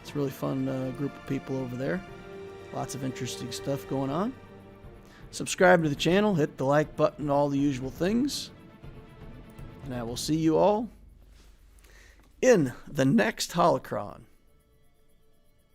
It's a really fun group of people over there. Lots of interesting stuff going on. Subscribe to the channel, hit the like button, all the usual things. And I will see you all in the next Holocron.